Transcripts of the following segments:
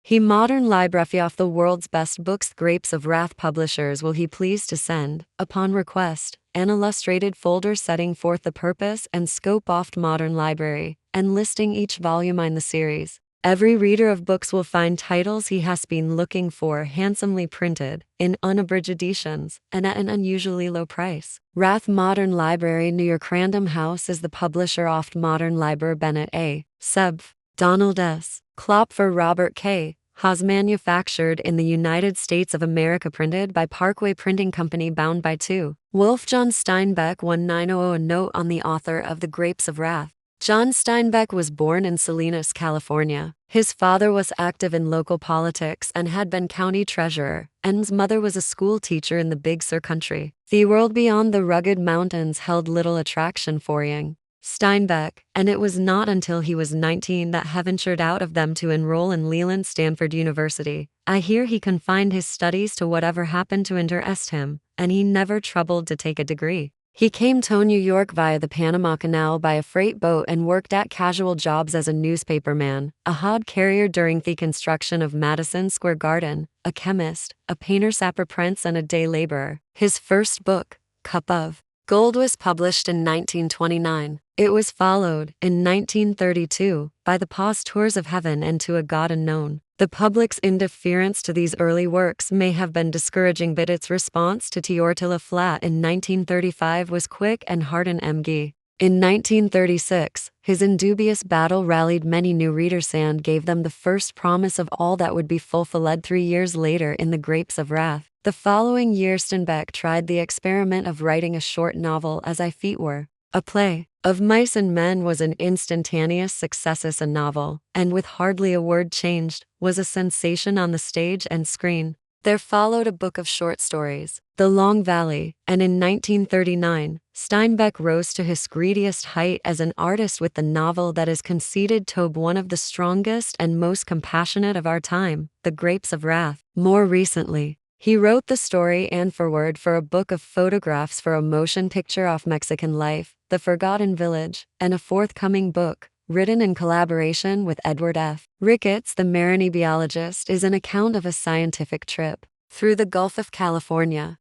He modern library of the world's best books Grapes of Wrath publishers will he please to send, upon request, an illustrated folder setting forth the purpose and scope of modern library, and listing each volume in the series. Every reader of books will find titles he has been looking for handsomely printed, in unabridged editions, and at an unusually low price. Wrath Modern Library, New York. Random House is the publisher of Modern Library. Bennett A. Sev. Donald S. Klopfer. Robert K. Haas. Manufactured in the United States of America. Printed by Parkway Printing Company. Bound by 2. Wolf. John Steinbeck 1900. A note on the author of The Grapes of Wrath. John Steinbeck was born in Salinas, California. His father was active in local politics and had been county treasurer, and his mother was a school teacher in the Big Sur country. The world beyond the rugged mountains held little attraction for young Steinbeck, and it was not until he was 19 that he ventured out of them to enroll in Leland Stanford University. I hear he confined his studies to whatever happened to interest him, and he never troubled to take a degree. He came to New York via the Panama Canal by a freight boat and worked at casual jobs as a newspaperman, a hod carrier during the construction of Madison Square Garden, a chemist, a painter's apprentice, and a day laborer. His first book, Cup of Gold, was published in 1929. It was followed, in 1932, by The Pause Tours of Heaven and To a God Unknown. The public's indifference to these early works may have been discouraging, but its response to Teortilla Flat in 1935 was quick and hard and MG. In 1936, his indubious battle rallied many new readers and gave them the first promise of all that would be fulfilled 3 years later in The Grapes of Wrath. The following year Steinbeck tried the experiment of writing a short novel, As I Feet Were. A Play of Mice and Men was an instantaneous success as a novel, and with hardly a word changed, was a sensation on the stage and screen. There followed a book of short stories, The Long Valley, and in 1939, Steinbeck rose to his greediest height as an artist with the novel that is conceded to be one of the strongest and most compassionate of our time, The Grapes of Wrath. More recently, he wrote the story and foreword for a book of photographs for a motion picture of Mexican life, The Forgotten Village, and a forthcoming book, written in collaboration with Edward F. Ricketts, the marine biologist, is an account of a scientific trip through the Gulf of California.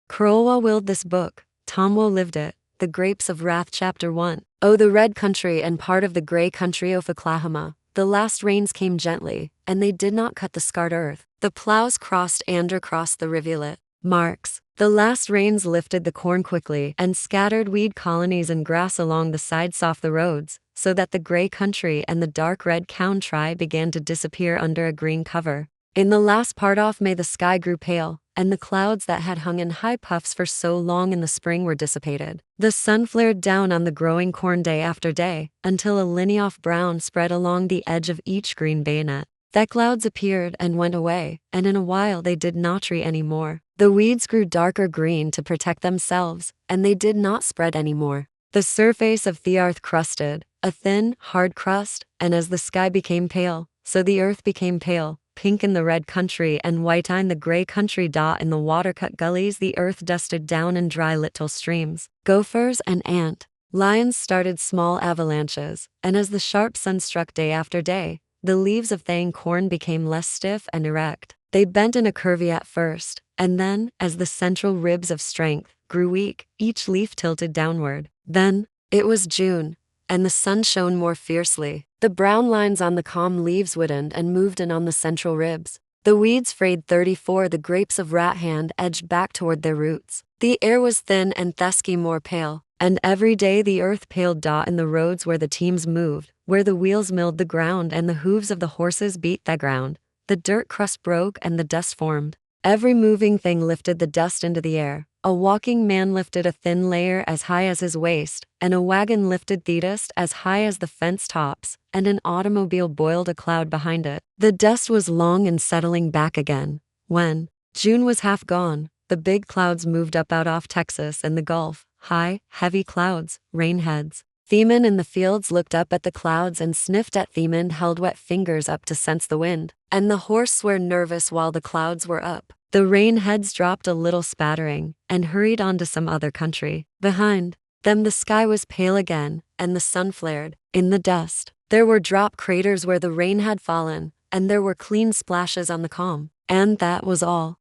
Crowell willed this book, Tomwo lived it. The Grapes of Wrath. Chapter 1. Oh, the red country and part of the gray country of Oklahoma. The last rains came gently, and they did not cut the scarred earth. The plows crossed and across the rivulet. Marks. The last rains lifted the corn quickly and scattered weed colonies and grass along the sides of the roads, so that the gray country and the dark red country began to disappear under a green cover. In the last part of May the sky grew pale, and the clouds that had hung in high puffs for so long in the spring were dissipated. The sun flared down on the growing corn day after day, until a lineage of brown spread along the edge of each green bayonet. The clouds appeared and went away, and in a while they did not tree any more. The weeds grew darker green to protect themselves, and they did not spread any more. The surface of the earth crusted, a thin, hard crust, and as the sky became pale, so the earth became pale, pink in the red country and white in the gray country. In the water-cut gullies the earth dusted down in dry little streams. Gophers and ant lions started small avalanches, and as the sharp sun struck day after day, the leaves of thang corn became less stiff and erect. They bent in a curve at first, and then, as the central ribs of strength grew weak, each leaf tilted downward. Then, it was June, and the sun shone more fiercely. The brown lines on the calm leaves widened and moved in on the central ribs. The weeds frayed 34. The grapes of rat hand edged back toward their roots. The air was thin and thusky more pale, and every day the earth paled in the roads where the teams moved, where the wheels milled the ground and the hooves of the horses beat the ground. The dirt crust broke and the dust formed. Every moving thing lifted the dust into the air. A walking man lifted a thin layer as high as his waist, and a wagon lifted the dust as high as the fence tops, and an automobile boiled a cloud behind it. The dust was long and settling back again. When June was half gone, the big clouds moved up out of Texas and the Gulf, high, heavy clouds, rainheads. Themen in the fields looked up at the clouds and sniffed at them and held wet fingers up to sense the wind, and the horse were nervous while the clouds were up. The rainheads dropped a little spattering and hurried on to some other country. Behind them the sky was pale again, and the sun flared. In the dust, there were drop craters where the rain had fallen, and there were clean splashes on the calm. And that was all.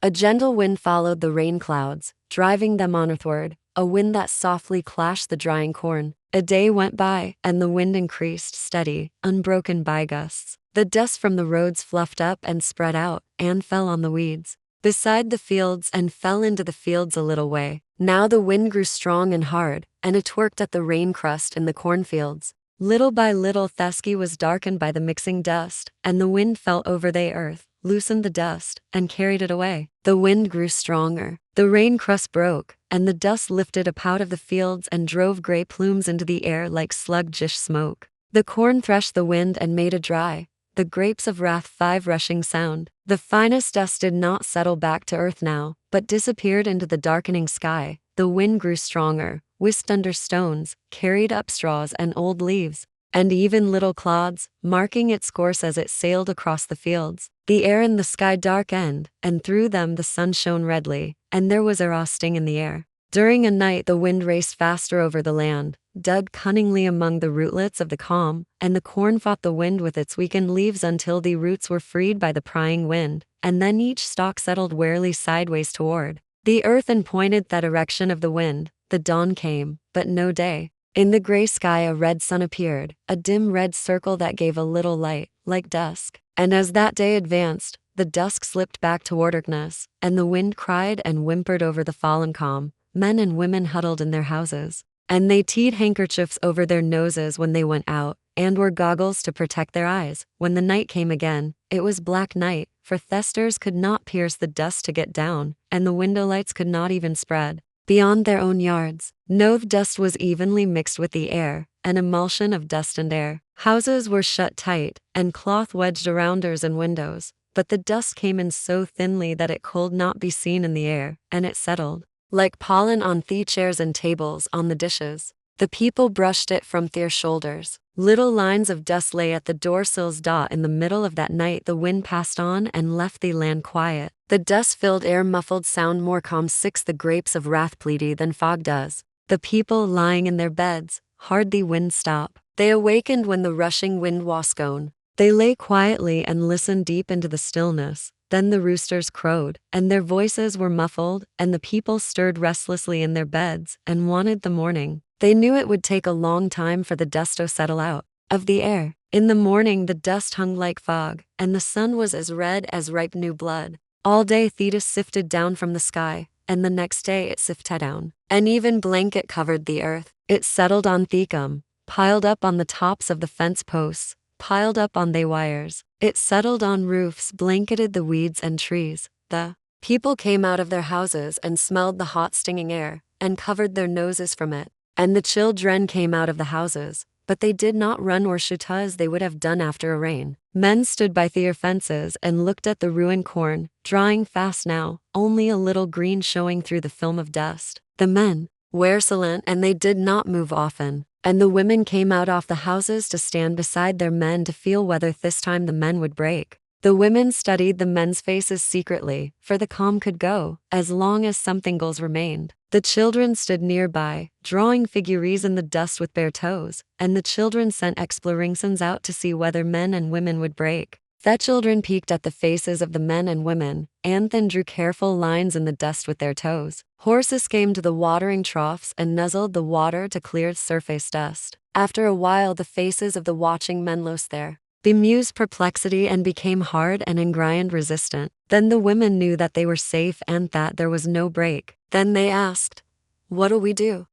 A gentle wind followed the rain clouds, driving them onward, a wind that softly clashed the drying corn. A day went by, and the wind increased, steady, unbroken by gusts. The dust from the roads fluffed up and spread out, and fell on the weeds beside the fields and fell into the fields a little way. Now the wind grew strong and hard, and it worked at the rain crust in the cornfields. Little by little Thesky was darkened by the mixing dust, and the wind fell over the earth, loosened the dust, and carried it away. The wind grew stronger. The rain crust broke, and the dust lifted up out of the fields and drove gray plumes into the air like sluggish smoke. The corn threshed the wind and made it dry. The grapes of wrath 5 rushing sound. The finest dust did not settle back to earth now, but disappeared into the darkening sky. The wind grew stronger, whisked under stones, carried up straws and old leaves, and even little clods, marking its course as it sailed across the fields. The air and the sky darkened, and through them the sun shone redly, and there was a raw sting in the air. During a night the wind raced faster over the land, dug cunningly among the rootlets of the calm, and the corn fought the wind with its weakened leaves until the roots were freed by the prying wind, and then each stalk settled warily sideways toward the earth and pointed that direction of the wind. The dawn came, but no day. In the gray sky a red sun appeared, a dim red circle that gave a little light, like dusk. And as that day advanced, the dusk slipped back toward darkness, and the wind cried and whimpered over the fallen calm. Men and women huddled in their houses, and they tied handkerchiefs over their noses when they went out, and wore goggles to protect their eyes. When the night came again, it was black night, for thesters could not pierce the dust to get down, and the window lights could not even spread beyond their own yards. No dust was evenly mixed with the air, an emulsion of dust and air. Houses were shut tight, and cloth wedged around doors and windows, but the dust came in so thinly that it could not be seen in the air, and it settled like pollen on the chairs and tables, on the dishes. The people brushed it from their shoulders. Little lines of dust lay at the doorsills. In the middle of that night the wind passed on and left the land quiet. The dust-filled air muffled sound more calm. 6 The grapes of wrath pleady than fog does. The people lying in their beds, hard the wind stop. They awakened when the rushing wind was gone. They lay quietly and listened deep into the stillness. Then the roosters crowed, and their voices were muffled, and the people stirred restlessly in their beds, and wanted the morning. They knew it would take a long time for the dust to settle out of the air. In the morning the dust hung like fog, and the sun was as red as ripe new blood. All day Thetis sifted down from the sky, and the next day it sifted down. An even blanket covered the earth. It settled on Thecum, piled up on the tops of the fence posts, piled up on the wires. It settled on roofs, blanketed the weeds and trees. The people came out of their houses and smelled the hot stinging air, and covered their noses from it. And the children came out of the houses, but they did not run or shoot as they would have done after a rain. Men stood by their fences and looked at the ruined corn, drying fast now, only a little green showing through the film of dust. The men were silent, and they did not move often. And the women came out of the houses to stand beside their men to feel whether this time the men would break. The women studied the men's faces secretly, for the calm could go, as long as some thingles remained. The children stood nearby, drawing figures in the dust with bare toes, and the children sent explorations out to see whether men and women would break. The children peeked at the faces of the men and women, and then drew careful lines in the dust with their toes. Horses came to the watering troughs and nuzzled the water to clear surface dust. After a while the faces of the watching men lost their bemused perplexity and became hard and ingrind resistant. Then the women knew that they were safe and that there was no break. Then they asked, "What'll we do?"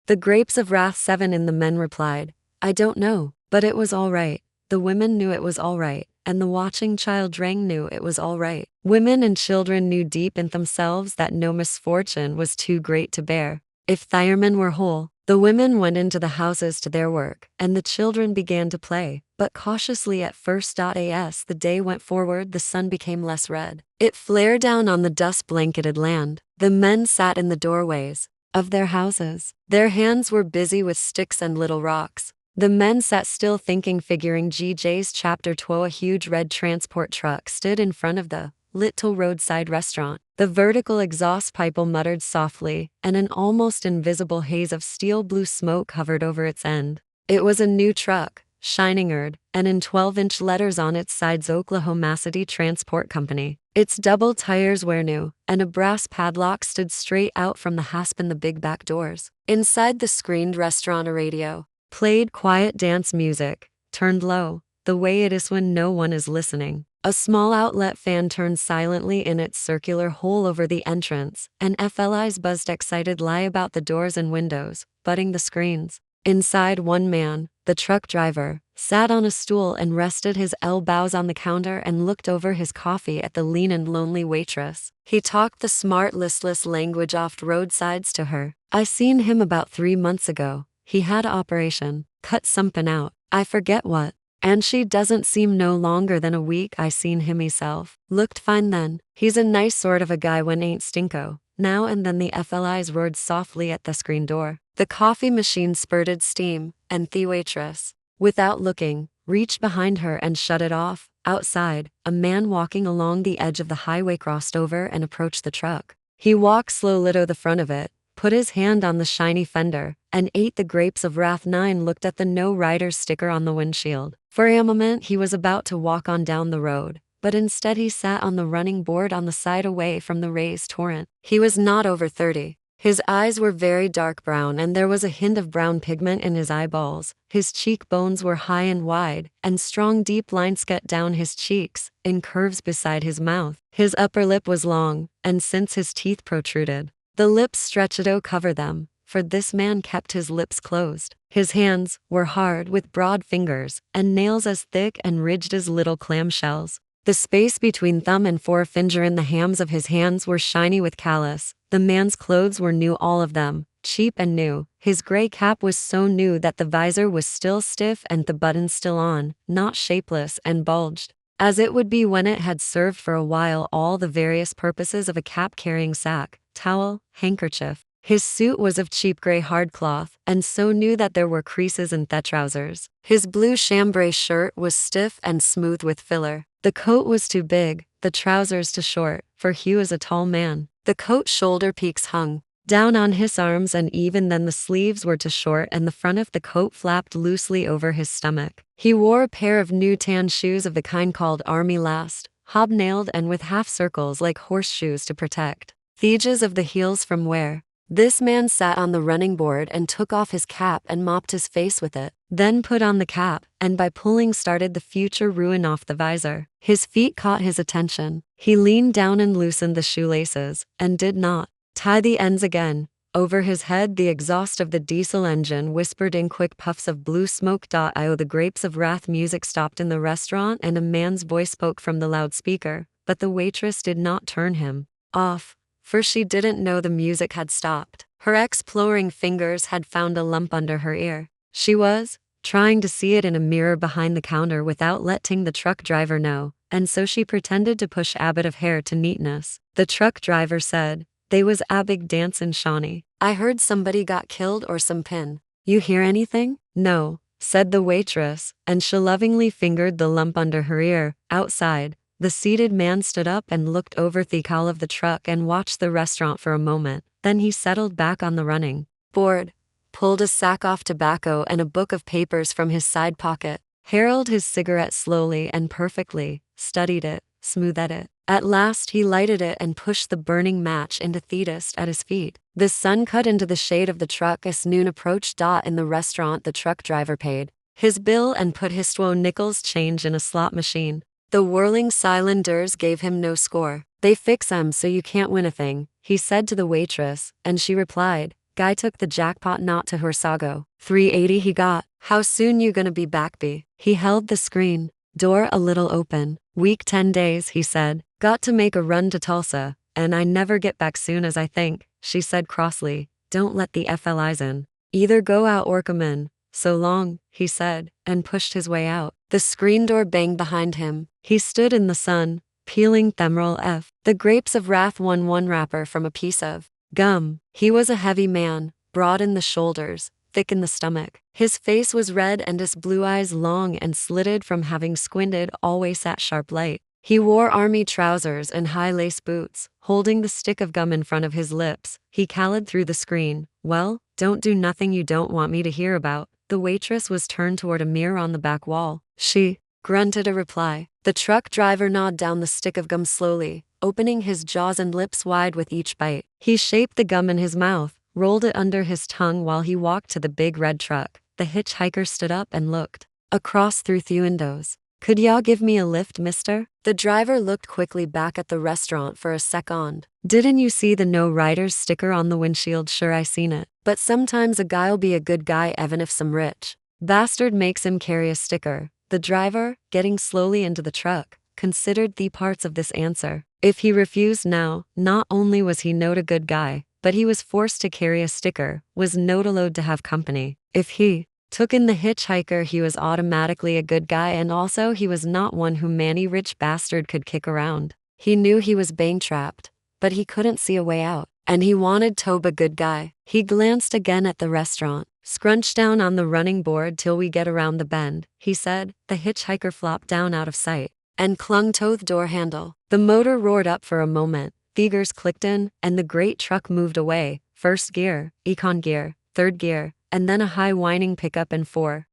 The grapes of wrath 7 And the men replied, "I don't know, but it was all right." The women knew it was all right, and the watching children knew it was all right. Women and children knew deep in themselves that no misfortune was too great to bear. If firemen were whole, the women went into the houses to their work, and the children began to play, but cautiously at first. As the day went forward, the sun became less red. It flared down on the dust-blanketed land. The men sat in the doorways of their houses. Their hands were busy with sticks and little rocks. The men sat still thinking, figuring. GJ's chapter 12. A huge red transport truck stood in front of the little roadside restaurant. The vertical exhaust pipe muttered softly, and an almost invisible haze of steel blue smoke hovered over its end. It was a new truck, shining-eyed, and in 12-inch letters on its sides Oklahoma City Transport Company. Its double tires were new, and a brass padlock stood straight out from the hasp in the big back doors. Inside the screened restaurant a radio played quiet dance music, turned low, the way it is when no one is listening. A small outlet fan turned silently in its circular hole over the entrance, and FLIs buzzed excited lie about the doors and windows, butting the screens. Inside, one man, the truck driver, sat on a stool and rested his elbows on the counter and looked over his coffee at the lean and lonely waitress. He talked the smart, listless language off roadsides to her. "I seen him about 3 months ago. He had a operation, cut somepin out. I forget what. And she doesn't seem no longer than a week I seen him myself. Looked fine then. He's a nice sort of a guy when ain't stinko." Now and then the FLIs roared softly at the screen door. The coffee machine spurted steam, and the waitress, without looking, reached behind her and shut it off. Outside, a man walking along the edge of the highway crossed over and approached the truck. He walked slowly to the front of it, put his hand on the shiny fender, and ate the grapes of wrath. 9 looked at the no rider sticker on the windshield. For a moment he was about to walk on down the road, but instead he sat on the running board on the side away from the raised torrent. He was not over 30. His eyes were very dark brown and there was a hint of brown pigment in his eyeballs. His cheekbones were high and wide, and strong deep lines cut down his cheeks, in curves beside his mouth. His upper lip was long, and since his teeth protruded, the lips stretched to cover them, for this man kept his lips closed. His hands were hard with broad fingers, and nails as thick and ridged as little clamshells. The space between thumb and forefinger in the hams of his hands were shiny with callus. The man's clothes were new, all of them, cheap and new. His gray cap was so new that the visor was still stiff and the buttons still on, not shapeless and bulged, as it would be when it had served for a while all the various purposes of a cap-carrying sack, towel, handkerchief. His suit was of cheap gray hardcloth, and so new that there were creases in the trousers. His blue chambray shirt was stiff and smooth with filler. The coat was too big, the trousers too short, for he was a tall man. The coat shoulder peaks hung down on his arms, and even then the sleeves were too short and the front of the coat flapped loosely over his stomach. He wore a pair of new tan shoes of the kind called army last, hobnailed and with half circles like horseshoes to protect the edges of the heels from wear. This man sat on the running board and took off his cap and mopped his face with it, then put on the cap, and by pulling started the future ruin off the visor. His feet caught his attention. He leaned down and loosened the shoelaces, and did not tie the ends again. Over his head the exhaust of the diesel engine whispered in quick puffs of blue smoke. The grapes of wrath music stopped in the restaurant and a man's voice spoke from the loudspeaker, but the waitress did not turn him off, for she didn't know the music had stopped. Her exploring fingers had found a lump under her ear. She was trying to see it in a mirror behind the counter without letting the truck driver know, and so she pretended to push a bit of hair to neatness. The truck driver said, "They was a big dance in Shawnee. I heard somebody got killed or some pin. You hear anything?" "No," said the waitress, and she lovingly fingered the lump under her ear. Outside, the seated man stood up and looked over the cowl of the truck and watched the restaurant for a moment. Then he settled back on the running board, pulled a sack of tobacco and a book of papers from his side pocket, harrowed his cigarette slowly and perfectly, studied it, smoothed it. At last he lighted it and pushed the burning match into the dust at his feet. The sun cut into the shade of the truck as noon approached. In the restaurant the truck driver paid his bill and put his 2 nickels change in a slot machine. The whirling cylinders gave him no score. "They fix 'em so you can't win a thing," he said to the waitress, and she replied, "Guy took the jackpot not to Horsago. 380 he got. How soon you gonna be back, B?" He held the screen door a little open. "Week 10 days, he said. "Got to make a run to Tulsa, and I never get back soon as I think," she said crossly. "Don't let the FLIs in. Either go out or come in. So long," he said, and pushed his way out. The screen door banged behind him. He stood in the sun, peeling Themerol F. The grapes of wrath one wrapper from a piece of gum. He was a heavy man, broad in the shoulders, thick in the stomach. His face was red and his blue eyes long and slitted from having squinted always at sharp light. He wore army trousers and high lace boots. Holding the stick of gum in front of his lips, he called through the screen, "Well, don't do nothing you don't want me to hear about." The waitress was turned toward a mirror on the back wall. She grunted a reply. The truck driver gnawed down the stick of gum slowly, opening his jaws and lips wide with each bite. He shaped the gum in his mouth, rolled it under his tongue while he walked to the big red truck. The hitchhiker stood up and looked across through the windows. Could y'all give me a lift, mister? The driver looked quickly back at the restaurant for a second. Didn't you see the no riders sticker on the windshield? Sure, I seen it. But sometimes a guy'll be a good guy even if some rich bastard makes him carry a sticker. The driver, getting slowly into the truck, considered the parts of this answer. If he refused now, not only was he not a good guy, but he was forced to carry a sticker, was not allowed to have company. If he took in the hitchhiker, he was automatically a good guy, and also he was not one whom many rich bastard could kick around. He knew he was being trapped, but he couldn't see a way out, and he wanted to be a good guy. He glanced again at the restaurant. Scrunch down on the running board till we get around the bend, he said. The hitchhiker flopped down out of sight and clung to the door handle. The motor roared up for a moment. The gears clicked in, and the great truck moved away. First gear, econ gear, third gear, and then a high whining pickup in four.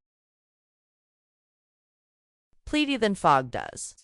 Pleady than fog does.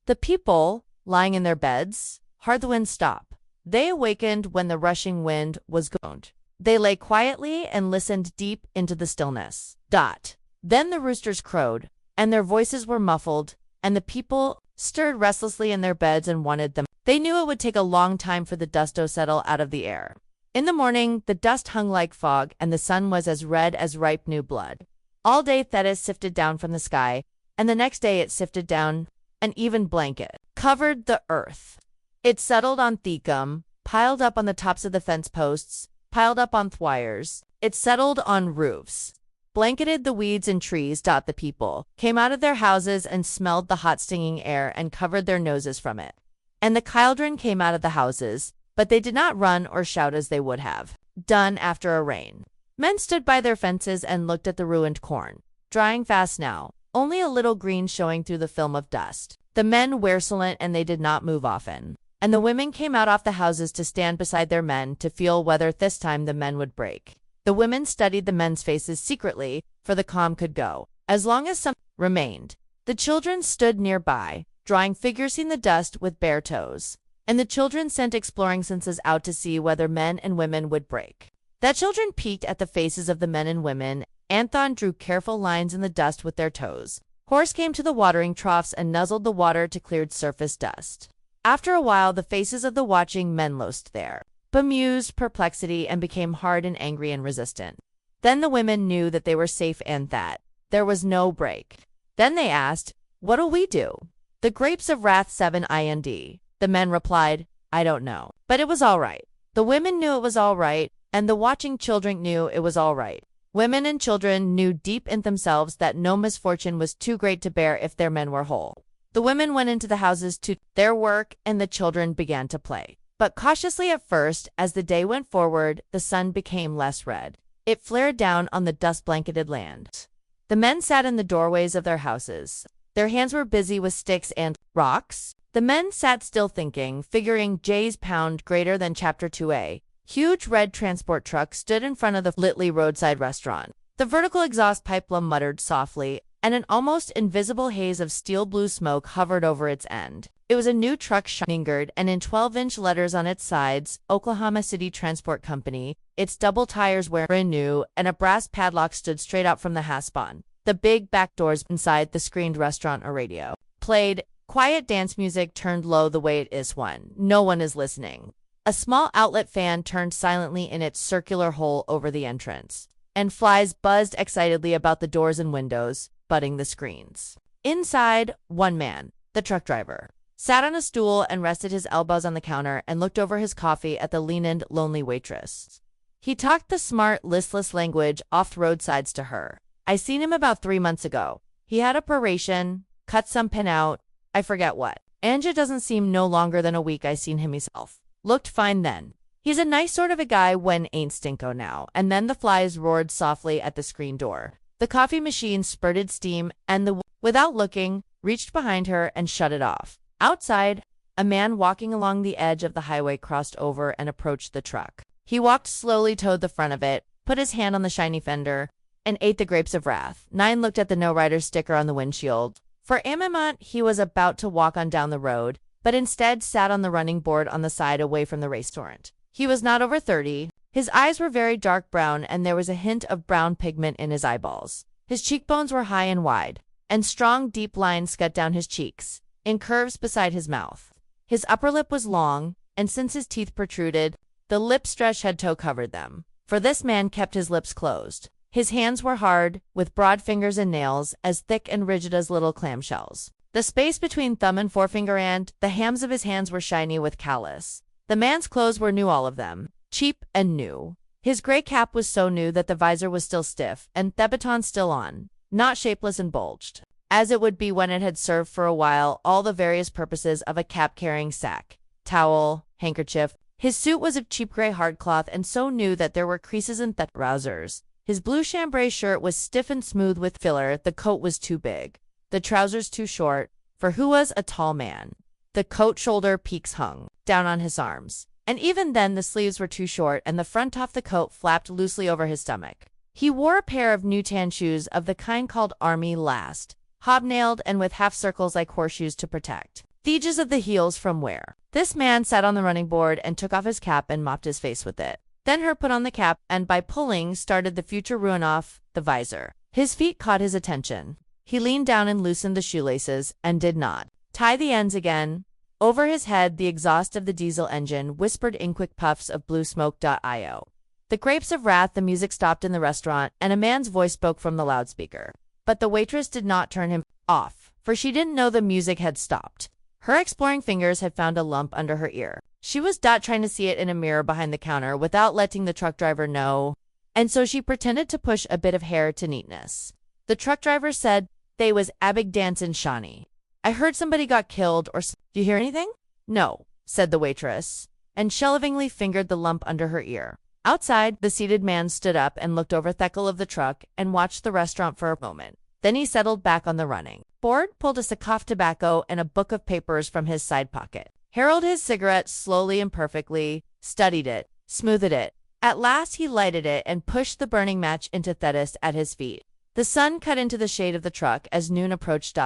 The people, lying in their beds, heard the wind stop. They awakened when the rushing wind was gone. They lay quietly and listened deep into the stillness. Then the roosters crowed, and their voices were muffled, and the people stirred restlessly in their beds and wanted them. They knew it would take a long time for the dust to settle out of the air. In the morning, the dust hung like fog, and the sun was as red as ripe new blood. All day Thetis sifted down from the sky, and the next day it sifted down. An even blanket covered the earth. It settled on Thecum, piled up on the tops of the fence posts, piled up on wires. It settled on roofs, blanketed the weeds and trees. The people came out of their houses and smelled the hot stinging air and covered their noses from it. And the children came out of the houses, but they did not run or shout as they would have done after a rain. Men stood by their fences and looked at the ruined corn, drying fast now, only a little green showing through the film of dust. The men were silent and they did not move often. And the women came out off the houses to stand beside their men to feel whether this time the men would break. The women studied the men's faces secretly, for the calm could go as long as some remained. The children stood nearby, drawing figures in the dust with bare toes. And the children sent exploring senses out to see whether men and women would break. The children peeked at the faces of the men and women. Anthon drew careful lines in the dust with their toes. Horse came to the watering troughs and nuzzled the water to clear surface dust. After a while, the faces of the watching men lost their bemused perplexity and became hard and angry and resistant. Then the women knew that they were safe and that there was no break. Then they asked, "What'll we do?" The grapes of wrath 7 ind. The men replied, "I don't know. But it was all right." The women knew it was all right, and the watching children knew it was all right. Women and children knew deep in themselves that no misfortune was too great to bear if their men were whole. The women went into the houses to their work, and the children began to play. But cautiously at first, as the day went forward, the sun became less red. It flared down on the dust-blanketed land. The men sat in the doorways of their houses. Their hands were busy with sticks and rocks. The men sat still thinking, figuring J's pound greater than Chapter 2A. Huge red transport trucks stood in front of the Litley roadside restaurant. The vertical exhaust pipe muttered softly, and an almost invisible haze of steel blue smoke hovered over its end. It was a new truck shiningered, and in 12-inch letters on its sides, Oklahoma City Transport Company. Its double tires were new, and a brass padlock stood straight out from the haspan. The big back doors inside the screened restaurant or radio played quiet dance music turned low the way it is when no one is listening. A small outlet fan turned silently in its circular hole over the entrance, and flies buzzed excitedly about the doors and windows, butting the screens. Inside, one man, the truck driver, sat on a stool and rested his elbows on the counter and looked over his coffee at the lean-and lonely waitress. He talked the smart, listless language off roadsides to her. "I seen him about 3 months ago. He had a operation, cut some pin out, I forget what. Anja doesn't seem no longer than a week I seen him myself. Looked fine then. He's a nice sort of a guy when ain't stinko now." And then the flies roared softly at the screen door. The coffee machine spurted steam, and without looking, reached behind her and shut it off. Outside, a man walking along the edge of the highway crossed over and approached the truck. He walked slowly toward the front of it, put his hand on the shiny fender, and ate the grapes of wrath. 9 looked at the no rider sticker on the windshield. For a moment, he was about to walk on down the road, but instead sat on the running board on the side away from the race torrent. He was not over 30. His eyes were very dark brown, and there was a hint of brown pigment in his eyeballs. His cheekbones were high and wide, and strong, deep lines cut down his cheeks, in curves beside his mouth. His upper lip was long, and since his teeth protruded, the lip stretched head-toe covered them. For this man kept his lips closed. His hands were hard, with broad fingers and nails as thick and rigid as little clamshells. The space between thumb and forefinger and the hams of his hands were shiny with callus. The man's clothes were new, all of them, cheap and new. His gray cap was so new that the visor was still stiff, and the baton still on, not shapeless and bulged, as it would be when it had served for a while all the various purposes of a cap-carrying sack, towel, handkerchief. His suit was of cheap gray hardcloth and so new that there were creases in the trousers. His blue chambray shirt was stiff and smooth with filler. The coat was too big, the trousers too short, for who was a tall man. The coat shoulder peaks hung down on his arms, and even then the sleeves were too short and the front of the coat flapped loosely over his stomach. He wore a pair of new tan shoes of the kind called army last, hobnailed and with half circles like horseshoes to protect the edges of the heels from wear. This man sat on the running board and took off his cap and mopped his face with it. Then her put on the cap and by pulling started the future ruin off the visor. His feet caught his attention. He leaned down and loosened the shoelaces and did not tie the ends again. Over his head, the exhaust of the diesel engine whispered in quick puffs of blue smoke.io. The grapes of wrath. The music stopped in the restaurant and a man's voice spoke from the loudspeaker. But the waitress did not turn him off, for she didn't know the music had stopped. Her exploring fingers had found a lump under her ear. She was trying to see it in a mirror behind the counter without letting the truck driver know, and so she pretended to push a bit of hair to neatness. The truck driver said, "They was a big dance in Shawnee. I heard somebody got killed or do you hear anything?" "No," said the waitress, and shelvingly fingered the lump under her ear. Outside, the seated man stood up and looked over the decal of the truck and watched the restaurant for a moment. Then he settled back on the running board, pulled a sack of tobacco and a book of papers from his side pocket, harrowed his cigarette slowly and perfectly, studied it, smoothed it. At last he lighted it and pushed the burning match into Thetis at his feet. The sun cut into the shade of the truck as noon approached.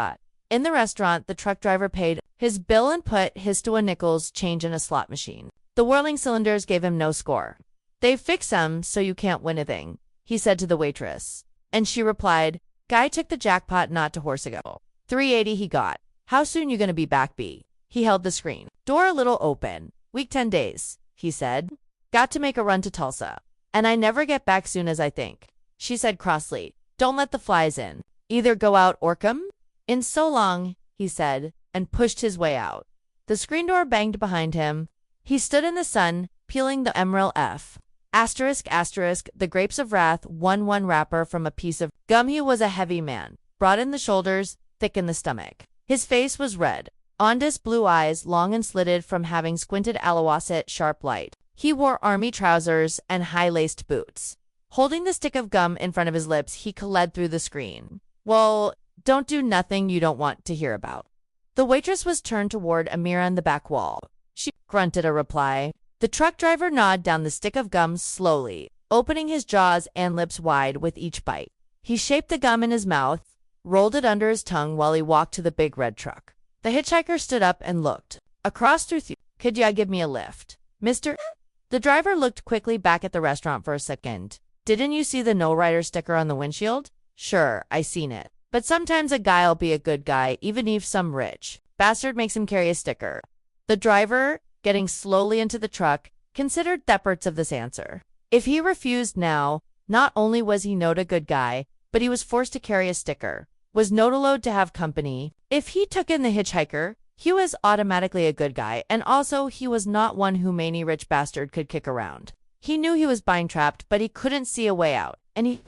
In the restaurant, the truck driver paid his bill and put his to a nickel's change in a slot machine. The whirling cylinders gave him no score. "They fix them so you can't win a thing," he said to the waitress. And she replied, "Guy took the jackpot not to horse ago. 380 he got. How soon you gonna be back, B?" He held the screen door a little open. "Week 10 days, he said. "Got to make a run to Tulsa. And I never get back soon as I think." She said crossly, "Don't let the flies in. Either go out or come in." "So long," he said, and pushed his way out. The screen door banged behind him. He stood in the sun, peeling the emerald F. The grapes of wrath, one wrapper from a piece of gum. He was a heavy man, broad in the shoulders, thick in the stomach. His face was red. Ondus blue eyes, long and slitted from having squinted alowasit sharp light. He wore army trousers and high-laced boots. Holding the stick of gum in front of his lips, he colled through the screen. "Well, don't do nothing you don't want to hear about." The waitress was turned toward a mirror on the back wall. She grunted a reply. The truck driver gnawed down the stick of gum slowly, opening his jaws and lips wide with each bite. He shaped the gum in his mouth, rolled it under his tongue while he walked to the big red truck. The hitchhiker stood up and looked across through. "Could ya give me a lift, mister?" The driver looked quickly back at the restaurant for a second. "Didn't you see the no rider sticker on the windshield?" "Sure, I seen it. But sometimes a guy'll be a good guy even if some rich bastard makes him carry a sticker." The driver, getting slowly into the truck, considered the parts of this answer. If he refused now, not only was he not a good guy, but he was forced to carry a sticker, was not allowed to have company. If he took in the hitchhiker, he was automatically a good guy, and also he was not one whom any rich bastard could kick around. He knew he was being trapped, but he couldn't see a way out, and he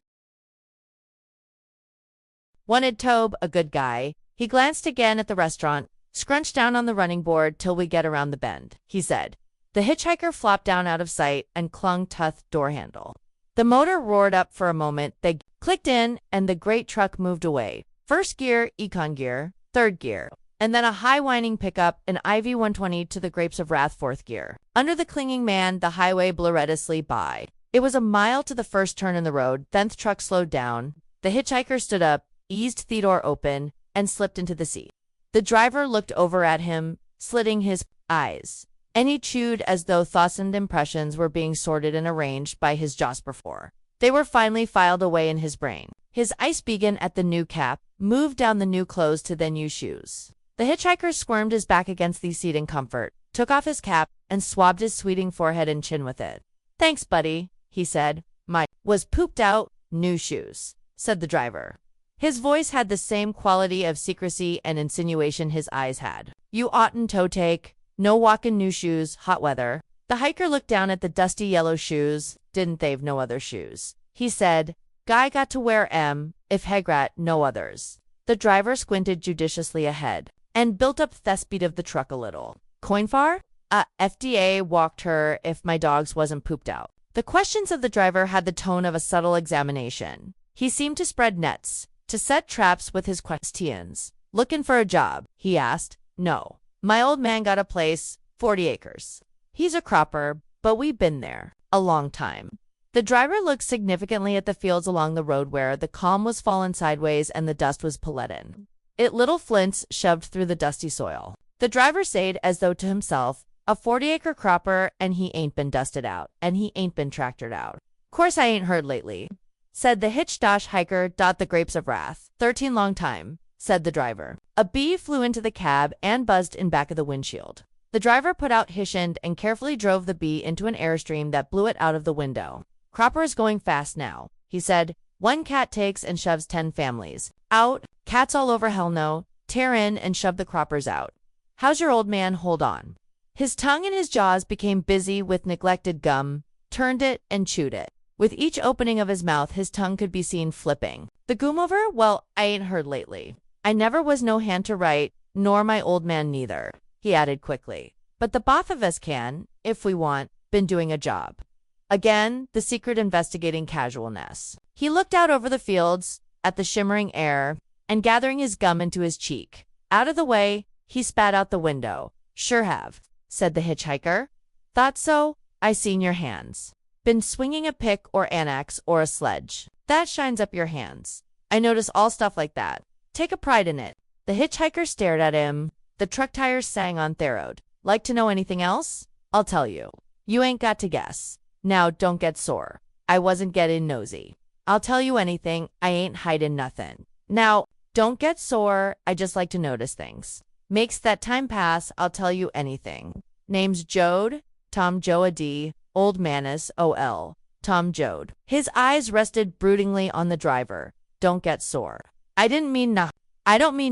wanted Tobe, a good guy. He glanced again at the restaurant. "Scrunch down on the running board till we get around the bend," he said. The hitchhiker flopped down out of sight and clung to the door handle. The motor roared up for a moment. They clicked in, and the great truck moved away. First gear, econ gear, third gear, and then a high whining pickup, an IV 120 to the grapes of wrath, fourth gear. Under the clinging man, the highway blurredously by. It was a mile to the first turn in the road, then the truck slowed down. The hitchhiker stood up, eased the door open, and slipped into the seat. The driver looked over at him, slitting his eyes, and he chewed as though thoughts and impressions were being sorted and arranged by his jaws before. They were finally filed away in his brain. His eyes began at the new cap, moved down the new clothes to the new shoes. The hitchhiker squirmed his back against the seat in comfort, took off his cap, and swabbed his sweating forehead and chin with it. "Thanks, buddy," he said. "My was pooped out, new shoes," said the driver. His voice had the same quality of secrecy and insinuation his eyes had. "You oughtn't to take, no walkin' new shoes, hot weather." The hiker looked down at the dusty yellow shoes. "Didn't they've no other shoes?" he said. "Guy got to wear 'em, if Hegrat no others." The driver squinted judiciously ahead and built up the speed of the truck a little. "Coin far? FDA walked her if my dogs wasn't pooped out." The questions of the driver had the tone of a subtle examination. He seemed to spread nets, to set traps with his questions. "Looking for a job?" he asked. "No. My old man got a place, 40 acres. He's a cropper, but we've been there a long time." The driver looked significantly at the fields along the road where the calm was fallen sideways and the dust was pelleted. Little flints shoved through the dusty soil. The driver said as though to himself, "A 40-acre cropper, and he ain't been dusted out, and he ain't been tractored out. Course I ain't heard lately," said the hiker. "The grapes of wrath. 13 long time," said the driver. A bee flew into the cab and buzzed in back of the windshield. The driver put out his hand and carefully drove the bee into an airstream that blew it out of the window. "Cropper is going fast now," he said. "One cat takes and shoves 10 families out. Cats all over hell no. Tear in and shove the croppers out. How's your old man hold on?" His tongue and his jaws became busy with neglected gum, turned it and chewed it. With each opening of his mouth, his tongue could be seen flipping. "The goom over? Well, I ain't heard lately. I never was no hand to write, nor my old man neither," he added quickly. "But the both of us can, if we want, been doing a job." Again, the secret investigating casualness. He looked out over the fields, at the shimmering air, and gathering his gum into his cheek. Out of the way, he spat out the window. "Sure have," said the hitchhiker. "Thought so. I seen your hands. Been swinging a pick or an axe or a sledge. That shines up your hands. I notice all stuff like that. Take a pride in it." The hitchhiker stared at him. The truck tires sang on Therode. "Like to know anything else? I'll tell you. You ain't got to guess. Now don't get sore. I wasn't getting nosy. I'll tell you anything. I ain't hiding nothing. Now, don't get sore. I just like to notice things. Makes that time pass. I'll tell you anything. Name's Joad, Tom Joad, Old Manus, O.L. Tom Joad." His eyes rested broodingly on the driver. "Don't get sore." I don't mean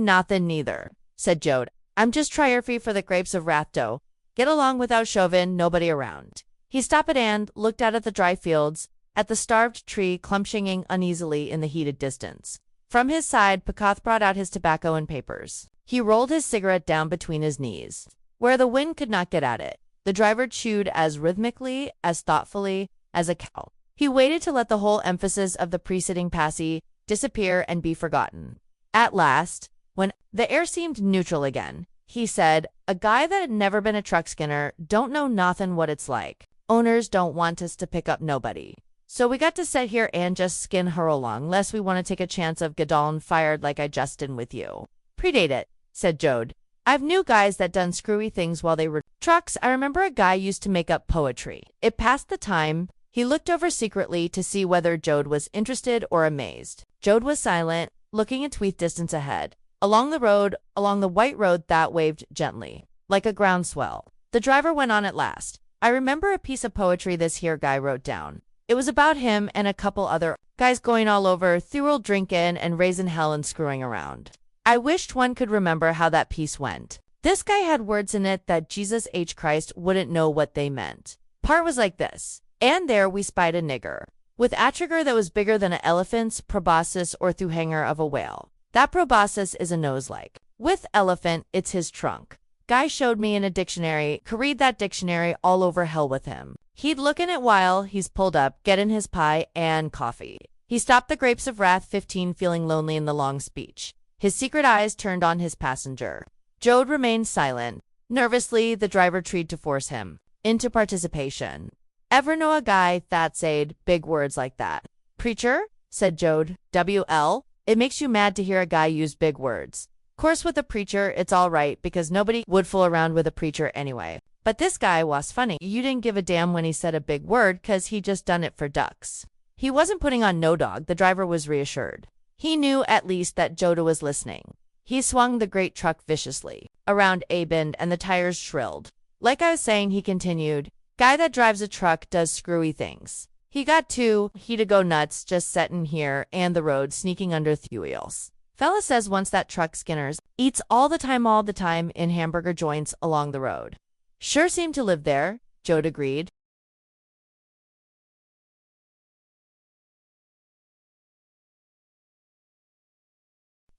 nothin' neither," said Joad. "I'm just tryerfy for the grapes of wrath dough. Get along without shovin', nobody around." He stopped and looked out at the dry fields, at the starved tree clumping uneasily in the heated distance. From his side, Pekoth brought out his tobacco and papers. He rolled his cigarette down between his knees, where the wind could not get at it. The driver chewed as rhythmically, as thoughtfully as a cow. He waited to let the whole emphasis of the preceding passage disappear and be forgotten. At last, when the air seemed neutral again, he said, "A guy that had never been a truck skinner don't know nothin' what it's like. Owners don't want us to pick up nobody. So we got to sit here and just skin her along, lest we want to take a chance of Gadolin fired like I just did with you." "Predate it," said Joad. "I've knew guys that done screwy things while they were trucks. I remember a guy used to make up poetry. It passed the time." He looked over secretly to see whether Joad was interested or amazed. Joad was silent, looking a tweet distance ahead, along the white road that waved gently, like a groundswell. The driver went on at last. "I remember a piece of poetry this here guy wrote down. It was about him and a couple other guys going all over, through drinking and raising hell and screwing around. I wished one could remember how that piece went. This guy had words in it that Jesus H. Christ wouldn't know what they meant. Part was like this. And there we spied a nigger, with a trigger that was bigger than an elephant's proboscis or through hanger of a whale. That proboscis is a nose like. With elephant, it's his trunk. Guy showed me in a dictionary, could read that dictionary all over hell with him. He'd look in it while he's pulled up, getting his pie and coffee." He stopped the grapes of wrath 15, feeling lonely in the long speech. His secret eyes turned on his passenger. Joad remained silent. Nervously, the driver tried to force him into participation. Ever know a guy that said big words like that? Preacher, said Joad. WL, it makes you mad to hear a guy use big words. Course with a preacher, it's all right because nobody would fool around with a preacher anyway. But this guy was funny. You didn't give a damn when he said a big word cause he just done it for ducks. He wasn't putting on no dog, the driver was reassured. He knew at least that Joda was listening. He swung the great truck viciously around a bend and the tires shrilled. Like I was saying, he continued, guy that drives a truck does screwy things. He got he to go nuts just settin' here and the road sneaking under the wheels. Fella says once that truck skinners eats all the time in hamburger joints along the road. Sure seemed to live there, Joad agreed.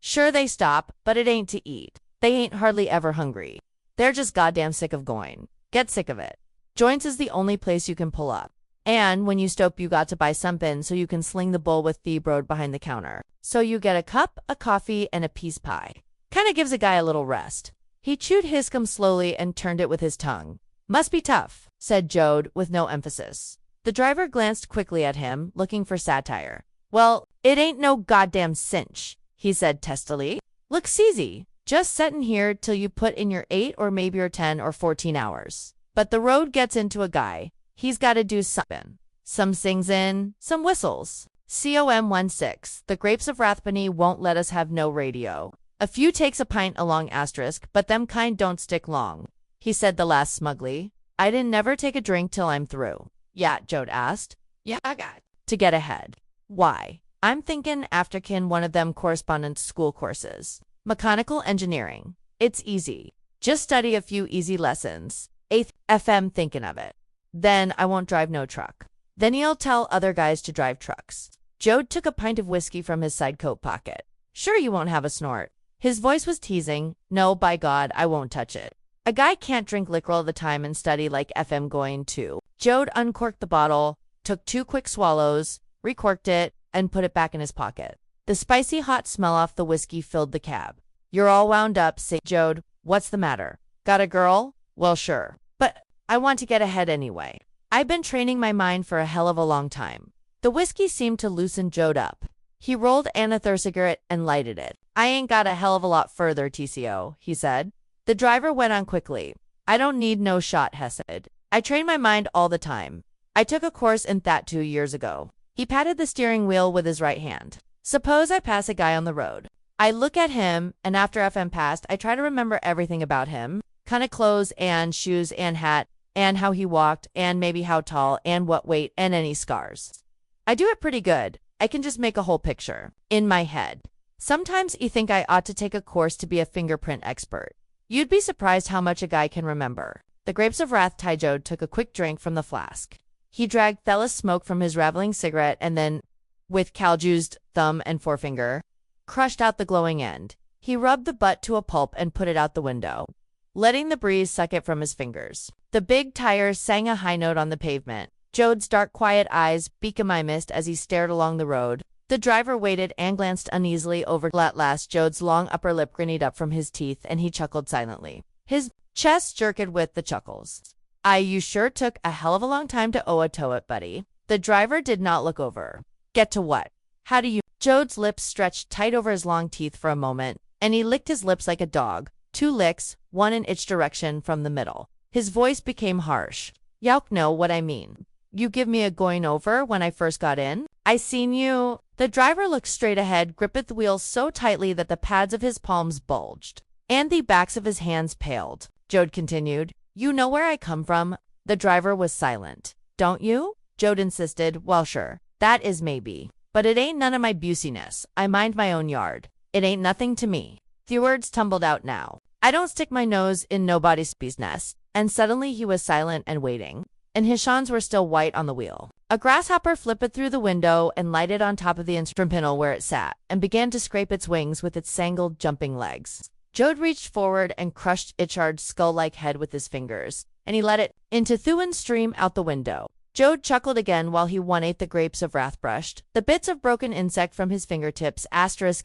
Sure they stop, but it ain't to eat. They ain't hardly ever hungry. They're just goddamn sick of going. Get sick of it. Joints is the only place you can pull up. And when you stop you got to buy something so you can sling the bowl with the broad behind the counter. So you get a cup, a coffee, and a peace pie. Kinda gives a guy a little rest. He chewed his gum slowly and turned it with his tongue. Must be tough, said Joad with no emphasis. The driver glanced quickly at him, looking for satire. Well, it ain't no goddamn cinch, he said testily. Looks easy. Just settin' here till you put in your 8 or maybe your 10 or 14 hours. But the road gets into a guy. He's gotta do something. Some sings in, some whistles. COM16, the Grapes of Rathbunny won't let us have no radio. A few takes a pint along asterisk, but them kind don't stick long. He said the last smugly. I didn't never take a drink till I'm through. Yeah, Joad asked. Yeah, I got to get ahead. Why? I'm thinking afterkin one of them correspondence school courses. Mechanical engineering. It's easy. Just study a few easy lessons. 8th FM thinking of it. Then I won't drive no truck. Then he'll tell other guys to drive trucks. Joad took a pint of whiskey from his side coat pocket. Sure you won't have a snort. His voice was teasing. No, by God, I won't touch it. A guy can't drink liquor all the time and study like FM going to. Joad uncorked the bottle, took 2 quick swallows, recorked it, and put it back in his pocket. The spicy hot smell off the whiskey filled the cab. You're all wound up, said Joad. What's the matter? Got a girl? Well, sure. But I want to get ahead anyway. I've been training my mind for a hell of a long time. The whiskey seemed to loosen Joad up. He rolled another cigarette and lighted it. I ain't got a hell of a lot further, TCO, he said. The driver went on quickly. I don't need no shot, Hesed. I train my mind all the time. I took a course in that 2 years ago. He patted the steering wheel with his right hand. Suppose I pass a guy on the road. I look at him, and after FM passed, I try to remember everything about him. Kind of clothes and shoes and hat, and how he walked, and maybe how tall, and what weight, and any scars. I do it pretty good. I can just make a whole picture. In my head. Sometimes you think I ought to take a course to be a fingerprint expert. You'd be surprised how much a guy can remember. The Grapes of Wrath Joad took a quick drink from the flask. He dragged Thella's smoke from his raveling cigarette and then, with caljused thumb and forefinger, crushed out the glowing end. He rubbed the butt to a pulp and put it out the window, letting the breeze suck it from his fingers. The big tires sang a high note on the pavement. Joad's dark, quiet eyes beak-a-mimiced as he stared along the road. The driver waited and glanced uneasily over. At last, Joad's long upper lip grinnied up from his teeth, and he chuckled silently. His chest jerked with the chuckles. You sure took a hell of a long time to tow it, buddy. The driver did not look over. Get to what? How do you? Joad's lips stretched tight over his long teeth for a moment, and he licked his lips like a dog. 2 licks, one in each direction from the middle. His voice became harsh. Y'all know what I mean. You give me a going over when I first got in? I seen you. The driver looked straight ahead, gripped the wheel so tightly that the pads of his palms bulged, and the backs of his hands paled. Joad continued, You know where I come from? The driver was silent. Don't you? Joad insisted. Well, sure. That is maybe. But it ain't none of my business. I mind my own yard. It ain't nothing to me. The words tumbled out now. I don't stick my nose in nobody's business. And suddenly he was silent and waiting, and his shawns were still white on the wheel. A grasshopper flipped through the window and lighted on top of the instrument panel where it sat, and began to scrape its wings with its sangled, jumping legs. Joad reached forward and crushed its charred skull-like head with his fingers, and he let it into Thuan's stream out the window. Joad chuckled again while he ate the grapes of wrath brushed the bits of broken insect from his fingertips.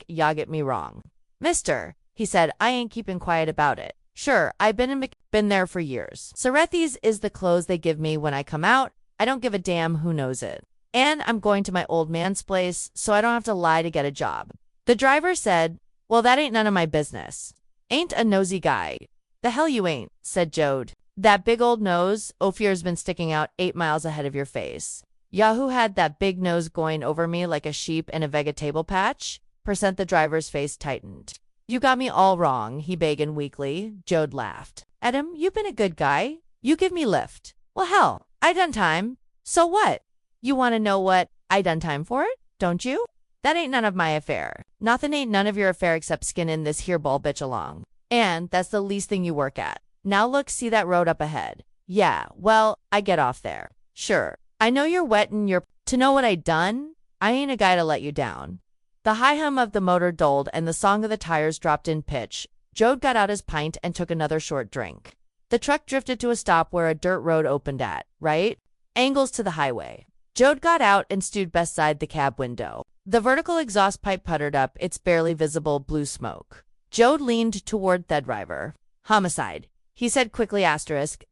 Y'all get me wrong. Mister, he said, I ain't keeping quiet about it. Sure, I've been there for years. Sarethis is the clothes they give me when I come out, I don't give a damn who knows it. And I'm going to my old man's place, so I don't have to lie to get a job. The driver said, well, that ain't none of my business. Ain't a nosy guy. The hell you ain't, said Joad. That big old nose, Ophir's been sticking out 8 miles ahead of your face. Yahoo had that big nose going over me like a sheep in a vegetable patch. The driver's face tightened. You got me all wrong, he began weakly. Joad laughed. Adam, you've been a good guy. You give me lift. Well, hell, I done time. So what? You want to know what I done time for it, don't you? That ain't none of my affair. Nothing ain't none of your affair except skinning this here ball bitch along. And that's the least thing you work at. Now look, see that road up ahead? Yeah, well, I get off there. Sure. I know you're wetting your to know what I done. I ain't a guy to let you down. The high hum of the motor dulled and the song of the tires dropped in pitch. Joad got out his pint and took another short drink. The truck drifted to a stop where a dirt road opened at, right angles to the highway. Joad got out and stood beside the cab window. The vertical exhaust pipe puttered up its barely visible blue smoke. Joad leaned toward the driver. Homicide, he said quickly.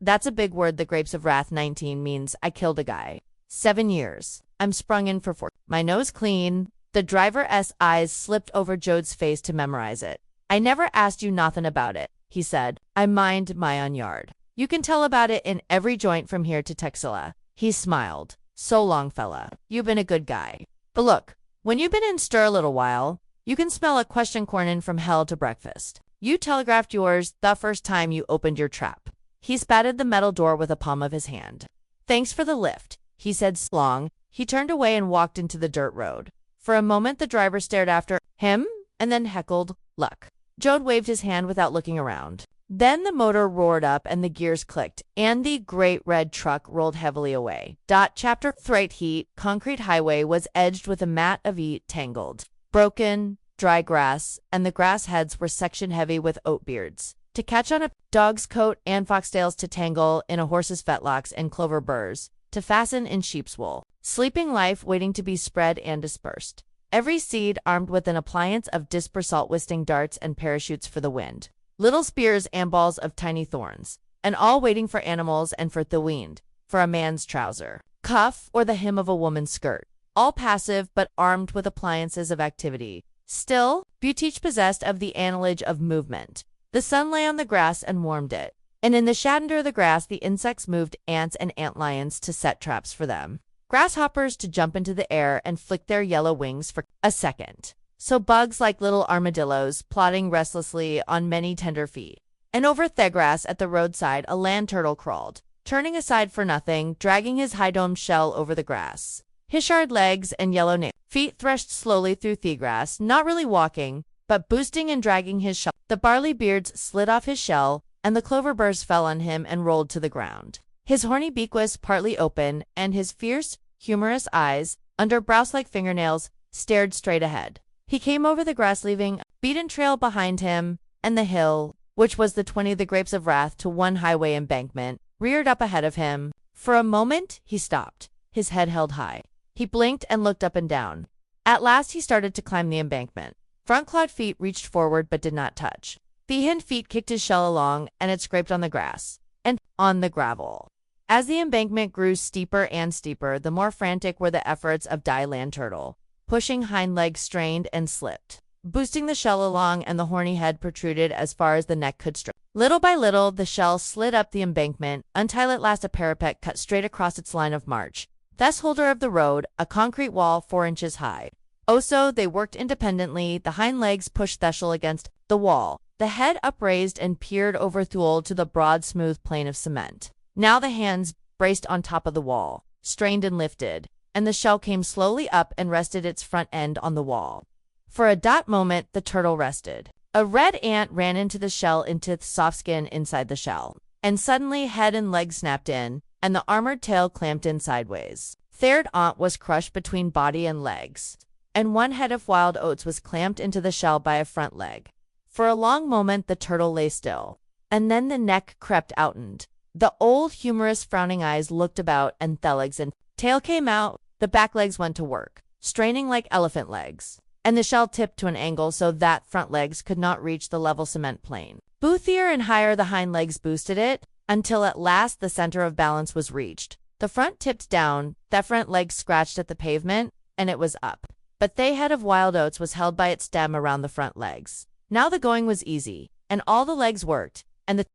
That's a big word. The Grapes of Wrath 19 means I killed a guy. 7 years. I'm sprung in for 4. My nose clean. The driver's eyes slipped over Joad's face to memorize it. I never asked you nothing about it, he said. I mind my own yard. You can tell about it in every joint from here to Texila. He smiled. So long, fella. You've been a good guy. But look, when you've been in stir a little while, you can smell a question cornin' from hell to breakfast. You telegraphed yours the first time you opened your trap. He spatted the metal door with a palm of his hand. Thanks for the lift, he said slong. He turned away and walked into the dirt road. For a moment the driver stared after him and then heckled, Luck. Joad waved his hand without looking around. Then the motor roared up and the gears clicked, and the great red truck rolled heavily away. Chapter 3 Heat, concrete highway was edged with a mat of tangled, broken, dry grass, and the grass heads were section heavy with oat beards. To catch on a dog's coat and foxtails, to tangle in a horse's fetlocks and clover burrs, to fasten in sheep's wool. Sleeping life waiting to be spread and dispersed. Every seed armed with an appliance of dispersal whistling darts and parachutes for the wind. Little spears and balls of tiny thorns, and all waiting for animals and for the wind, for a man's trouser, cuff, or the hem of a woman's skirt. All passive but armed with appliances of activity. Still, each possessed of the analogy of movement. The sun lay on the grass and warmed it, and in the shadow of the grass the insects moved, ants and antlions to set traps for them. Grasshoppers to jump into the air and flick their yellow wings for a second. So bugs like little armadillos plodding restlessly on many tender feet. And over the grass at the roadside a land turtle crawled, turning aside for nothing, dragging his high-domed shell over the grass. His shard legs and yellow feet threshed slowly through the grass, not really walking, but boosting and dragging his shell. The barley beards slid off his shell, and the clover burrs fell on him and rolled to the ground. His horny beak was partly open, and his fierce, humorous eyes, under brows-like fingernails, stared straight ahead. He came over the grass, leaving a beaten trail behind him, and the hill, which was the 20 of the Grapes of Wrath to one highway embankment, reared up ahead of him. For a moment he stopped, his head held high. He blinked and looked up and down. At last he started to climb the embankment. Front-clawed feet reached forward but did not touch. The hind feet kicked his shell along, and it scraped on the grass, and on the gravel. As the embankment grew steeper and steeper, the more frantic were the efforts of land turtle. Pushing hind legs strained and slipped, boosting the shell along, and the horny head protruded as far as the neck could stretch. Little by little, the shell slid up the embankment, until at last a parapet cut straight across its line of march. Thus holder of the road, a concrete wall 4 inches high. Also, they worked independently. The hind legs pushed the shell against the wall, the head upraised and peered over Thule to the broad, smooth plane of cement. Now the hands braced on top of the wall, strained and lifted, and the shell came slowly up and rested its front end on the wall. For a moment, the turtle rested. A red ant ran into the shell, into the soft skin inside the shell, and suddenly head and legs snapped in, and the armored tail clamped in sideways. Third ant was crushed between body and legs, and one head of wild oats was clamped into the shell by a front leg. For a long moment the turtle lay still, and then the neck crept outward. The old humorous frowning eyes looked about, and the legs and tail came out. The back legs went to work, straining like elephant legs, and the shell tipped to an angle so that front legs could not reach the level cement plane. Boothier and higher the hind legs boosted it, until at last the center of balance was reached. The front tipped down, that front leg scratched at the pavement, and it was up. But the head of wild oats was held by its stem around the front legs. Now the going was easy, and all the legs worked, and the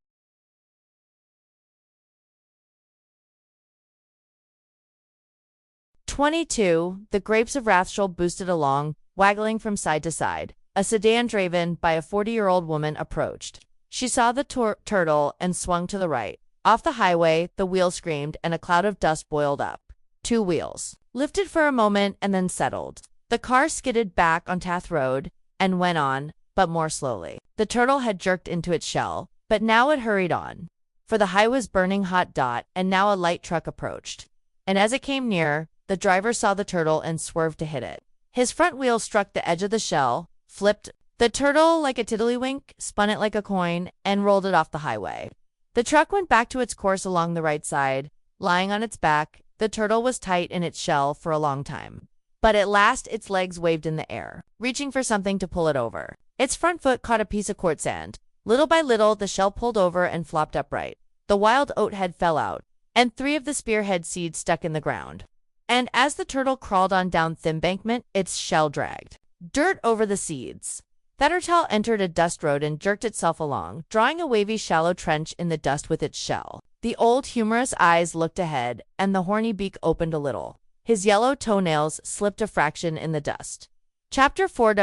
22, the grapes of Wrathshul boosted along, waggling from side to side. A sedan driven by a 40-year-old woman approached. She saw the turtle and swung to the right. Off the highway, the wheel screamed and a cloud of dust boiled up. 2 wheels lifted for a moment and then settled. The car skidded back on Tath Road and went on, but more slowly. The turtle had jerked into its shell, but now it hurried on. For the highway was burning hot, and now a light truck approached. And as it came near, the driver saw the turtle and swerved to hit it. His front wheel struck the edge of the shell, flipped the turtle like a tiddlywink, spun it like a coin, and rolled it off the highway. The truck went back to its course along the right side. Lying on its back, the turtle was tight in its shell for a long time. But at last its legs waved in the air, reaching for something to pull it over. Its front foot caught a piece of quartz sand. Little by little, the shell pulled over and flopped upright. The wild oat head fell out, and 3 of the spearhead seeds stuck in the ground. And as the turtle crawled on down the embankment, its shell dragged dirt over the seeds. The turtle entered a dust road and jerked itself along, drawing a wavy, shallow trench in the dust with its shell. The old, humorous eyes looked ahead, and the horny beak opened a little. His yellow toenails slipped a fraction in the dust. Chapter 4.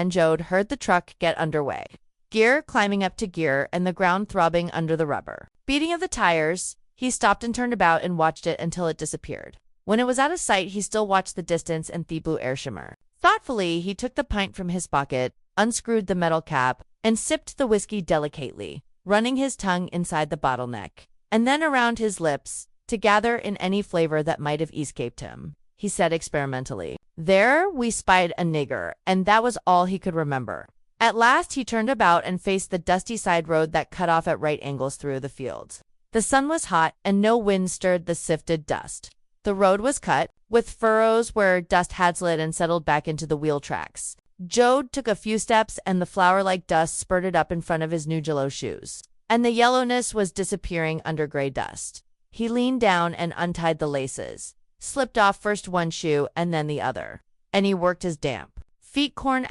Joad heard the truck get underway. Gear climbing up to gear and the ground throbbing under the rubber beating of the tires. He stopped and turned about and watched it until it disappeared. When it was out of sight, he still watched the distance and the blue air shimmer. Thoughtfully, he took the pint from his pocket, unscrewed the metal cap, and sipped the whiskey delicately, running his tongue inside the bottleneck, and then around his lips, to gather in any flavor that might have escaped him. He said experimentally. There we spied a nigger, and that was all he could remember. At last he turned about and faced the dusty side road that cut off at right angles through the fields. The sun was hot, and no wind stirred the sifted dust. The road was cut, with furrows where dust had slid and settled back into the wheel tracks. Joad took a few steps, and the flour-like dust spurted up in front of his new jello shoes, and the yellowness was disappearing under gray dust. He leaned down and untied the laces, slipped off first one shoe and then the other, and he worked his damp feet corn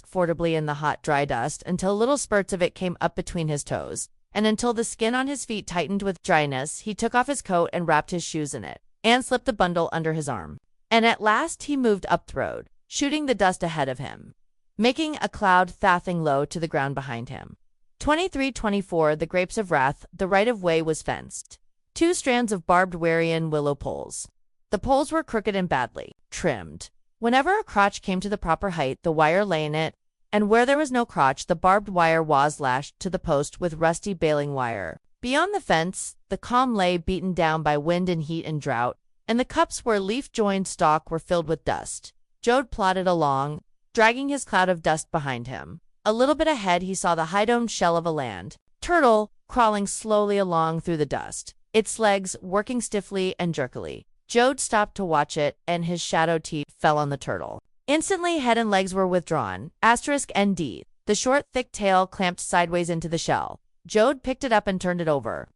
fortibly in the hot, dry dust until little spurts of it came up between his toes, and until the skin on his feet tightened with dryness. He took off his coat and wrapped his shoes in it, and slipped the bundle under his arm. And at last he moved up the road, shooting the dust ahead of him, making a cloud thawing low to the ground behind him. 23-24 The grapes of wrath. The right-of-way was fenced. 2 strands of barbed wire and willow poles. The poles were crooked and badly trimmed. Whenever a crotch came to the proper height, the wire lay in it, and where there was no crotch, the barbed wire was lashed to the post with rusty baling wire. Beyond the fence, the calm lay beaten down by wind and heat and drought, and the cups where leaf-joined stalk were filled with dust. Joad plodded along, dragging his cloud of dust behind him. A little bit ahead he saw the high-domed shell of a land turtle crawling slowly along through the dust, its legs working stiffly and jerkily. Joad stopped to watch it, and his shadowed teeth fell on the turtle. Instantly, head and legs were withdrawn. *ND. The short, thick tail clamped sideways into the shell. Joad picked it up and turned it over.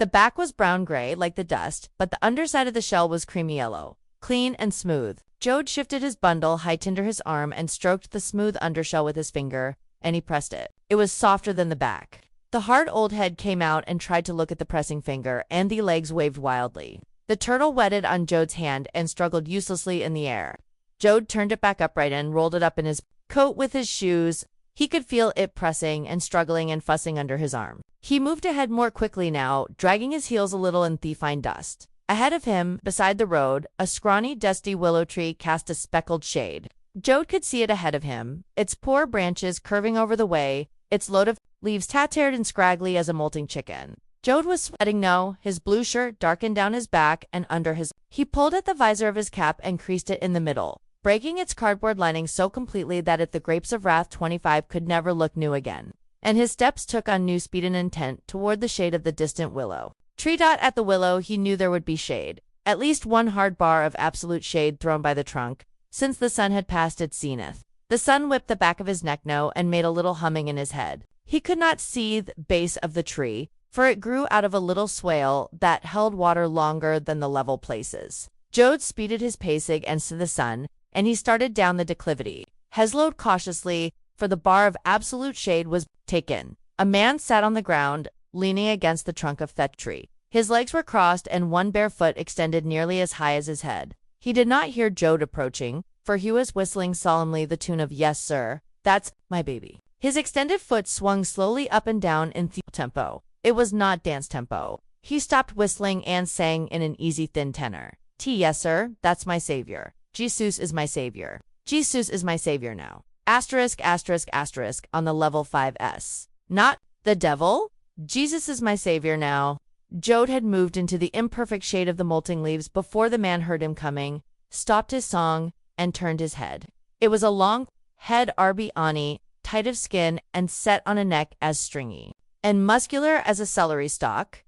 The back was brown-gray, like the dust, but the underside of the shell was creamy yellow, clean and smooth. Joad shifted his bundle height under his arm and stroked the smooth undershell with his finger, and he pressed it. It was softer than the back. The hard old head came out and tried to look at the pressing finger, and the legs waved wildly. The turtle wetted on Joad's hand and struggled uselessly in the air. Joad turned it back upright and rolled it up in his coat with his shoes. He could feel it pressing and struggling and fussing under his arm. He moved ahead more quickly now, dragging his heels a little in the fine dust. Ahead of him, beside the road, a scrawny, dusty willow tree cast a speckled shade. Joad could see it ahead of him, its poor branches curving over the way, its load of leaves tattered and scraggly as a molting chicken. Joad was sweating now, his blue shirt darkened down his back and under his. He pulled at the visor of his cap and creased it in the middle, breaking its cardboard lining so completely that the grapes of wrath 25 could never look new again. And his steps took on new speed and intent toward the shade of the distant willow tree. At the willow he knew there would be shade, at least one hard bar of absolute shade thrown by the trunk, since the sun had passed its zenith. The sun whipped the back of his neck now and made a little humming in his head. He could not see the base of the tree, for it grew out of a little swale that held water longer than the level places. Joad speeded his pace against the sun, and he started down the declivity. Heslowed cautiously, for the bar of absolute shade was taken. A man sat on the ground, leaning against the trunk of that tree. His legs were crossed, and one bare foot extended nearly as high as his head. He did not hear Joad approaching, for he was whistling solemnly the tune of "Yes, Sir, That's My Baby." His extended foot swung slowly up and down in tempo. It was not dance tempo. He stopped whistling and sang in an easy thin tenor. Yes, sir, that's my savior. Jesus is my savior. Jesus is my savior now. Asterisk, asterisk, asterisk on the level 5s. Not the devil. Jesus is my savior now. Joad had moved into the imperfect shade of the molting leaves before the man heard him coming, stopped his song, and turned his head. It was a long head Arbiani, tight of skin and set on a neck as stringy and muscular as a celery stalk.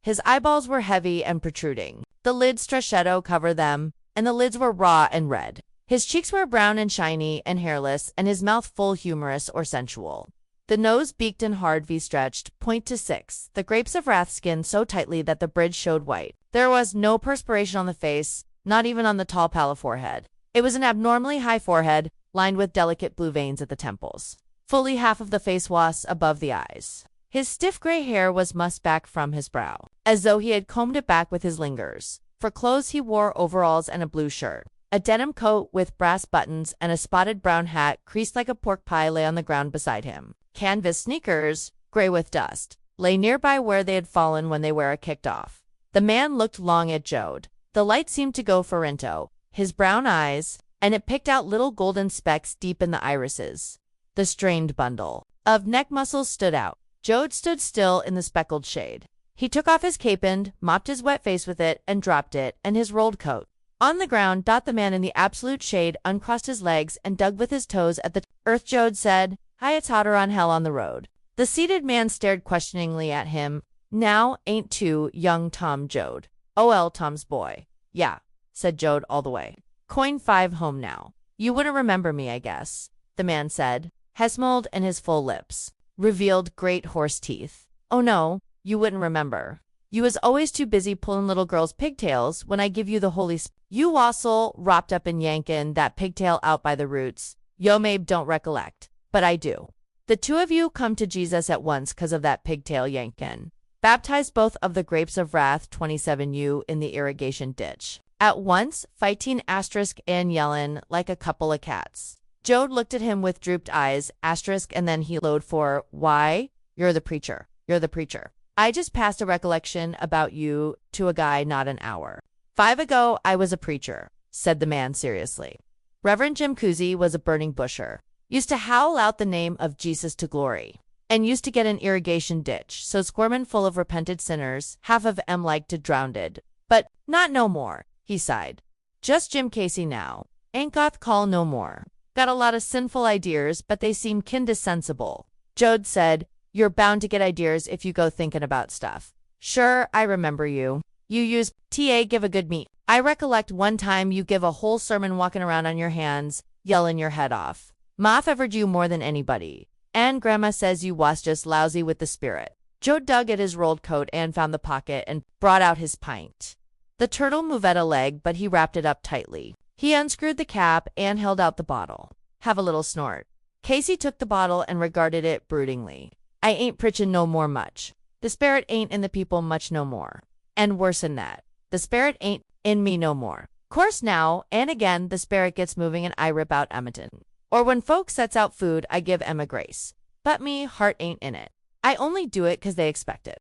His eyeballs were heavy and protruding. The lids strashetto covered them, and the lids were raw and red. His cheeks were brown and shiny and hairless, and his mouth full, humorous or sensual. The nose beaked and hard V-stretched, point to 6, the grapes of wrath skinned so tightly that the bridge showed white. There was no perspiration on the face, not even on the tall pallid forehead. It was an abnormally high forehead, lined with delicate blue veins at the temples. Fully half of the face was above the eyes. His stiff gray hair was mussed back from his brow, as though he had combed it back with his lingers. For clothes he wore overalls and a blue shirt. A denim coat with brass buttons and a spotted brown hat creased like a pork pie lay on the ground beside him. Canvas sneakers, gray with dust, lay nearby where they had fallen when they were kicked off. The man looked long at Joad. The light seemed to go for into his brown eyes, and it picked out little golden specks deep in the irises. The strained bundle of neck muscles stood out. Joad stood still in the speckled shade. He took off his capon, mopped his wet face with it, and dropped it, and his rolled coat. On the ground, the man in the absolute shade uncrossed his legs and dug with his toes at the earth. Joad said, "Hi, it's hotter on hell on the road." The seated man stared questioningly at him. "Now, ain't too young Tom Joad." "Oh, Tom's boy." "Yeah," said Joad all the way. "Coin 5 home now. You wouldn't remember me, I guess," the man said. Hesmold and his full lips revealed great horse teeth. "Oh no, you wouldn't remember. You was always too busy pulling little girls' pigtails when I give you the holy You wassel wrapped up in yankin' that pigtail out by the roots. Yo maybe don't recollect, but I do. The two of you come to Jesus at once 'cause of that pigtail yankin'. Baptized both of the grapes of wrath 27U in the irrigation ditch. At once, fighting asterisk and yellin' like a couple of cats." Joad looked at him with drooped eyes, asterisk, and then he lowed for, "Why? You're the preacher. You're the preacher. I just passed a recollection about you to a guy not an hour. 5 ago, I was a preacher," said the man seriously. Reverend Jim Cousy was a burning busher. Used to howl out the name of Jesus to glory, and used to get an irrigation ditch, so squirmin' full of repented sinners, half of 'em like to drownded. But not no more, he sighed. Just Jim Casey now. Ain't got call no more. Got a lot of sinful ideas, but they seem kinda sensible. Joad said, "You're bound to get ideas if you go thinking about stuff." "Sure, I remember you. You use give a good meat. I recollect one time you give a whole sermon walking around on your hands, yelling your head off. Ma favored you more than anybody. And Grandma says you was just lousy with the spirit." Joad dug at his rolled coat and found the pocket and brought out his pint. The turtle moved at a leg, but he wrapped it up tightly. He unscrewed the cap and held out the bottle. "Have a little snort." Casey took the bottle and regarded it broodingly. "I ain't preachin' no more much. The spirit ain't in the people much no more. And worse'n that, the spirit ain't in me no more. Course now and again the spirit gets moving and I rip out Emmeton. Or when folks sets out food, I give 'em a grace. But me heart ain't in it. I only do it 'cause they expect it."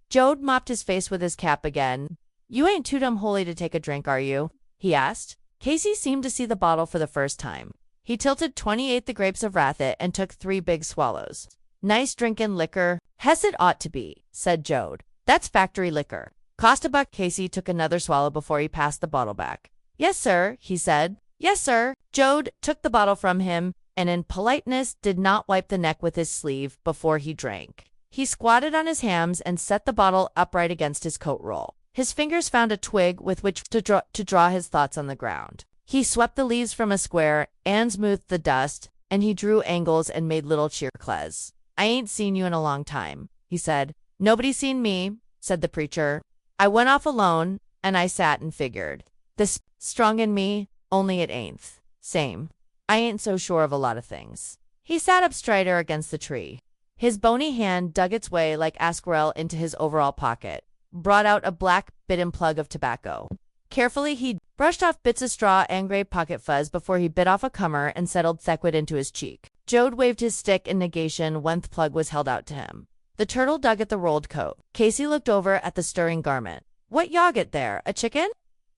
Joad mopped his face with his cap again. "You ain't too dumb holy to take a drink, are you?" he asked. Casey seemed to see the bottle for the first time. He tilted 28 the grapes of wrath it and took 3 big swallows. "Nice drinkin' liquor." "Hess it ought to be," said Joad. "That's factory liquor. Cost $1." Casey took another swallow before he passed the bottle back. Yes, sir, he said. Yes, sir. Joad took the bottle from him and in politeness did not wipe the neck with his sleeve before he drank. He squatted on his hams and set the bottle upright against his coat roll. His fingers found a twig with which to draw his thoughts on the ground. He swept the leaves from a square and smoothed the dust, and he drew angles and made little chircles. I ain't seen you in a long time, he said. Nobody's seen me, said the preacher. I went off alone, and I sat and figured. This strong in me, only it ain't. Same. I ain't so sure of a lot of things. He sat up straighter against the tree. His bony hand dug its way like asquarel into his overall pocket, brought out a black bitten plug of tobacco. Carefully, he brushed off bits of straw and gray pocket fuzz before he bit off a cummer and settled Thequid into his cheek. Joad waved his stick in negation when the plug was held out to him. The turtle dug at the rolled coat. Casey looked over at the stirring garment. What yogurt there? A chicken?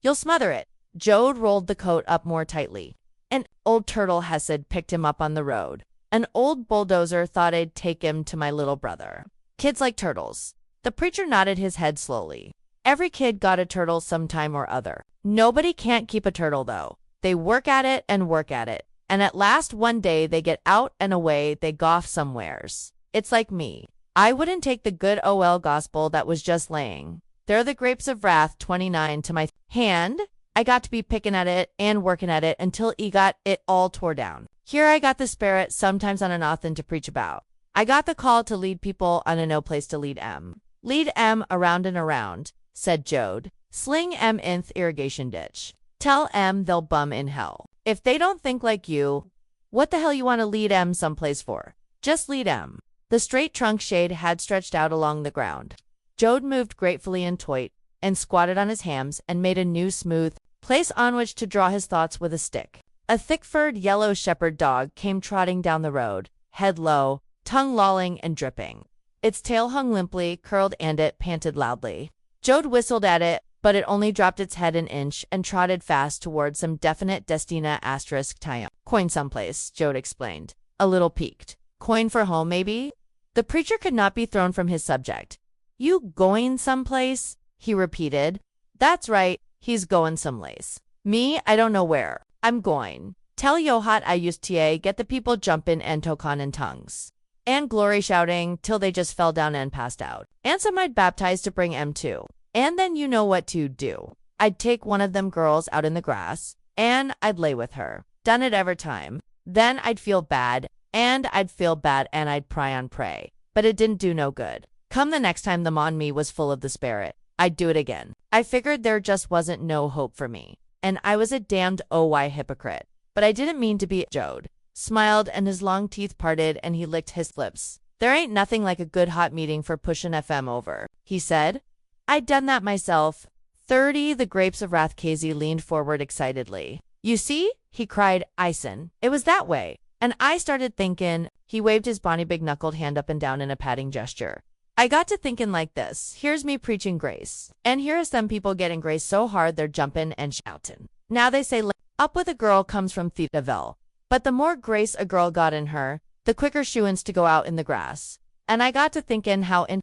You'll smother it. Joad rolled the coat up more tightly. An old turtle Hesed picked him up on the road. An old bulldozer thought I'd take him to my little brother. Kids like turtles. The preacher nodded his head slowly. Every kid got a turtle sometime or other. Nobody can't keep a turtle, though. They work at it, and at last one day they get out and away they goff somewheres. It's like me. I wouldn't take the good OL gospel that was just laying. They're the grapes of wrath 29 to my hand. I got to be picking at it and working at it until he got it all tore down. Here I got the spirit sometimes on an nothing to preach about. I got the call to lead people on a no place to lead 'em. Lead 'em around and around, said Joad. Sling 'em inth irrigation ditch. Tell 'em they'll bum in hell. If they don't think like you, what the hell you want to lead 'em someplace for? Just lead 'em. The straight trunk shade had stretched out along the ground. Joad moved gratefully in toit and squatted on his hams and made a new smooth place on which to draw his thoughts with a stick. A thick-furred yellow shepherd dog came trotting down the road, head low, tongue lolling and dripping. Its tail hung limply, curled, and it panted loudly. Joad whistled at it, but it only dropped its head an inch and trotted fast toward some definite destina asterisk tie. Coin someplace, Joad explained, a little piqued. Coin for home, maybe? The preacher could not be thrown from his subject. You going someplace? He repeated. That's right, he's going someplace. Me, I don't know where. I'm going. Tell Yohat I used to get the people jumping and tokan in tongues. And glory shouting till they just fell down and passed out. And some I'd baptize to bring 'em too. And then you know what to do. I'd take one of them girls out in the grass, and I'd lay with her. Done it every time. Then I'd feel bad, and I'd pry on pray. But it didn't do no good. Come the next time the on me was full of the spirit, I'd do it again. I figured there just wasn't no hope for me. And I was a damned hypocrite. But I didn't mean to be. Joad smiled and his long teeth parted and he licked his lips. There ain't nothing like a good hot meeting for pushin' FM over, he said. I'd done that myself. 30 The grapes of wrath. Casey leaned forward excitedly. You see? He cried, Ison. It was that way. And I started thinkin'. He waved his bonny big knuckled hand up and down in a patting gesture. I got to thinking like this. Here's me preaching grace. And here's them people getting grace so hard they're jumping and shouting. Now they say up with a girl comes from Thetavel. But the more grace a girl got in her, the quicker she wants to go out in the grass. And I got to thinking how can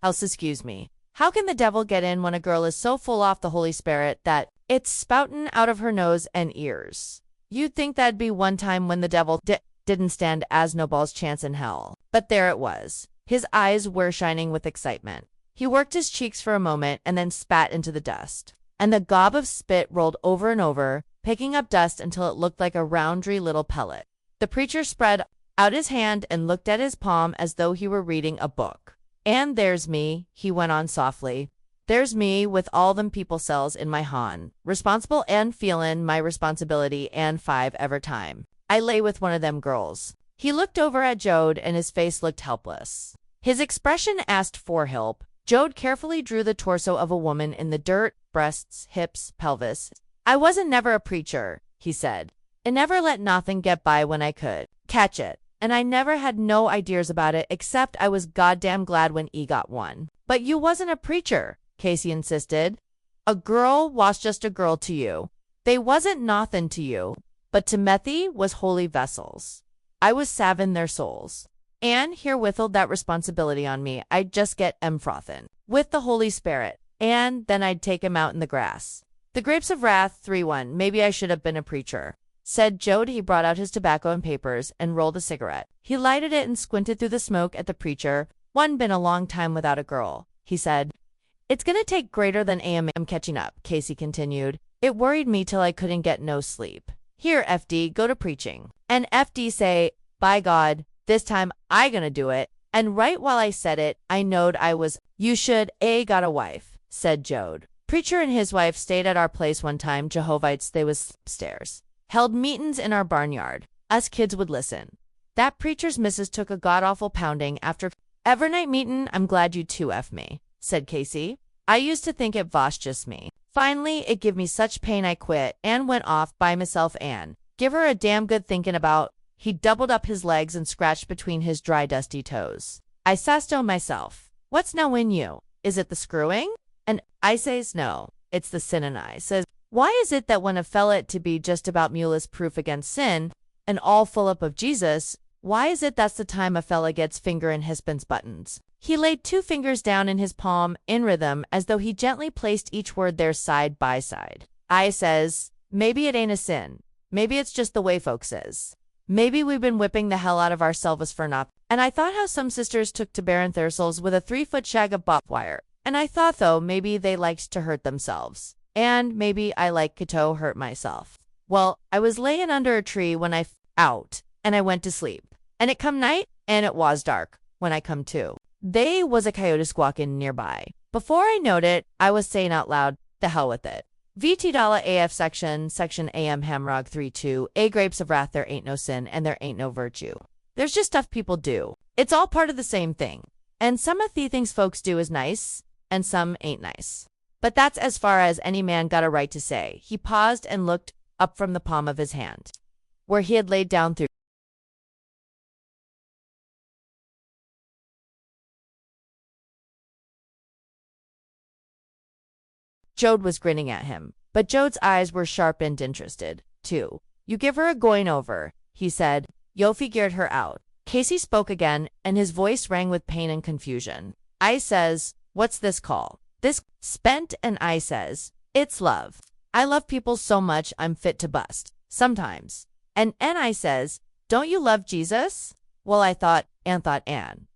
the devil get in when a girl is so full off the Holy Spirit that it's spoutin' out of her nose and ears? You'd think that'd be one time when the devil didn't stand as no ball's chance in hell. But there it was. His eyes were shining with excitement. He worked his cheeks for a moment and then spat into the dust. And the gob of spit rolled over and over, picking up dust until it looked like a roundry little pellet. The preacher spread out his hand and looked at his palm as though he were reading a book. And there's me, he went on softly. There's me with all them people cells in my hon, responsible and feelin' my responsibility and 5 every time I lay with one of them girls. He looked over at Joad and his face looked helpless. His expression asked for help. Joad carefully drew the torso of a woman in the dirt, breasts, hips, pelvis. I wasn't never a preacher, he said. I never let nothing get by when I could catch it. And I never had no ideas about it except I was goddamn glad when E got one. But you wasn't a preacher, Casey insisted. A girl was just a girl to you. They wasn't nothin' to you. But to Methy was holy vessels. I was savin' their souls. And herewithal that responsibility on me, I'd just get 'em frothin' with the Holy Spirit, and then I'd take 'em out in the grass. The Grapes of Wrath 3-1. Maybe I should have been a preacher, said Joad. He brought out his tobacco and papers and rolled a cigarette. He lighted it and squinted through the smoke at the preacher. One been a long time without a girl, he said. It's gonna take greater than I'm catching up, Casey continued. It worried me till I couldn't get no sleep. Here, FD, go to preaching. And FD say, by God, this time I gonna do it. And right while I said it, I knowed I was, you should, got a wife, said Joad. Preacher and his wife stayed at our place one time, Jehovites, they was upstairs. Held meetings in our barnyard. Us kids would listen. That preacher's missus took a god-awful pounding after every night meetin'. I'm glad you 2F me, said Casey. I used to think it was just me. Finally, it give me such pain I quit and went off by myself and give her a damn good thinking about. He doubled up his legs and scratched between his dry, dusty toes. I says to myself, what's now in you? Is it the screwing? And I says no, it's the sin. And I says, why is it that when a fella to be just about muleless proof against sin and all full up of Jesus, why is it that's the time a fella gets finger in husband's buttons? He laid 2 fingers down in his palm in rhythm as though he gently placed each word there side by side. I says, maybe it ain't a sin. Maybe it's just the way folks is. Maybe we've been whipping the hell out of ourselves for nothing. And I thought how some sisters took to bearing themselves with a 3-foot shag of bop wire. And I thought though maybe they liked to hurt themselves. And maybe I like to hurt myself. Well, I was laying under a tree when I out and I went to sleep. And it come night and it was dark when I come to. They was a coyote squawking nearby. Before I knowed it, I was saying out loud, the hell with it. VT AF section AM Hamrog 3-2, A Grapes of Wrath, there ain't no sin and there ain't no virtue. There's just stuff people do. It's all part of the same thing. And some of the things folks do is nice, and some ain't nice. But that's as far as any man got a right to say. He paused and looked up from the palm of his hand, where he had laid down through. Joad was grinning at him, but Joad's eyes were sharp and interested, too. You give her a going over, he said. Yo figured her out. Casey spoke again, and his voice rang with pain and confusion. I says, what's this call? This spent, and I says, it's love. I love people so much I'm fit to bust, sometimes. And I says, don't you love Jesus? Well, I thought.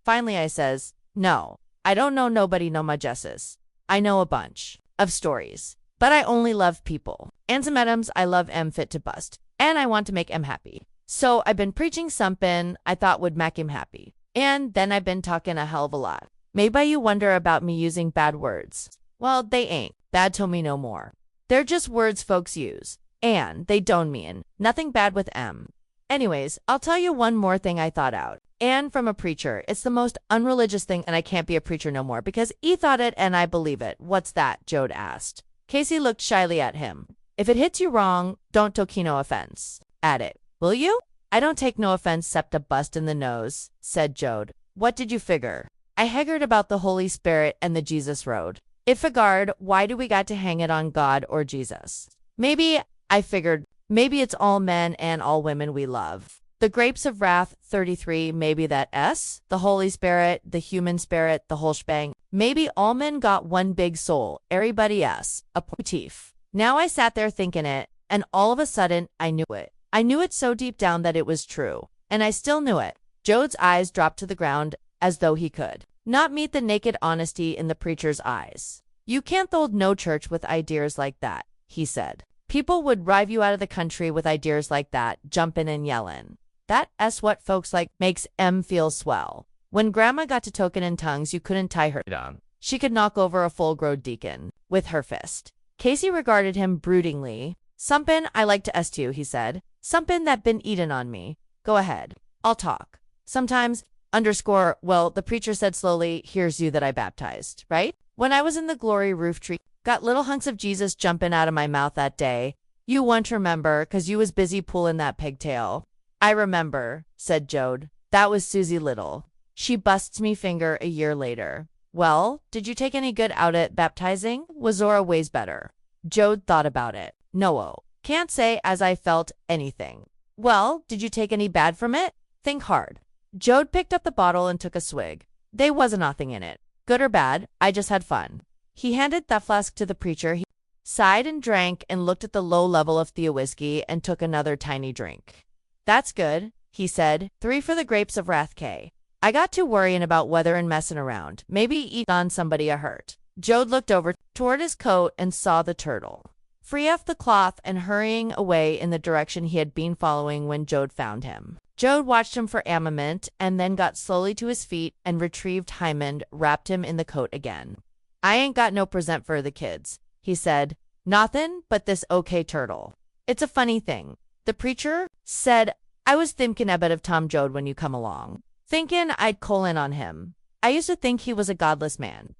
Finally I says, no, I don't know nobody know my Jesus. I know a bunch of stories, but I only love people. And some atoms I love fit to bust, and I want to make happy. So I've been preaching something I thought would make him happy. And then I've been talking a hell of a lot. Maybe you wonder about me using bad words. Well, they ain't bad to me no more. They're just words folks use, and they don't mean nothing bad with M. Anyways, I'll tell you one more thing I thought out. And from a preacher, it's the most unreligious thing, and I can't be a preacher no more because he thought it and I believe it. What's that? Joad asked. Casey looked shyly at him. If it hits you wrong, don't take no offense at it, will you? I don't take no offense except a bust in the nose, said Joad. What did you figure? I haggered about the Holy Spirit and the Jesus road. If figured, why do we got to hang it on God or Jesus? Maybe, I figured, maybe it's all men and all women we love. The Grapes of Wrath 33, maybe that S, the Holy Spirit, the human spirit, the whole shebang. Maybe all men got one big soul, everybody S, a motif. Now I sat there thinking it, and all of a sudden, I knew it. I knew it so deep down that it was true. And I still knew it. Joad's eyes dropped to the ground as though he could not meet the naked honesty in the preacher's eyes. You can't hold no church with ideas like that, he said. People would drive you out of the country with ideas like that, jumping and yelling. That's what folks like makes M feel swell. When Grandma got to token in tongues, you couldn't tie her down. She could knock over a full-grown deacon with her fist. Casey regarded him broodingly. Somepin' I like to to you, he said. Somepin' that been eaten on me. Go ahead. I'll talk. Sometimes, well, the preacher said slowly, here's you that I baptized, right? When I was in the glory roof tree, got little hunks of Jesus jumping out of my mouth that day. You won't remember, 'cause you was busy pulling that pigtail. I remember, said Joad. That was Susie Little. She busts me finger a year later. Well, did you take any good out at baptizing? Was Zora ways better? Joad thought about it. No, can't say as I felt anything. Well, did you take any bad from it? Think hard. Joad picked up the bottle and took a swig. They wasn't nothing in it. Good or bad, I just had fun. He handed the flask to the preacher. sighed and drank and looked at the low level of Thea whiskey and took another tiny drink. That's good, he said. 3 for the grapes of wrath K. I got to worrying about weather and messing around. Maybe eat on somebody a hurt. Joad looked over toward his coat and saw the turtle, free off the cloth and hurrying away in the direction he had been following when Joad found him. Joad watched him for a moment and then got slowly to his feet and retrieved Hyman, wrapped him in the coat again. I ain't got no present for the kids, he said. Nothin' but this okay turtle. It's a funny thing. The preacher said, I was thinking a bit of Tom Joad when you come along. Thinking I'd call in on him. I used to think he was a godless man.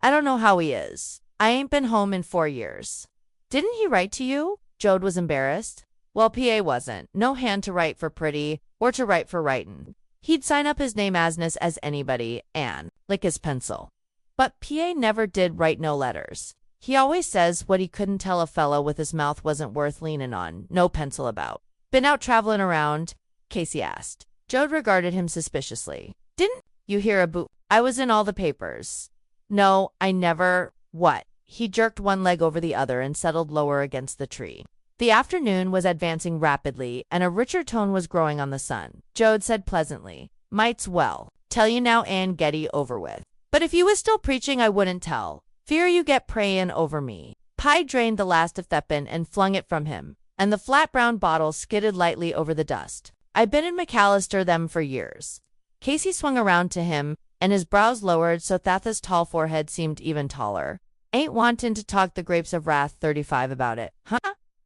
I don't know how he is. I ain't been home in 4 years. Didn't he write to you? Joad was embarrassed. Well, PA wasn't. No hand to write for pretty, or to write for writin'. He'd sign up his name asness as anybody, and lick his pencil. But PA never did write no letters. He always says what he couldn't tell a fellow with his mouth wasn't worth leanin' on, no pencil about. Been out travelin' around? Casey asked. Joad regarded him suspiciously. Didn't you hear a boo? I was in all the papers. No, I never. What? He jerked one leg over the other and settled lower against the tree. The afternoon was advancing rapidly, and a richer tone was growing on the sun. Joad said pleasantly, Might's well. Tell you now and getty over with. But if you was still preaching, I wouldn't tell. Fear you get prayin' over me. Pye drained the last of Thepin and flung it from him, and the flat brown bottle skidded lightly over the dust. I've been in McAllister them for years. Casey swung around to him, and his brows lowered so Thatha's tall forehead seemed even taller. Ain't wantin' to talk the grapes of wrath 35 about it, huh?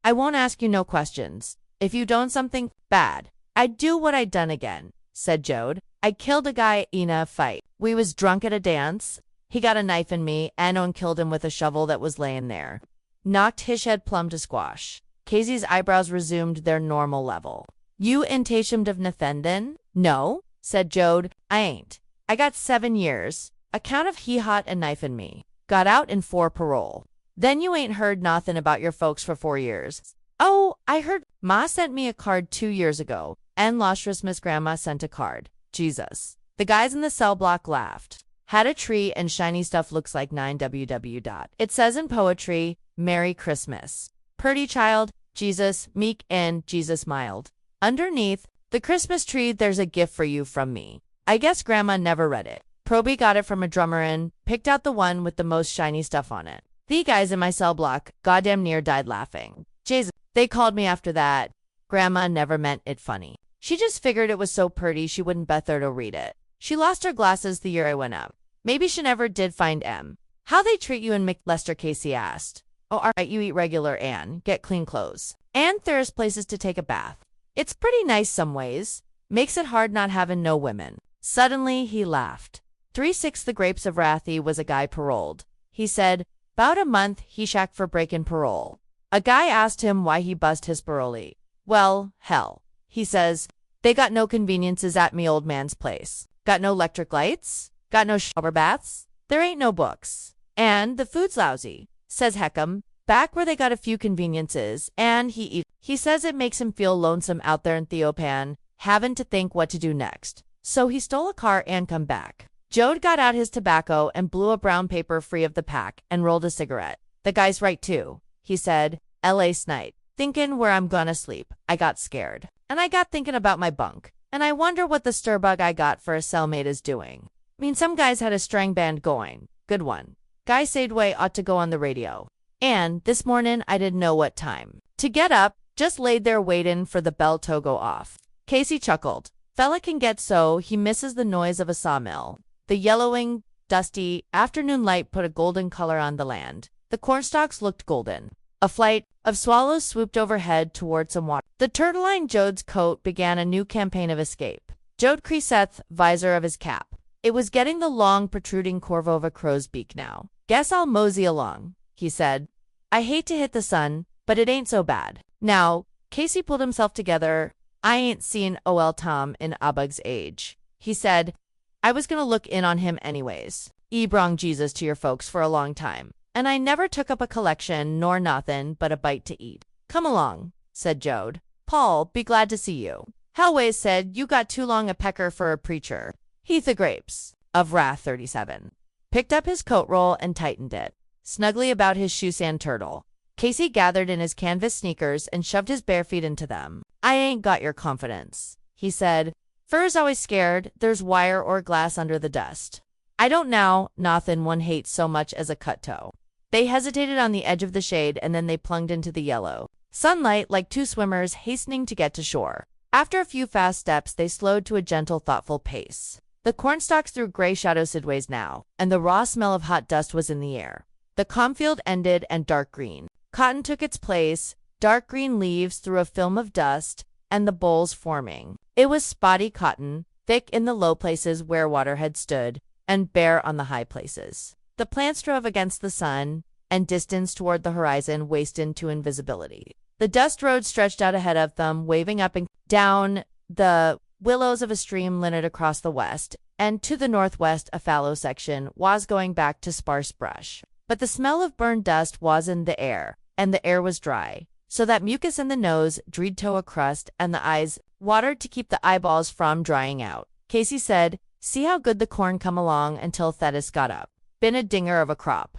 I won't ask you no questions. If you done something bad, I'd do what I done again, said Joad. I killed a guy in a fight. We was drunk at a dance. He got a knife in me, and killed him with a shovel that was layin' there. Knocked his head plumb to squash. Casey's eyebrows resumed their normal level. You intashamed of Nathendon? No, said Joad. I ain't. I got 7 years. Account of he hot a knife in me. Got out in 4 parole. Then you ain't heard nothin' about your folks for 4 years. Oh, I heard Ma sent me a card 2 years ago, and Lostrous Miss Grandma sent a card. Jesus. The guys in the cell block laughed. Had a tree and shiny stuff looks like 9ww. It says in poetry, Merry Christmas. Purty child, Jesus, meek and Jesus mild. Underneath, the Christmas tree there's a gift for you from me. I guess Grandma never read it. Proby got it from a drummer and picked out the one with the most shiny stuff on it. The guys in my cell block goddamn near died laughing. Jesus, they called me after that. Grandma never meant it funny. She just figured it was so pretty she wouldn't bother to read it. She lost her glasses the year I went up. Maybe she never did find M. How they treat you in McLester, Casey asked. Oh, all right, you eat regular and get clean clothes. And there's places to take a bath. It's pretty nice some ways. Makes it hard not having no women. Suddenly, he laughed. 3/6 the grapes of Wrathy was a guy paroled. He said, 'Bout a month he shacked for breaking parole. A guy asked him why he bust his parolee. Well, hell, he says, they got no conveniences at me old man's place. Got no electric lights? Got no shower baths? There ain't no books. And the food's lousy, says Heckham. Back where they got a few conveniences, and he says it makes him feel lonesome out there in Theopan, having to think what to do next. So he stole a car and come back. Joad got out his tobacco and blew a brown paper free of the pack and rolled a cigarette. The guy's right too, he said. L.A. night. Thinkin' where I'm gonna sleep. I got scared. And I got thinking about my bunk. And I wonder what the sturbug I got for a cellmate is doing. I mean, some guys had a string band going. Good one. Guy Sadeway ought to go on the radio. And this morning I didn't know what time to get up, just laid there waitin' for the bell to go off. Casey chuckled. Fella can get so he misses the noise of a sawmill. The yellowing, dusty afternoon light put a golden color on the land. The cornstalks looked golden. A flight of swallows swooped overhead toward some water. The turtle-lined Joad's coat began a new campaign of escape. Joad creased visor of his cap. It was getting the long, protruding corvo of a crow's beak now. Guess I'll mosey along, he said. I hate to hit the sun, but it ain't so bad. Now, Casey pulled himself together. I ain't seen O.L. Tom in Abug's age. He said, I was gonna look in on him anyways. Brung Jesus to your folks for a long time. And I never took up a collection nor nothin' but a bite to eat. Come along, said Joad. Paul, be glad to see you. Hellways said you got too long a pecker for a preacher. Heath the grapes of wrath 37. picked up his coat roll and tightened it snugly about his shoe sand turtle. Casey gathered in his canvas sneakers and shoved his bare feet into them. I ain't got your confidence, he said. Fur's always scared there's wire or glass under the dust. I don't now, nothin' one hates so much as a cut toe. They hesitated on the edge of the shade and then they plunged into the yellow sunlight like two swimmers hastening to get to shore. After a few fast steps, they slowed to a gentle, thoughtful pace. The cornstalks threw gray shadows sideways now, and the raw smell of hot dust was in the air. The cornfield ended and dark green cotton took its place, dark green leaves through a film of dust, and the bolls forming. It was spotty cotton, thick in the low places where water had stood, and bare on the high places. The plants drove against the sun, and distance toward the horizon wasted to invisibility. The dust road stretched out ahead of them, waving up and down. The willows of a stream lined across the west, and to the northwest a fallow section was going back to sparse brush. But the smell of burned dust was in the air, and the air was dry, so that mucus in the nose dreed to a crust, and the eyes watered to keep the eyeballs from drying out. Casey said, "See how good the corn come along until Thetis got up. Been a dinger of a crop."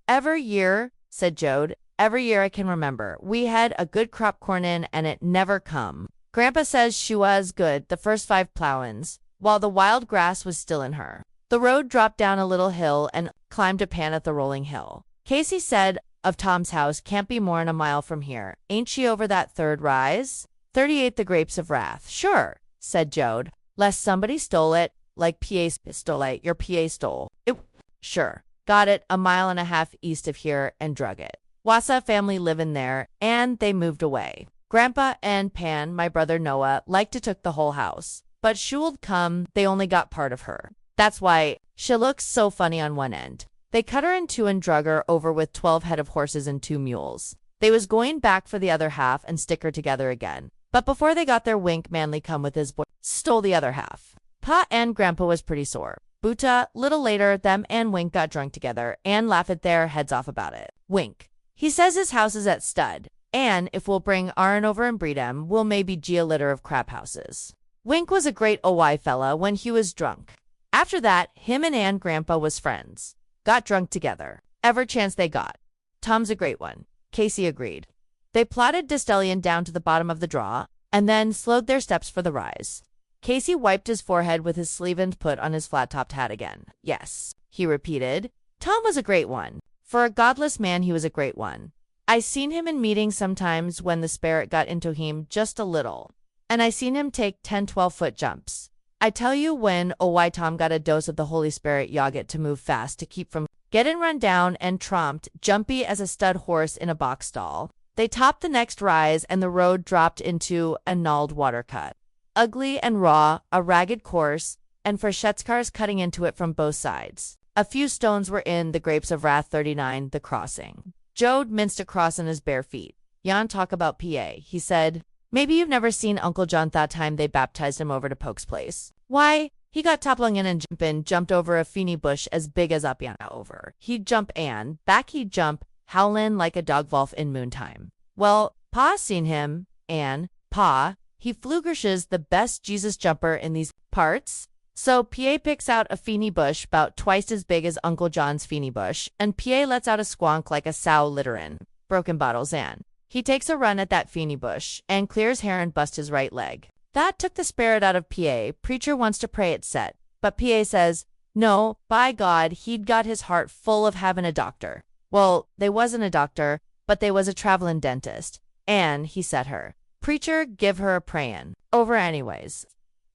"Every year," said Joad, "every year I can remember, we had a good crop corn in, and it never come. Grandpa says she was good the first 5 plowin's, while the wild grass was still in her." The road dropped down a little hill and climbed a pan at the rolling hill. Casey said of Tom's house, "Can't be more'n a mile from here. Ain't she over that third rise?" 38 The Grapes of Wrath. "Sure," said Joad, "lest somebody stole it, like PA stole it, your PA stole it." "Sure. Got it a mile and a half east of here and drug it. Wassa family livin' there, and they moved away. Grandpa and Pan, my brother Noah, like to took the whole house. But should come, they only got part of her. That's why she looks so funny on one end. They cut her in two and drug her over with 12 head of horses and 2 mules. They was going back for the other half and stick her together again. But before they got there, Wink Manly come with his boy, stole the other half. Pa and Grandpa was pretty sore. Buta, little later, them and Wink got drunk together and laughed their heads off about it. Wink, he says his house is at stud, and if we'll bring Aaron over and breed him, we'll maybe gee a litter of crap houses. Wink was a great OY fella when he was drunk. After that, him and Grandpa was friends. Got drunk together. Ever chance they got. Tom's a great one. Casey agreed. They plodded Destellion down to the bottom of the draw, and then slowed their steps for the rise. Casey wiped his forehead with his sleeve and put on his flat-topped hat again. "Yes," he repeated. "Tom was a great one. For a godless man, he was a great one. I seen him in meetings sometimes when the spirit got into him just a little, and I seen him take 10-12-foot jumps. I tell you when OY Tom got a dose of the Holy Spirit yogurt to move fast to keep from getting run down and tromped, jumpy as a stud horse in a box stall. They topped the next rise and the road dropped into a gnarled water cut. Ugly and raw, a ragged course, and fresh cars cutting into it from both sides. A few stones were in the Grapes of Wrath 39, the crossing. Joad minced across on his bare feet. "Yon talk about PA," he said. "Maybe you've never seen Uncle John that time they baptized him over to Poke's place. Why, he got toppling in and jumped over a feeny bush as big as up yana over. He'd jump and back he'd jump, howlin' like a dog wolf in moontime. Well, Pa seen him, and Pa, he flugershes the best Jesus jumper in these parts. So PA picks out a feeny bush about twice as big as Uncle John's feeny bush, and PA lets out a squonk like a sow litterin' broken bottles and he takes a run at that feeny bush and clears hair and bust his right leg. That took the spirit out of PA. Preacher wants to pray it set, but PA says, no, by God, he'd got his heart full of having a doctor. Well, they wasn't a doctor, but they was a travelin' dentist, and he set her. Preacher give her a prayin' over anyways.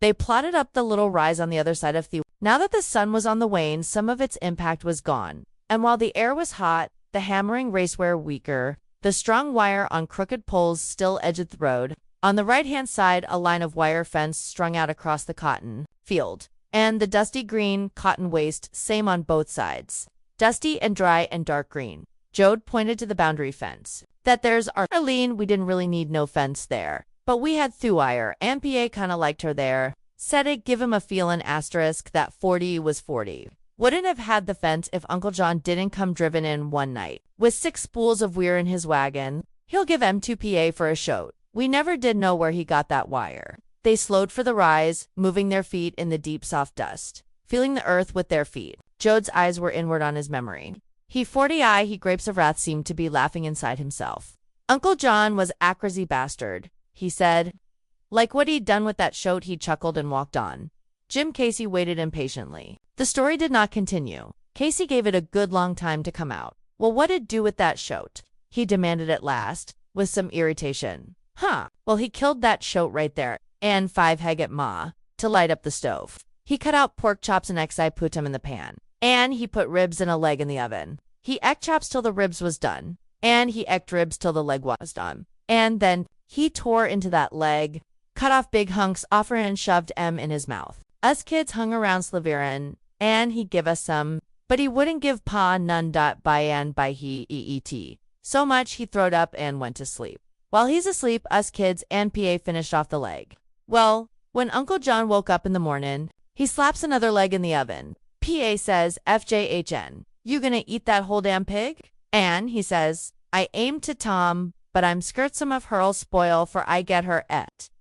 They plodded up the little rise on the other side of the. Now that the sun was on the wane, some of its impact was gone, and while the air was hot, the hammering raceware weaker, the strong wire on crooked poles still edged the road. On the right-hand side, a line of wire fence strung out across the cotton field, and the dusty green cotton waste, same on both sides. Dusty and dry and dark green. Joad pointed to the boundary fence. "That there's Arlene, we didn't really need no fence there. But we had Thuwire, and PA kinda liked her there. Said it give him a feelin' asterisk that 40 was 40. Wouldn't have had the fence if Uncle John didn't come driven in one night, with 6 spools of weir in his wagon. He'll give M2PA for a shoat. We never did know where he got that wire." They slowed for the rise, moving their feet in the deep soft dust. feeling the earth with their feet. Joad's eyes were inward on his memory. He 40 he grapes of wrath seemed to be laughing inside himself. Uncle John was a crazy bastard, he said. Like what he'd done with that shoat, he chuckled and walked on. Jim Casey waited impatiently. The story did not continue. Casey gave it a good long time to come out. Well, what'd do with that shoat? He demanded at last, with some irritation. Well, he killed that shoat right there, and 5 ma, to light up the stove. He cut out pork chops and put 'em in the pan. And he put ribs and a leg in the oven. He ecked chops till the ribs was done. And he ecked ribs till the leg was done. And then he tore into that leg, cut off big hunks off her and shoved 'em in his mouth. Us kids hung around slaverin', and he give us some, but he wouldn't give pa none. By he eat. So much he throwed up and went to sleep. While he's asleep, us kids and PA finished off the leg. Well, when Uncle John woke up in the morning, he slaps another leg in the oven. PA says, FJHN, you gonna eat that whole damn pig? And he says, I aim to Tom, but I'm skirt some of her'll spoil for I get her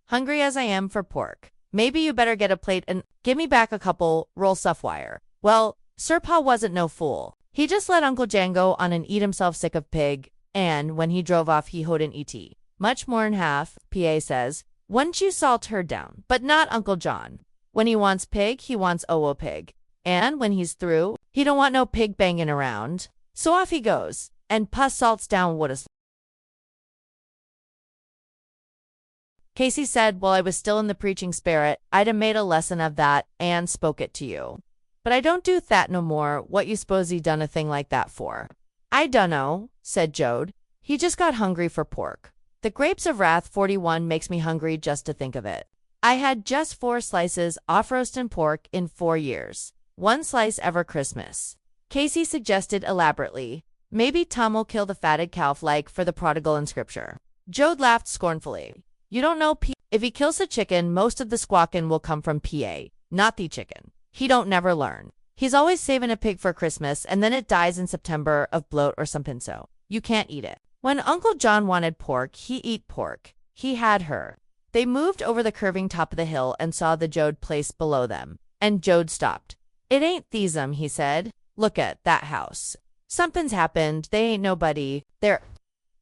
hungry as I am for pork. Maybe you better get a plate and give me back a couple roll stuff wire. Well, Sir Pa wasn't no fool. He just let Uncle Jan go on and eat himself sick of pig, and when he drove off he hoed an et. Much more'n half, PA says, wouldn't you salt her down? But not Uncle John. When he wants pig, he wants owo pig. And when he's through, he don't want no pig banging around. So off he goes, and Pa salts down what is. Casey said, while I was still in the preaching spirit, I'd a made a lesson of that and spoke it to you. But I don't do that no more. What you suppose he done a thing like that for? I dunno, said Joad. He just got hungry for pork. The grapes of wrath 41 makes me hungry just to think of it. I had just 4 slices off roastin' pork in 4 years. 1 slice ever Christmas. Casey suggested elaborately, maybe Tom'll kill the fatted calf like for the prodigal in scripture. Joad laughed scornfully. You don't know if he kills the chicken, most of the squawkin' will come from PA, not the chicken. He don't never learn. He's always saving a pig for Christmas, and then it dies in September of bloat or something, so you can't eat it. When Uncle John wanted pork, he eat pork. He had her. They moved over the curving top of the hill and saw the Joad place below them, and Joad stopped. It ain't theism, he said. Look at that house. Something's happened. They ain't nobody there.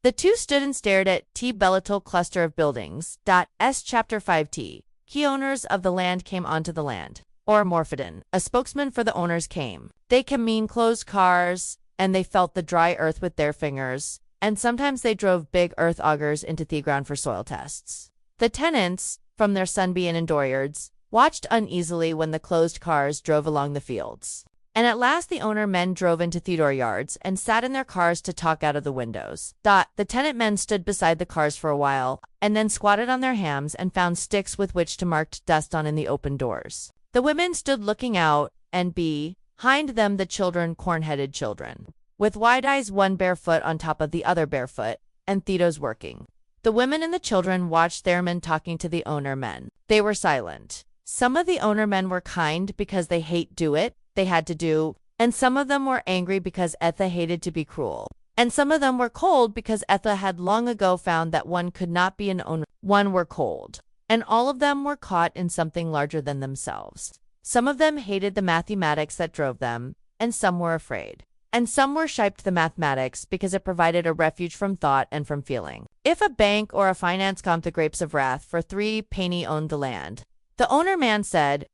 The two stood and stared at T. Bellatal cluster of buildings. S. Chapter 5T. Key owners of the land came onto the land. Or Morphidon, a spokesman for the owners came. They came closed cars, and they felt the dry earth with their fingers, and sometimes they drove big earth augers into the ground for soil tests. The tenants, from their sunbeam and dooryards, watched uneasily when the closed cars drove along the fields. And at last the owner men drove into the dooryards and sat in their cars to talk out of the windows. The tenant men stood beside the cars for a while, and then squatted on their hams and found sticks with which to mark dust on in the open doors. The women stood looking out, and behind them the children, corn-headed children, with wide eyes, one barefoot on top of the other barefoot, and Thetos working. The women and the children watched their men talking to the owner men. They were silent. Some of the owner men were kind because they do it, they had to do, and some of them were angry because Etha hated to be cruel. And some of them were cold because Etha had long ago found that one could not be an owner. One were cold. And all of them were caught in something larger than themselves. Some of them hated the mathematics that drove them, and some were afraid. And some worshiped the mathematics because it provided a refuge from thought and from feeling. If a bank or a finance comp the grapes of wrath for 3 penny owned the land, the owner man said,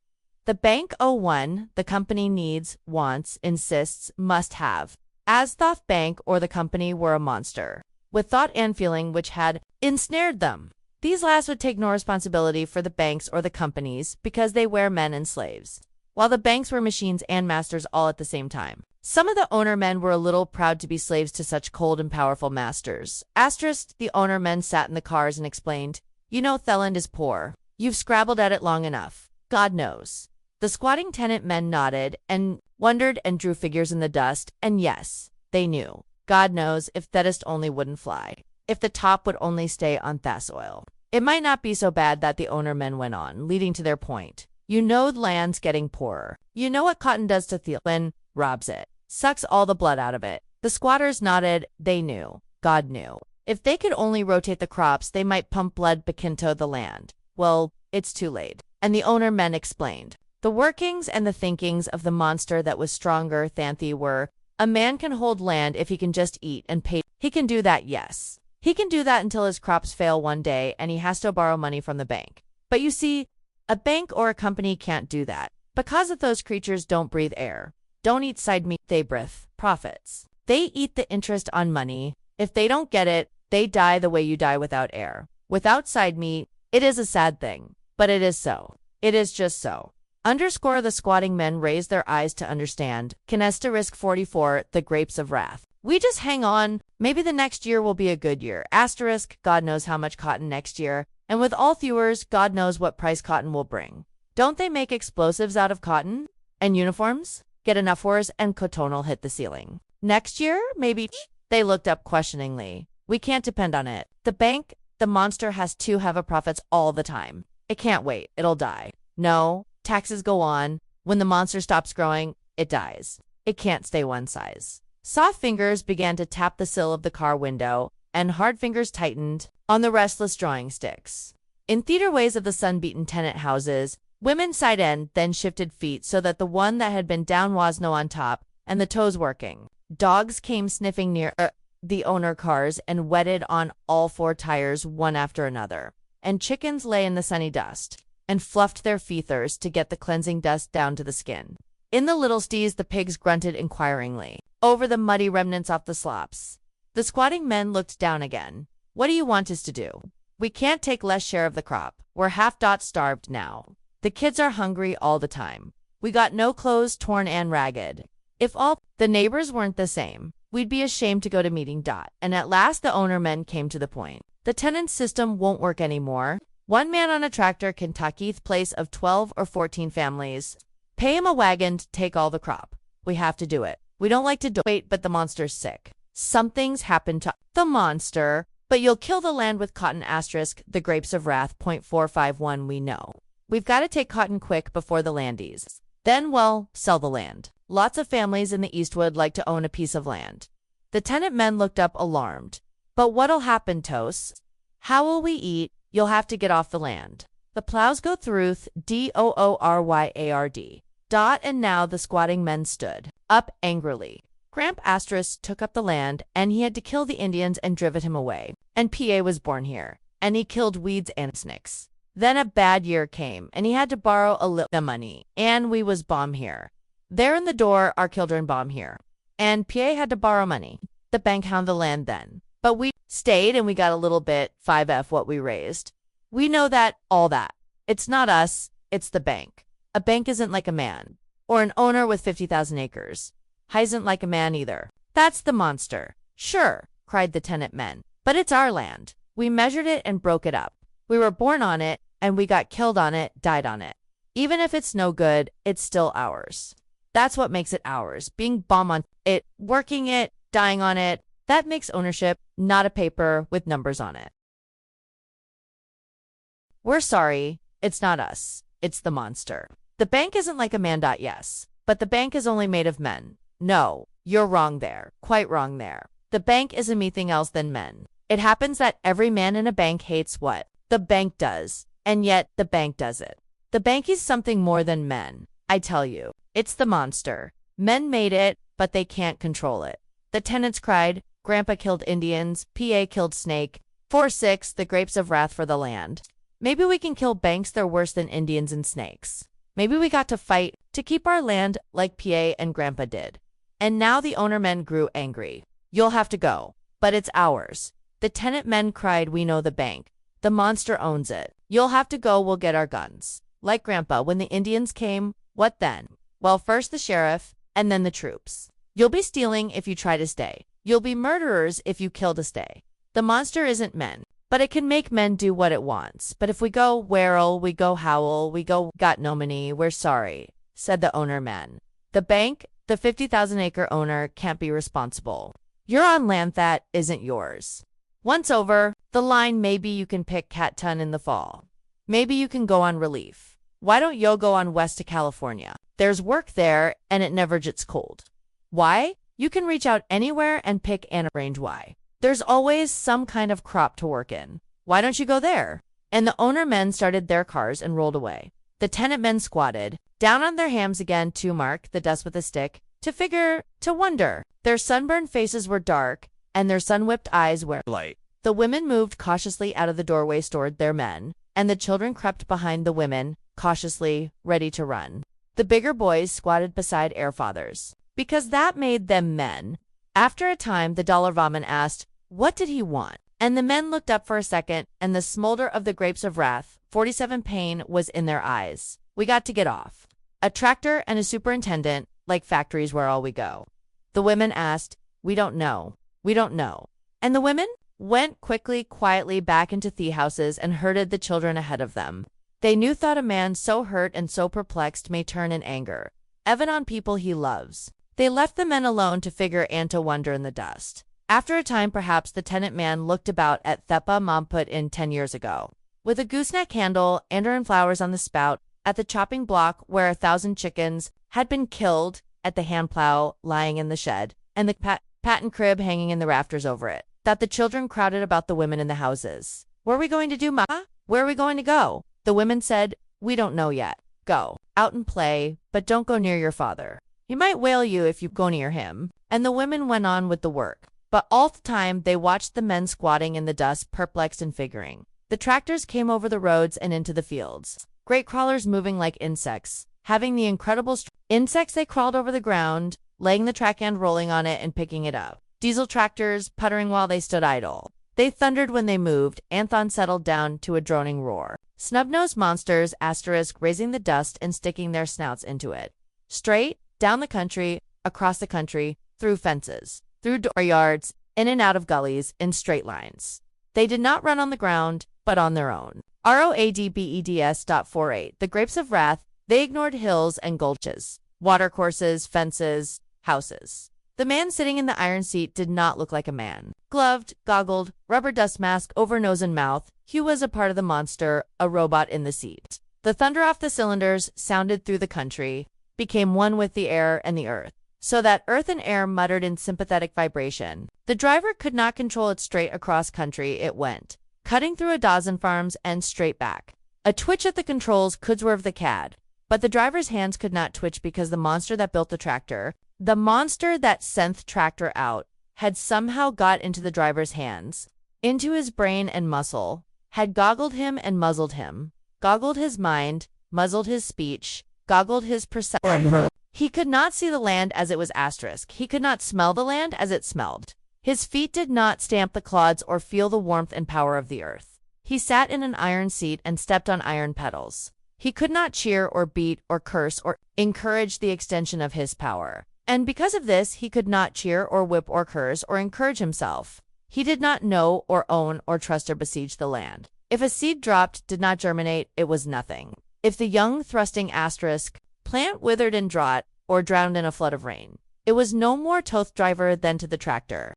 the bank 01, the company needs, wants, insists, must have. As though bank or the company were a monster, with thought and feeling which had ensnared them. These last would take no responsibility for the banks or the companies because they were men and slaves, while the banks were machines and masters all at the same time. Some of the owner men were a little proud to be slaves to such cold and powerful masters. The owner men sat in the cars and explained, you know Theland is poor. You've scrabbled at it long enough. God knows. The squatting tenant men nodded and wondered and drew figures in the dust, and yes, they knew. God knows if Thetis only wouldn't fly. If the top would only stay on Thasoil. It might not be so bad, that the owner men went on, leading to their point. You know the land's getting poorer. You know what cotton does to Thielen? Robs it. Sucks all the blood out of it. The squatters nodded. They knew. God knew. If they could only rotate the crops, they might pump blood back into the land. Well, it's too late. And the owner men explained. The workings and the thinkings of the monster that was stronger than they were, a man can hold land if he can just eat and pay. He can do that, yes. He can do that until his crops fail one day and he has to borrow money from the bank. But you see, a bank or a company can't do that. Because of those creatures don't breathe air, don't eat side meat, they breathe profits. They eat the interest on money. If they don't get it, they die the way you die without air. Without side meat, it is a sad thing, but it is so. It is just so. Underscore the squatting men raised their eyes to understand. Asterisk 44, the grapes of wrath. We just hang on. Maybe the next year will be a good year. Asterisk, God knows how much cotton next year. And with all viewers, God knows what price cotton will bring. Don't they make explosives out of cotton? And uniforms? Get enough wars and coton'll hit the ceiling. Next year, maybe. They looked up questioningly. We can't depend on it. The bank, the monster has to have a profits all the time. It can't wait. It'll die. No, taxes go on. When the monster stops growing, it dies. It can't stay one size. Soft fingers began to tap the sill of the car window, and hard fingers tightened on the restless drawing sticks. In theater ways of the sun-beaten tenant houses, women side end then shifted feet so that the one that had been down was no on top, and the toes working. Dogs came sniffing near the owner cars and wetted on all four tires one after another. And chickens lay in the sunny dust and fluffed their feathers to get the cleansing dust down to the skin. In the little stees, the pigs grunted inquiringly over the muddy remnants off the slops. The squatting men looked down again. What do you want us to do? We can't take less share of the crop. We're half-starved now. The kids are hungry all the time. We got no clothes, torn and ragged. If all the neighbors weren't the same, we'd be ashamed to go to meeting. And at last the owner men came to the point. The tenant system won't work anymore. One man on a tractor can take place of 12 or 14 families. Pay him a wagon to take all the crop. We have to do it. We don't like to wait, but the monster's sick. Something's happened to the monster, but you'll kill the land with cotton asterisk, the grapes of wrath, .451 we know. We've got to take cotton quick before the landies. Then, well, sell the land. Lots of families in the Eastwood like to own a piece of land. The tenant men looked up alarmed. But what'll happen, Tos? How will we eat? You'll have to get off the land. The plows go through DOORYARD. And now the squatting men stood up angrily. Gramp Asterisk took up the land, and he had to kill the Indians and driven him away. And PA was born here, and he killed weeds and snakes. Then a bad year came, and he had to borrow a little money, and we was bomb here. There in the door, our children bomb here. And PA had to borrow money. The bank hound the land then. But we stayed, and we got a little bit, 5F what we raised. We know that, all that. It's not us, it's the bank. A bank isn't like a man, or an owner with 50,000 acres. Isn't like a man either. That's the monster. Sure, cried the tenant men. But it's our land. We measured it and broke it up. We were born on it, and we got killed on it, died on it. Even if it's no good, it's still ours. That's what makes it ours. Being bomb on it, working it, dying on it, that makes ownership, not a paper with numbers on it. We're sorry, it's not us. It's the monster. The bank isn't like a man. Yes, but the bank is only made of men. No, you're wrong there. Quite wrong there. The bank isn't anything else than men. It happens that every man in a bank hates what the bank does, and yet the bank does it. The bank is something more than men. I tell you, it's the monster. Men made it, but they can't control it. The tenants cried, Grandpa killed Indians, PA killed snake, 4-6, the grapes of wrath for the land. Maybe we can kill banks, they're worse than Indians and snakes. Maybe we got to fight to keep our land like PA and Grandpa did. And now the owner men grew angry. You'll have to go, but it's ours. The tenant men cried, we know the bank. The monster owns it. You'll have to go, we'll get our guns. Like Grandpa, when the Indians came, what then? Well, first the sheriff, and then the troops. You'll be stealing if you try to stay. You'll be murderers if you kill to stay. The monster isn't men, but it can make men do what it wants. But if we go where'll, we go how'll, we go got no money, we're sorry, said the owner man. The bank, the 50,000-acre owner, can't be responsible. You're on land that isn't yours. Once over the line, maybe you can pick cat ton in the fall. Maybe you can go on relief. Why don't you go on west to California? There's work there, and it never gets cold. Why? You can reach out anywhere and pick and range. Why? There's always some kind of crop to work in. Why don't you go there? And the owner men started their cars and rolled away. The tenant men squatted Down on their hams again to mark the dust with a stick, to figure, to wonder. Their sunburned faces were dark, and their sun-whipped eyes were light. The women moved cautiously out of the doorways toward their men, and the children crept behind the women, cautiously, ready to run. The bigger boys squatted beside their fathers, because that made them men. After a time, the dollar woman asked, "What did he want?" And the men looked up for a second, and the smolder of the grapes of wrath, 47 pain, was in their eyes. "We got to get off. A tractor and a superintendent, like factories where all we go." The women asked, "We don't know. We don't know." And the women went quietly back into the houses and herded the children ahead of them. They knew thought a man so hurt and so perplexed may turn in anger, even on people he loves. They left the men alone to figure and to wonder in the dust. After a time, perhaps the tenant man looked about at Theppa Mom put in 10 years ago, with a gooseneck handle, and flowers on the spout, at the chopping block where 1,000 chickens had been killed, at the hand plow lying in the shed, and the patent crib hanging in the rafters over it, that the children crowded about the women in the houses. "What are we going to do, Ma? Where are we going to go?" The women said, "We don't know yet. Go out and play, but don't go near your father. He might whale you if you go near him." And the women went on with the work. But all the time they watched the men squatting in the dust, perplexed and figuring. The tractors came over the roads and into the fields. Great crawlers moving like insects, having the incredible insects. They crawled over the ground, laying the track and rolling on it and picking it up. Diesel tractors puttering while they stood idle. They thundered when they moved. Anthon settled down to a droning roar. Snub-nosed monsters, raising the dust and sticking their snouts into it. Straight, down the country, across the country, through fences, through dooryards, in and out of gullies, in straight lines. They did not run on the ground, but on their own. Roadbeds.48. The grapes of wrath, they ignored hills and gulches, watercourses, fences, houses. The man sitting in the iron seat did not look like a man. Gloved, goggled, rubber dust mask over nose and mouth, he was a part of the monster, a robot in the seat. The thunder off the cylinders sounded through the country, became one with the air and the earth, so that earth and air muttered in sympathetic vibration. The driver could not control it. Straight across country it went, cutting through a dozen farms and straight back. A twitch at the controls could swerve the cad, but the driver's hands could not twitch because the monster that built the tractor, the monster that sent the tractor out, had somehow got into the driver's hands, into his brain and muscle, had goggled him and muzzled him, goggled his mind, muzzled his speech, goggled his perception. He could not see the land as it was asterisk. He could not smell the land as it smelled. His feet did not stamp the clods or feel the warmth and power of the earth. He sat in an iron seat and stepped on iron pedals. He could not cheer or beat or curse or encourage the extension of his power. And because of this, he could not cheer or whip or curse or encourage himself. He did not know or own or trust or besiege the land. If a seed dropped, did not germinate, it was nothing. If the young thrusting asterisk plant withered in drought or drowned in a flood of rain, it was no more to the driver than to the tractor.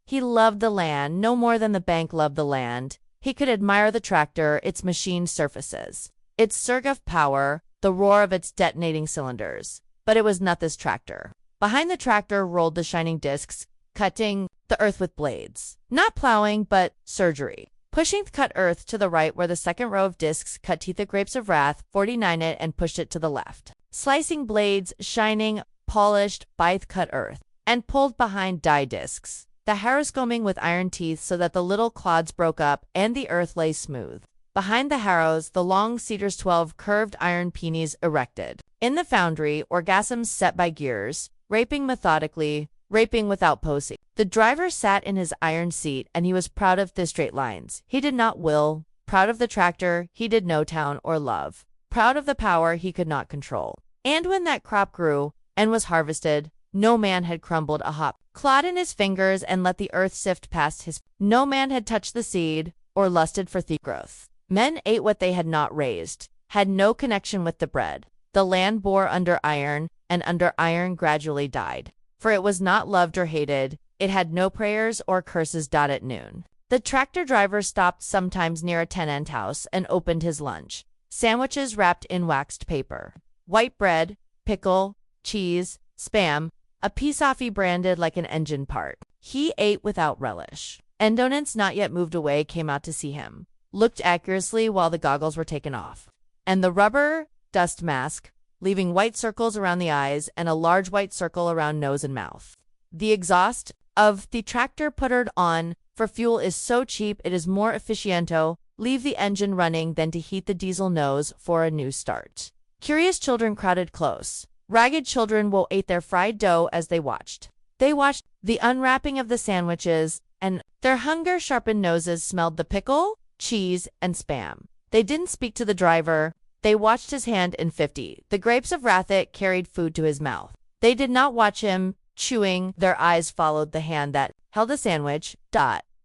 He loved the land no more than the bank loved the land. He could admire the tractor, its machined surfaces, its surge of power, the roar of its detonating cylinders. But it was not this tractor. Behind the tractor rolled the shining discs, cutting the earth with blades. Not plowing, but surgery. Pushing the cut earth to the right where the second row of discs cut teeth the grapes of wrath, 49 it and pushed it to the left. Slicing blades, shining, polished, bithe cut earth, and pulled behind die discs. The harrows combing with iron teeth so that the little clods broke up and the earth lay smooth. Behind the harrows, the long cedar's 12 curved iron peonies erected. In the foundry, orgasms set by gears, raping methodically, raping without posing. The driver sat in his iron seat, and he was proud of the straight lines. He did not will. Proud of the tractor he did no town or love. Proud of the power he could not control. And when that crop grew and was harvested, no man had crumbled a hop clod in his fingers and let the earth sift past his. No man had touched the seed or lusted for the growth. Men ate what they had not raised, had no connection with the bread. The land bore under iron, and under iron gradually died. For it was not loved or hated, it had no prayers or curses. At noon, the tractor driver stopped sometimes near a tenant house and opened his lunch. Sandwiches wrapped in waxed paper, white bread, pickle, cheese, spam, a piece off he branded like an engine part. He ate without relish. Endonants not yet moved away came out to see him, looked accuriously while the goggles were taken off. and the rubber dust mask, leaving white circles around the eyes and a large white circle around nose and mouth. The exhaust of the tractor puttered on for fuel is so cheap it is more efficiento leave the engine running than to heat the diesel nose for a new start. Curious children crowded close. Ragged children will ate their fried dough as they watched. They watched the unwrapping of the sandwiches, and their hunger-sharpened noses smelled the pickle, cheese, and spam. They didn't speak to the driver. They watched his hand in 50. The grapes of wrath it carried food to his mouth. They did not watch him chewing. Their eyes followed the hand that held the sandwich.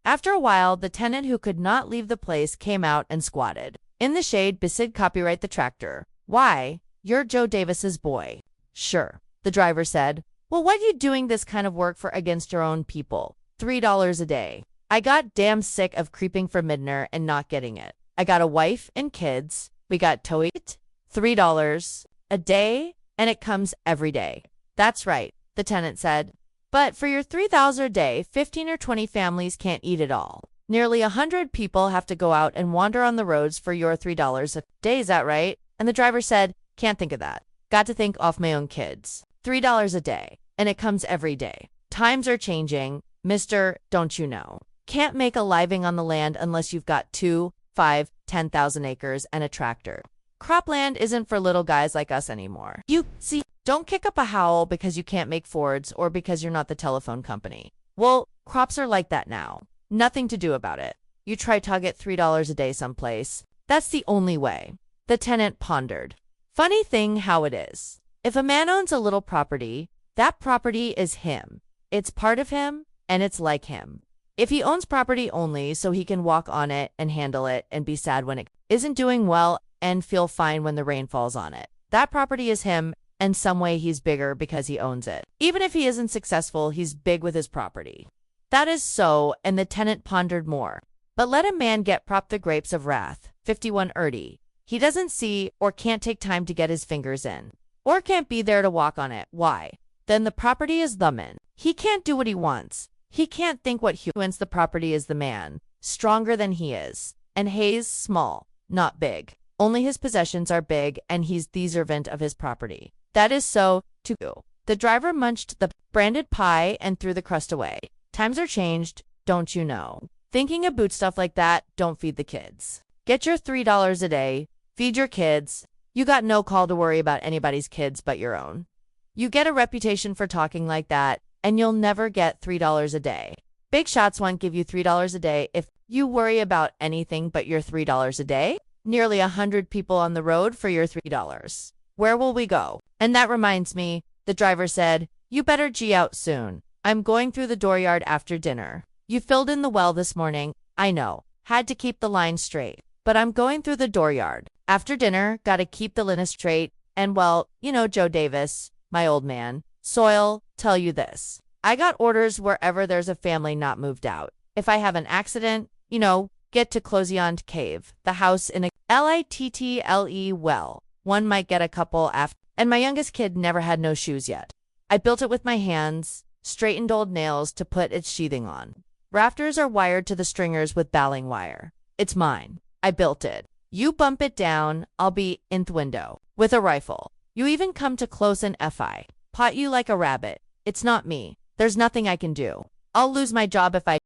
After a while, the tenant who could not leave the place came out and squatted in the shade beside copyright the tractor. Why, you're Joe Davis's boy. Sure, the driver said. Well, what you doing this kind of work for against your own people? $3 a day. I got damn sick of creeping for Midner and not getting it. I got a wife and kids. We got to eat. $3 a day, and it comes every day. That's right, the tenant said. But for your $3 a day, 15 or 20 families can't eat it all. Nearly 100 people have to go out and wander on the roads for your $3 a day, is that right? And the driver said, can't think of that. Got to think off my own kids. $3 a day, and it comes every day. Times are changing, mister, don't you know? Can't make a living on the land unless you've got 2, 5, 10,000 acres and a tractor. Cropland isn't for little guys like us anymore. You see, don't kick up a howl because you can't make Fords or because you're not the telephone company. Well, crops are like that now. Nothing to do about it. You try tug at $3 a day someplace. That's the only way. The tenant pondered. Funny thing how it is. If a man owns a little property, that property is him. It's part of him, and it's like him. If he owns property only so he can walk on it and handle it and be sad when it isn't doing well and feel fine when the rain falls on it, that property is him, and some way he's bigger because he owns it. Even if he isn't successful, he's big with his property. That is so, and the tenant pondered more. But let a man get prop the grapes of wrath, 51 Erty. He doesn't see or can't take time to get his fingers in, or can't be there to walk on it. Why? Then the property is the man. He can't do what he wants. He can't think what he wants. The property is the man, stronger than he is. And Hayes small, not big. Only his possessions are big, and he's the servant of his property. That is so, too. The driver munched the branded pie and threw the crust away. Times are changed, don't you know? Thinking about stuff like that, don't feed the kids. Get your $3 a day, feed your kids. You got no call to worry about anybody's kids but your own. You get a reputation for talking like that, and you'll never get $3 a day. Big shots won't give you $3 a day if you worry about anything but your $3 a day. Nearly 100 people on the road for your $3. Where will we go? And that reminds me, the driver said, you better gee out soon. I'm going through the dooryard after dinner. You filled in the well this morning, I know. Had to keep the line straight. But I'm going through the dooryard. After dinner, gotta keep the line straight. And well, you know Joe Davis, my old man. Soil, tell you this. I got orders wherever there's a family not moved out. If I have an accident, get to Closiant Cave, the house in a Little well. One might get a couple after. And my youngest kid never had no shoes yet. I built it with my hands, straightened old nails to put its sheathing on. Rafters are wired to the stringers with baling wire. It's mine. I built it. You bump it down, I'll be in the window with a rifle. You even come to close and fi. Pot you like a rabbit. It's not me. There's nothing I can do. I'll lose my job if I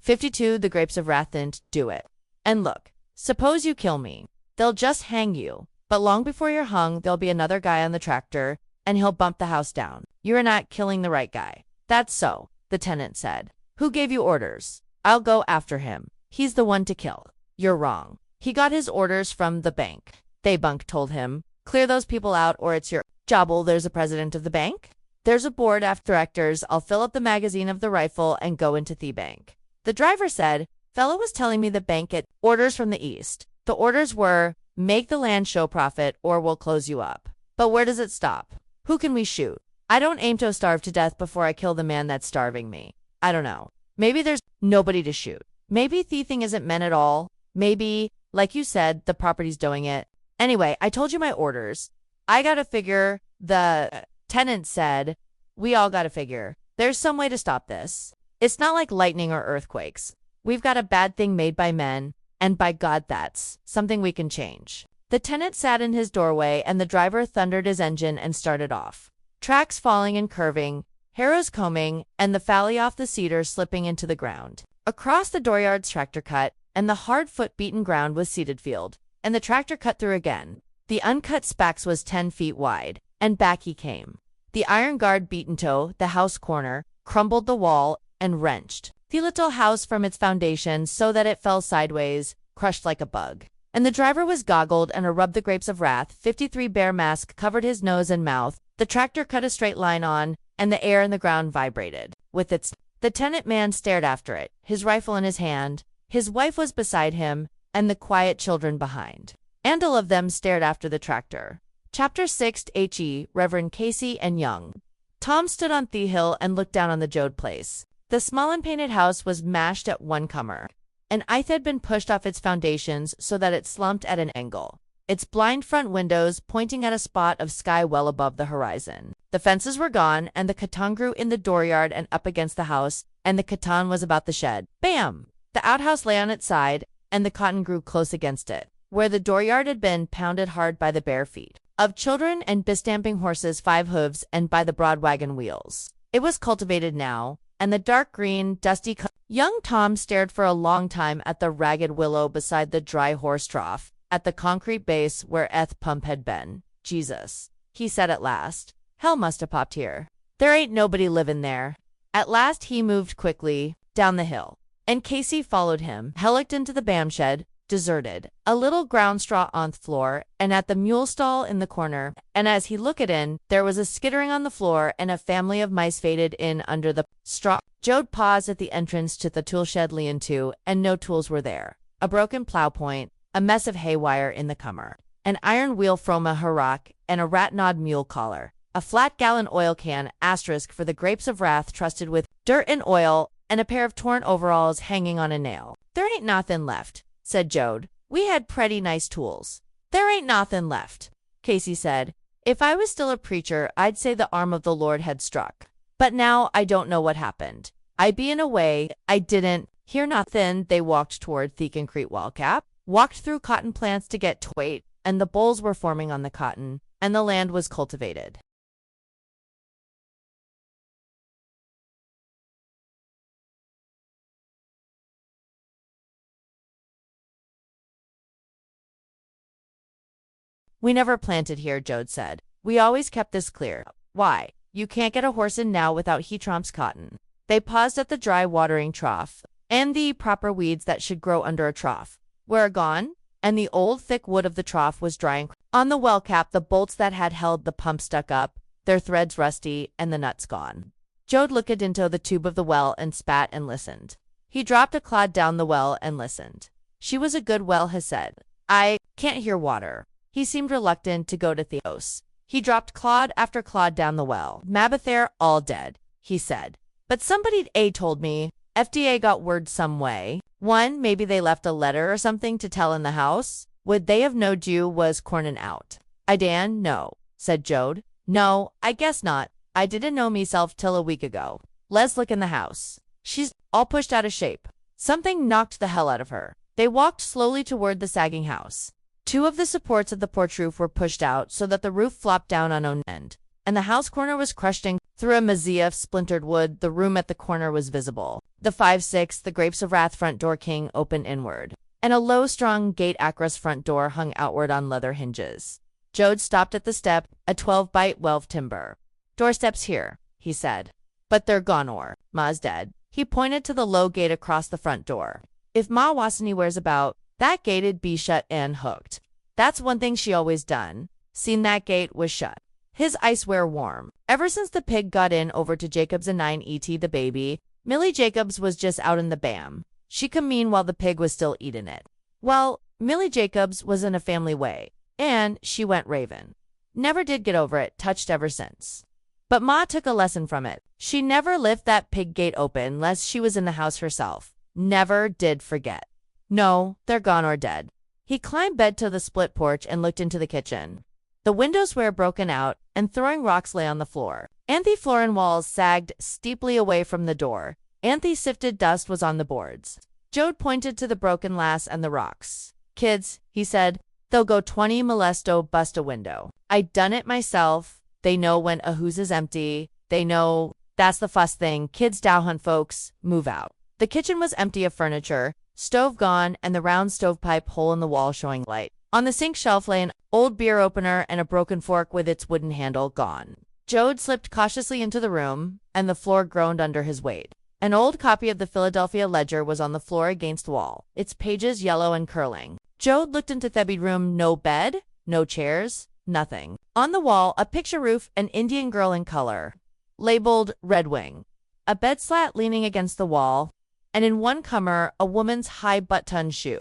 52 The grapes of wrath didn't do it. And look, suppose you kill me. They'll just hang you. But long before you're hung, there'll be another guy on the tractor, and he'll bump the house down. You're not killing the right guy. That's so, the tenant said. Who gave you orders? I'll go after him. He's the one to kill. You're wrong. He got his orders from the bank. They bunk told him. Clear those people out or it's your job. Well, there's a president of the bank. There's a board of directors. I'll fill up the magazine of the rifle and go into the bank. The driver said, fellow was telling me the bank get orders from the east. The orders were, make the land show profit or we'll close you up. But where does it stop? Who can we shoot? I don't aim to starve to death before I kill the man that's starving me. I don't know. Maybe there's nobody to shoot. Maybe thieving isn't meant at all. Maybe, like you said, the property's doing it. Anyway, I told you my orders. I gotta figure the Tenant said, "We all gotta figure. There's some way to stop this. It's not like lightning or earthquakes. We've got a bad thing made by men, and by God that's something we can change." The tenant sat in his doorway and the driver thundered his engine and started off. Tracks falling and curving, harrows combing, and the fally off the cedar slipping into the ground. Across the dooryard's tractor cut, and the hard foot-beaten ground was seeded field, and the tractor cut through again. The uncut spacks was 10 feet wide, and back he came. The iron guard beat into the house corner, crumbled the wall, and wrenched the little house from its foundation so that it fell sideways, crushed like a bug. And the driver was goggled and a rub the grapes of wrath, 53 bear mask covered his nose and mouth. The tractor cut a straight line on, and the air in the ground vibrated with its. The tenant man stared after it, his rifle in his hand. His wife was beside him, and the quiet children behind. And all of them stared after the tractor. Chapter 6 H.E. Reverend Casey and Young. Tom stood on the hill and looked down on the Joad place. The small unpainted house was mashed at one comer. An earth had been pushed off its foundations so that it slumped at an angle, its blind front windows pointing at a spot of sky well above the horizon. The fences were gone, and the katan grew in the dooryard and up against the house, and the katan was about the shed. Bam! The outhouse lay on its side, and the cotton grew close against it, where the dooryard had been pounded hard by the bare feet of children and bestamping horses' 5 hooves and by the broad wagon wheels. It was cultivated now, and the dark green, dusty Young Tom stared for a long time at the ragged willow beside the dry horse trough, at the concrete base where Eth pump had been. "Jesus," he said at last. "Hell must have popped here. There ain't nobody living there." At last he moved quickly down the hill, and Casey followed him. Hell looked into the bam shed, deserted, a little ground straw on the floor, and at the mule stall in the corner, and as he looked in, there was a skittering on the floor and a family of mice faded in under the straw. Joad paused at the entrance to the tool shed lean-to, and no tools were there. A broken plow point, a mess of haywire in the comer, an iron wheel from a hurrock, and a rat-gnawed mule collar, a flat-gallon oil can asterisk for the grapes of wrath trusted with dirt and oil, and a pair of torn overalls hanging on a nail. "There ain't nothin' left," said Joad. "We had pretty nice tools." "There ain't nothin' left," Casey said. "If I was still a preacher, I'd say the arm of the Lord had struck. But now I don't know what happened. I be in a way, I didn't hear nothin'." They walked toward the concrete wall cap, walked through cotton plants to get to wait, and the bolls were forming on the cotton, and the land was cultivated. "We never planted here," Joad said. "We always kept this clear. Why, you can't get a horse in now without he tromps cotton." They paused at the dry watering trough, and the proper weeds that should grow under a trough were gone, and the old thick wood of the trough was drying. On the well cap, the bolts that had held the pump stuck up, their threads rusty, and the nuts gone. Joad looked into the tube of the well and spat and listened. He dropped a clod down the well and listened. "She was a good well," he said. "I can't hear water." He seemed reluctant to go to Theos. He dropped clod after clod down the well. "Mabathere all dead," he said. "But somebody'd told me. FDA got word some way. One, maybe they left a letter or something to tell in the house. Would they have knowed you was cornin' out?" "I dan no," said Joad. "No, I guess not. I didn't know meself till a week ago. Les look in the house. She's all pushed out of shape. Something knocked the hell out of her." They walked slowly toward the sagging house. 2 of the supports of the porch roof were pushed out so that the roof flopped down on one end, and the house corner was crushed in. Through a mazzia of splintered wood, the room at the corner was visible. The 5-6, the Grapes of Wrath front door king open inward, and a low, strong gate Acros front door hung outward on leather hinges. Joad stopped at the step, a 12-by-12 timber. "Doorstep's here," he said. "But they're gone or Ma's dead." He pointed to the low gate across the front door. "If Ma wasn't anywheres about, that gate'd be shut and hooked. That's one thing she always done. Seen that gate was shut." His eyes were warm. Ever since the pig got in over to Jacobs and 9 the baby, Millie Jacobs was just out in the bam. She come mean while the pig was still eating it. Well, Millie Jacobs was in a family way, and she went raven. Never did get over it, touched ever since. But Ma took a lesson from it. She never left that pig gate open lest she was in the house herself. Never did forget. "No, they're gone or dead." He climbed bed to the split porch and looked into the kitchen. The windows were broken out, and throwing rocks lay on the floor. Anthe floor and walls sagged steeply away from the door. Anthe sifted dust was on the boards. Joad pointed to the broken glass and the rocks. Kids, he said, they'll go 20 molesto bust a window. I done it myself. They know when a house is empty. They know that's the fuss thing. Kids dow hunt folks, move out. The kitchen was empty of furniture, stove gone, and the round stovepipe hole in the wall showing light. On the sink shelf lay an old beer opener and a broken fork with its wooden handle gone. Joad slipped cautiously into the room, and the floor groaned under his weight. An old copy of the Philadelphia Ledger was on the floor against the wall, its pages yellow and curling. Joad looked into the bedroom. No bed, no chairs, nothing. On the wall, a picture roof, an Indian girl in color, labeled Red Wing. A bed slat leaning against the wall, and in one corner, a woman's high button shoe,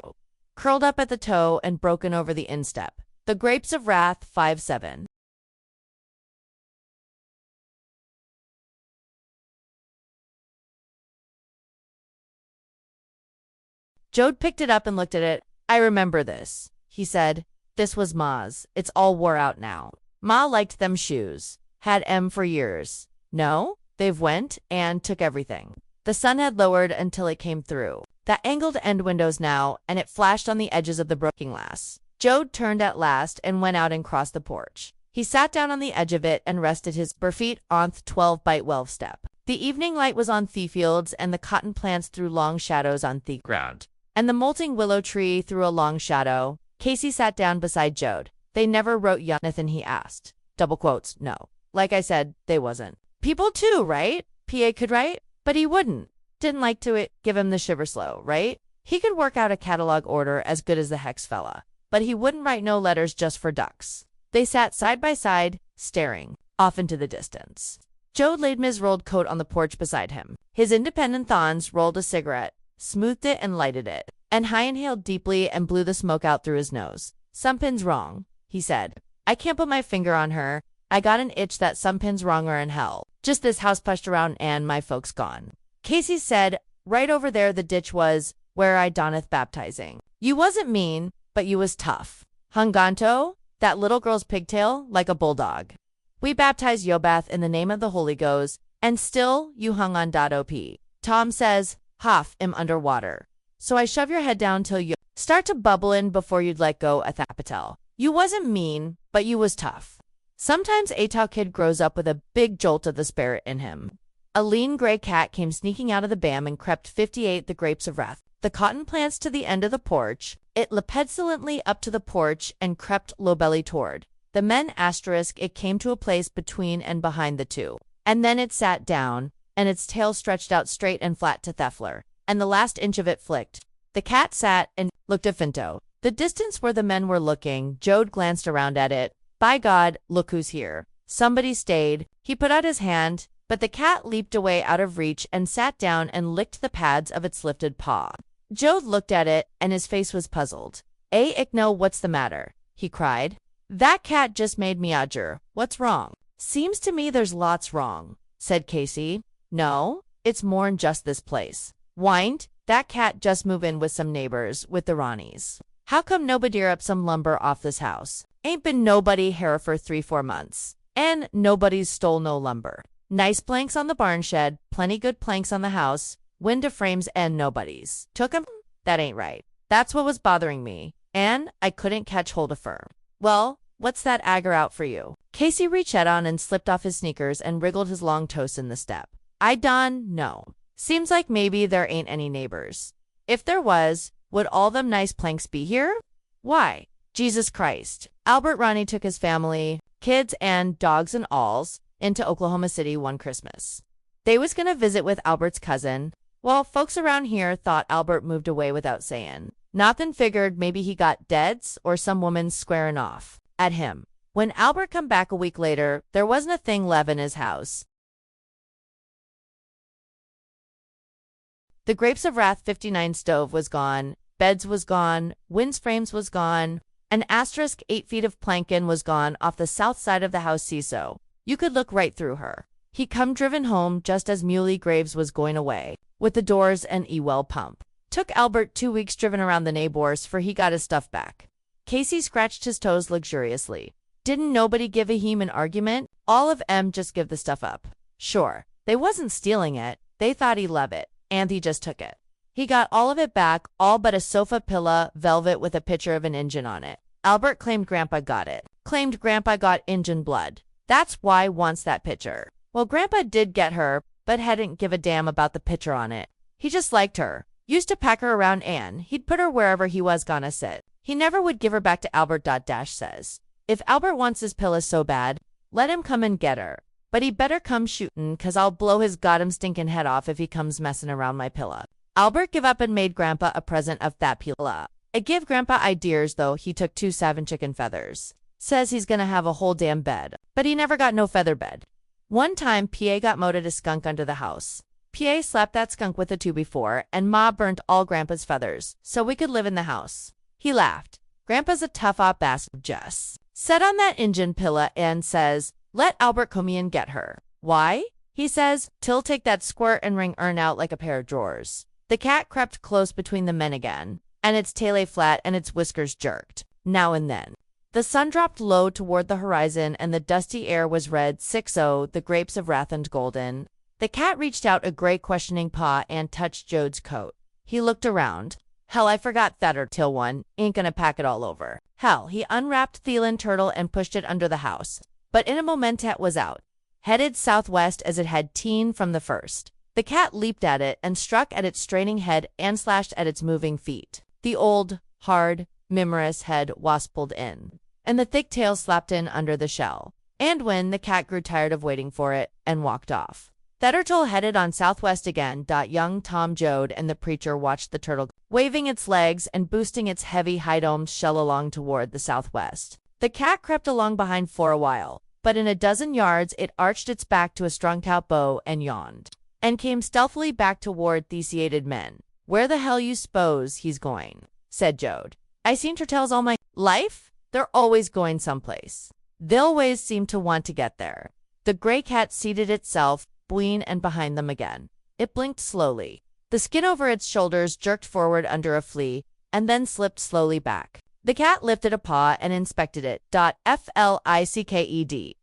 curled up at the toe and broken over the instep. The Grapes of Wrath 5-7. Joad picked it up and looked at it. I remember this, he said. This was Ma's. It's all wore out now. Ma liked them shoes. Had 'em for years. No, they've went and took everything. The sun had lowered until it came through the angled end windows now, and it flashed on the edges of the broken glass. Joad turned at last and went out and crossed the porch. He sat down on the edge of it and rested his bare feet on the 12-by-12 step. The evening light was on the fields, and the cotton plants threw long shadows on the ground, and the molting willow tree threw a long shadow. Casey sat down beside Joad. They never wrote Jonathan, he asked. Double quotes, no. Like I said, they wasn't. People too, right? P.A. could write, but he wouldn't. Didn't like to give him the shiver slow, right? He could work out a catalog order as good as the Hex fella, but he wouldn't write no letters just for ducks. They sat side by side, staring off into the distance. Joad laid his rolled coat on the porch beside him. His independent thons rolled a cigarette, smoothed it and lighted it, and high inhaled deeply and blew the smoke out through his nose. Somepin's wrong, he said. I can't put my finger on her. I got an itch that somepin's wronger in hell. Just this house pushed around and my folks gone. Casey said, right over there the ditch was, where I doneth baptizing. You wasn't mean, but you was tough. Hunganto, that little girl's pigtail, like a bulldog. We baptized Yobath in the name of the Holy Ghost, and still you hung on .op. Tom says, Hoff, am underwater. So I shove your head down till you start to bubblin' before you'd let go a thapatel. You wasn't mean, but you was tough. Sometimes Atow kid grows up with a big jolt of the spirit in him. A lean gray cat came sneaking out of the bam and crept 58 the Grapes of Wrath. The cotton plants to the end of the porch. It leaped petulantly up to the porch and crept low-belly toward the men asterisk. It came to a place between and behind the two. And then it sat down, and its tail stretched out straight and flat to Theffler, and the last inch of it flicked. The cat sat and looked at Finto. The distance where the men were looking, Joad glanced around at it. By God, look who's here. Somebody stayed. He put out his hand, but the cat leaped away out of reach and sat down and licked the pads of its lifted paw. Joad looked at it, and his face was puzzled. Ickno, what's the matter? He cried. That cat just made me odger. What's wrong? Seems to me there's lots wrong, said Casey. No, it's more'n just this place. Whined, that cat just move in with some neighbors, with the Ronnies. How come nobody up some lumber off this house? Ain't been nobody here for 3-4 months. And nobody's stole no lumber. Nice planks on the barn shed, plenty good planks on the house, window frames and nobody's. Took 'em? That ain't right. That's what was bothering me, and I couldn't catch hold of her. Well, what's that agger out for you? Casey reached out on and slipped off his sneakers and wriggled his long toes in the step. I done know. Seems like maybe there ain't any neighbors. If there was, would all them nice planks be here? Why? Jesus Christ. Albert Ronnie took his family, kids and dogs and alls, into Oklahoma City one Christmas. They was gonna visit with Albert's cousin. Well, folks around here thought Albert moved away without sayin'. Nothin' figured maybe he got deads or some woman squarin' off at him. When Albert come back a week later, there wasn't a thing left in his house. The Grapes of Wrath 59 stove was gone, beds was gone, winds frames was gone, an asterisk 8 feet of plankin was gone off the south side of the house CISO. You could look right through her. He come driven home just as Muley Graves was going away, with the doors and E-well pump. Took Albert 2 weeks driven around the neighbors for he got his stuff back. Casey scratched his toes luxuriously. Didn't nobody give a him an argument? All of 'em just give the stuff up. Sure, they wasn't stealing it. They thought he'd love it, and he just took it. He got all of it back, all but a sofa pillow, velvet with a picture of an Injun on it. Albert claimed Grandpa got it. Claimed Grandpa got Injun blood. That's why wants that picture. Well, Grandpa did get her, but hadn't give a damn about the picture on it. He just liked her. Used to pack her around and he'd put her wherever he was gonna sit. He never would give her back to Albert. Dash says, if Albert wants his pillow so bad, let him come and get her. But he better come shootin', 'cause I'll blow his goddamn stinkin' head off if he comes messin' around my pillow. Albert give up and made Grandpa a present of that pillow. It give Grandpa ideas, though. He took 2 7 chicken feathers. Says he's gonna have a whole damn bed. But he never got no feather bed. One time, P.A. got moted a skunk under the house. P.A. slapped that skunk with a 2x4, and Ma burnt all Grandpa's feathers, so we could live in the house. He laughed. Grandpa's a tough-op bastard, just sat on that Injun pillow and says, let Albert come and get her. Why? He says, till take that squirt and ring urn out like a pair of drawers. The cat crept close between the men again, and its tail lay flat and its whiskers jerked, now and then. The sun dropped low toward the horizon, and the dusty air was red 6-0, the grapes of wrath and golden. The cat reached out a gray questioning paw and touched Joad's coat. He looked around. Hell, I forgot that till one. Ain't gonna pack it all over. Hell, he unwrapped Thielen turtle and pushed it under the house. But in a moment it was out, headed southwest as it had teen from the first. The cat leaped at it and struck at its straining head and slashed at its moving feet. The old, hard, memorous head waspled in, and the thick tail slapped in under the shell. And when the cat grew tired of waiting for it and walked off, the turtle headed on southwest again. Young Tom Joad and the preacher watched the turtle, waving its legs and boosting its heavy high-domed shell along toward the southwest. The cat crept along behind for a while, but in a dozen yards it arched its back to a strung-out bow and yawned, and came stealthily back toward the satiated men. Where the hell you s'pose he's going? Said Joad. I seen turtles all my life. They're always going someplace. They always seem to want to get there. The gray cat seated itself, between and behind them again. It blinked slowly. The skin over its shoulders jerked forward under a flea, and then slipped slowly back. The cat lifted a paw and inspected it. Flicked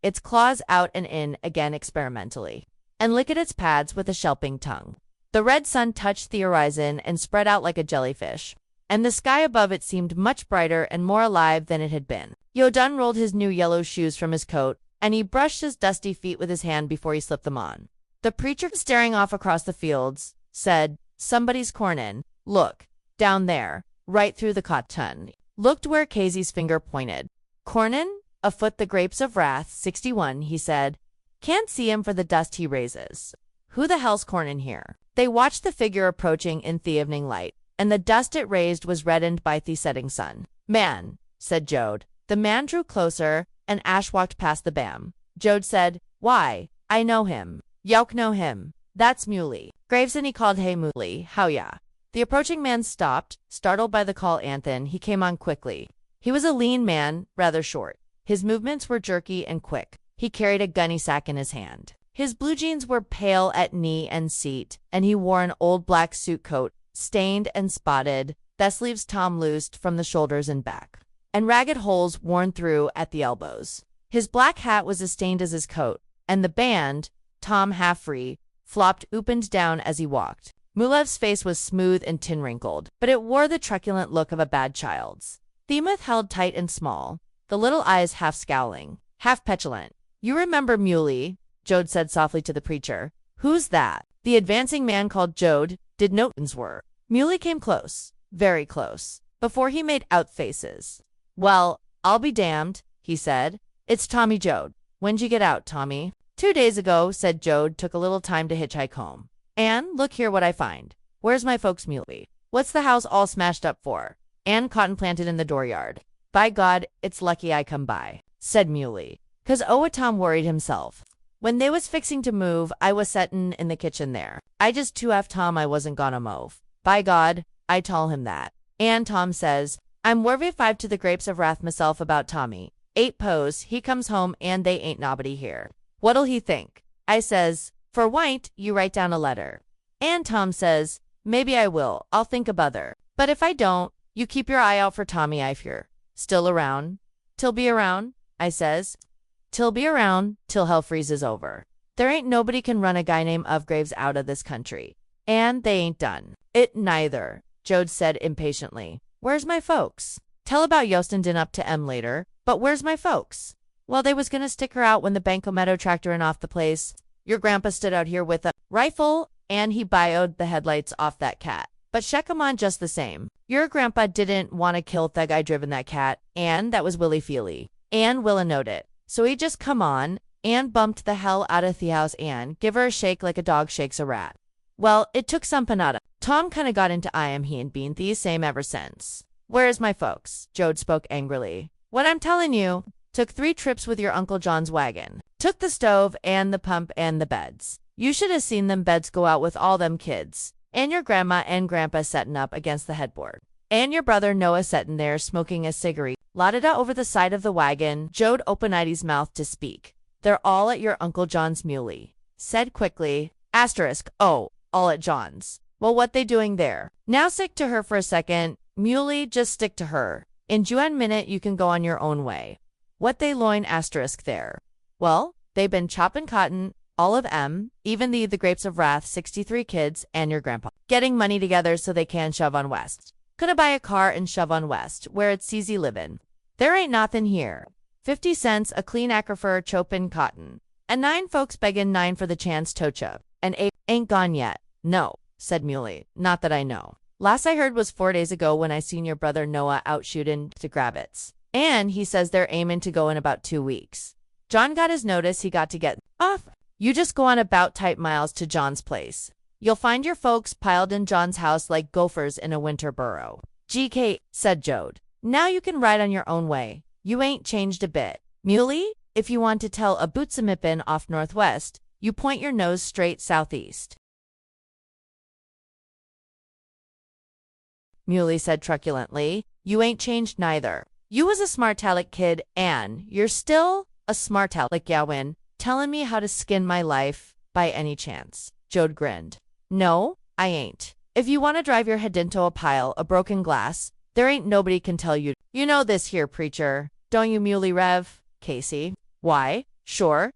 its claws out and in again experimentally, and licked its pads with a shelping tongue. The red sun touched the horizon and spread out like a jellyfish, and the sky above it seemed much brighter and more alive than it had been. Joad rolled his new yellow shoes from his coat, and he brushed his dusty feet with his hand before he slipped them on. The preacher, staring off across the fields, said, somebody's cornin'. Look, down there, right through the cotton. Looked where Casey's finger pointed. Cornin'? Afoot the grapes of wrath, 61, he said. Can't see him for the dust he raises. Who the hell's cornin' here? They watched the figure approaching in the evening light, and the dust it raised was reddened by the setting sun. Man, said Joad. The man drew closer, and Ash walked past the bam. Joad said, why, I know him. Youk know him. That's Muley. Graveson, he called. Hey Muley, how ya? The approaching man stopped, startled by the call. Anthan, he came on quickly. He was a lean man, rather short. His movements were jerky and quick. He carried a gunny sack in his hand. His blue jeans were pale at knee and seat, and he wore an old black suit coat, stained and spotted, the sleeves Tom loosed from the shoulders and back, and ragged holes worn through at the elbows. His black hat was as stained as his coat, and the band, Tom half free, flopped opened down as he walked. Mulev's face was smooth and tin-wrinkled, but it wore the truculent look of a bad child's. The mouth held tight and small, the little eyes half scowling, half petulant. You remember Muley, Joad said softly to the preacher. Who's that? The advancing man called Joad did notins were. Muley came close, very close, before he made out faces. Well, I'll be damned, he said. It's Tommy Joad. When'd you get out, Tommy? 2 days ago, said Joad. Took a little time to hitchhike home. Anne, look here what I find. Where's my folks, Muley? What's the house all smashed up for? Anne cotton planted in the dooryard. By God, it's lucky I come by, said Muley, 'cause Tom worried himself. When they was fixing to move, I was settin' in the kitchen there. I just too af Tom I wasn't gonna move. By God, I tol him that. And Tom says, I'm worthy 5 to the grapes of wrath myself about Tommy. 8 pose, he comes home and they ain't nobody here. What'll he think? I says, for white, you write down a letter. And Tom says, maybe I will, I'll think of other. But if I don't, you keep your eye out for Tommy I fear. Still around? Till be around? I says. "'Till be around till hell freezes over. There ain't nobody can run a guy named Graves out of this country. And they ain't done it neither," Joad said impatiently. "Where's my folks? Tell about Yost and din up to later, but where's my folks?" "Well, they was gonna stick her out when the Banco Meadow tractor in off the place. Your grandpa stood out here with a rifle, and he bioed the headlights off that cat. But check 'em on just the same. Your grandpa didn't want to kill the guy driven that cat, and that was Willie Feely. And Willa knowed it. So he just come on and bumped the hell out of the house and give her a shake like a dog shakes a rat. Well, it took some panada. Tom kinda got into I am he and been the same ever since. Where's my folks?" Joad spoke angrily. "What I'm telling you. Took 3 trips with your Uncle John's wagon. Took the stove and the pump and the beds. You should have seen them beds go out with all them kids. And your grandma and grandpa settin' up against the headboard. And your brother Noah settin' there smoking a cigarette. Lotted over the side of the wagon." Joad opened his mouth to speak. "They're all at your Uncle John's muley." Said quickly, asterisk, "Oh, all at John's. Well, what they doing there?" "Now stick to her for a second. Muley, just stick to her. In Juan minute you can go on your own way." "What they loin asterisk there?" "Well, they been choppin' cotton, all of 'em, even the grapes of wrath, 63 kids, and your grandpa. Getting money together so they can shove on west. Coulda buy a car and shove on west, where it's easy livin'. There ain't nothin' here. 50 cents a clean acre for chopin' cotton. And 9 folks beggin' 9 for the chance tocha. And 8 ain't gone yet." "No," said Muley, "not that I know. Last I heard was 4 days ago when I seen your brother Noah out shootin' to grabbits. And he says they're aimin' to go in about 2 weeks. John got his notice he got to get off. You just go on about type miles to John's place. You'll find your folks piled in John's house like gophers in a winter burrow." "GK," said Joad. "Now you can ride on your own way. You ain't changed a bit. Muley, if you want to tell a bootsamipin off northwest, you point your nose straight southeast." Muley said truculently, "You ain't changed neither. You was a smart-aleck kid, and you're still a smart-aleck yawin, tellin' me how to skin my life, by any chance." Joad grinned. "No, I ain't. If you want to drive your head into a pile of broken glass, there ain't nobody can tell you. You know this here, preacher, don't you, Muley Rev?" "Casey?" "Why, sure.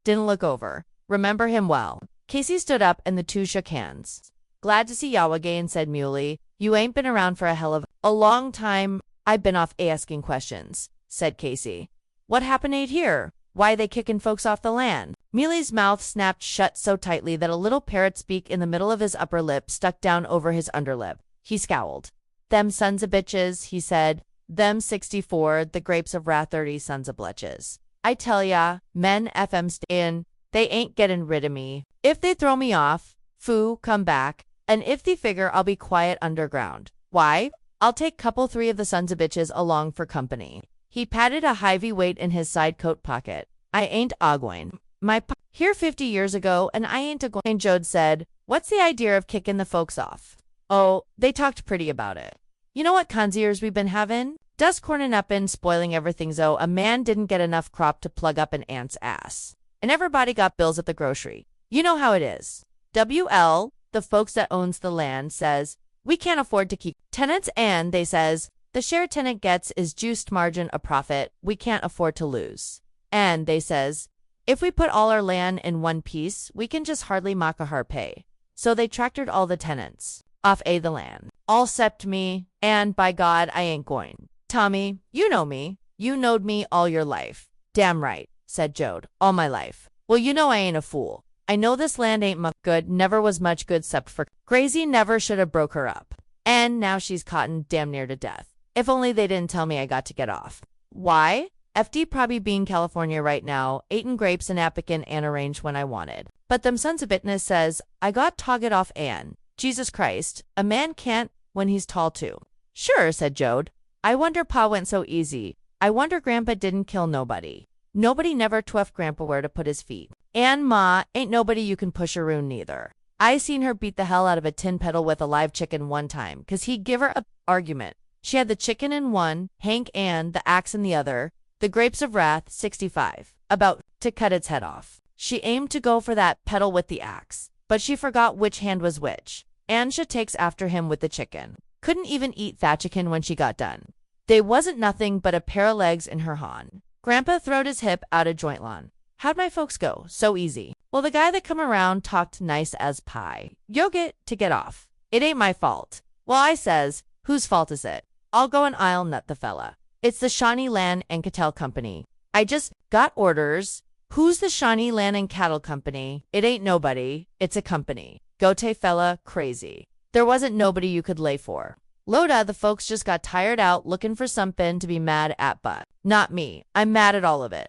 Didn't look over. Remember him well." Casey stood up and the two shook hands. "Glad to see y'all again," said Muley. "You ain't been around for a hell of a long time." "I've been off asking questions," said Casey. "What happened here? Why they kicking folks off the land?" Muley's mouth snapped shut so tightly that a little parrot's beak in the middle of his upper lip stuck down over his underlip. He scowled. "Them sons of bitches," he said. "Them 64, the grapes of wrath 30 sons of bletches. I tell ya, men FM stain, they ain't getting rid of me. If they throw me off, foo, come back. And if they figure I'll be quiet underground, why, I'll take couple 3 of the sons of bitches along for company." He patted a heavy weight in his side coat pocket. "I ain't agoin'. My pa here 50 years ago, and I ain't a-goin'." Joad said, "What's the idea of kicking the folks off?" "Oh, they talked pretty about it. You know what consiers we've been havin'? Dust cornin' up and spoiling everything so a man didn't get enough crop to plug up an ant's ass. And everybody got bills at the grocery. You know how it is. WL, the folks that owns the land, says, we can't afford to keep tenants, and they says, the share tenant gets is juiced margin a profit we can't afford to lose. And they says, if we put all our land in one piece, we can just hardly mock a hard pay. So they tractored all the tenants off the land, all cept me, and by God, I ain't going. Tommy, you know me. You knowed me all your life." "Damn right," said Joad. "All my life." "Well, you know I ain't a fool. I know this land ain't much good, never was much good cept for crazy, never should have broke her up. And now she's cotton damn near to death. If only they didn't tell me I got to get off. Why? FD probably being California right now, eatin' grapes and appicant and arranged when I wanted. But them sons of bitness says, I got to get off Ann. Jesus Christ, a man can't when he's tall too." "Sure," said Joad. "I wonder Pa went so easy. I wonder Grandpa didn't kill nobody. Nobody never tweft Grandpa where to put his feet. And Ma, ain't nobody you can push around neither. I seen her beat the hell out of a tin pedal with a live chicken one time, 'cause he give her a argument. She had the chicken in one, Hank and the axe in the other, the grapes of wrath, 65, about to cut its head off. She aimed to go for that pedal with the axe, but she forgot which hand was which, and she takes after him with the chicken. Couldn't even eat that chicken when she got done. They wasn't nothing but a pair of legs in her hawn. Grandpa throwed his hip out of joint lawn. How'd my folks go? So easy. Well, the guy that come around talked nice as pie. Yo to get off. It ain't my fault. Well, I says, whose fault is it? I'll go and I'll nut the fella. It's the Shawnee Land and Cattle Company. I just got orders. Who's the Shawnee Land and Cattle Company? It ain't nobody. It's a company. Gote fella crazy. There wasn't nobody you could lay for. Loda, the folks just got tired out looking for something to be mad at, but not me. I'm mad at all of it.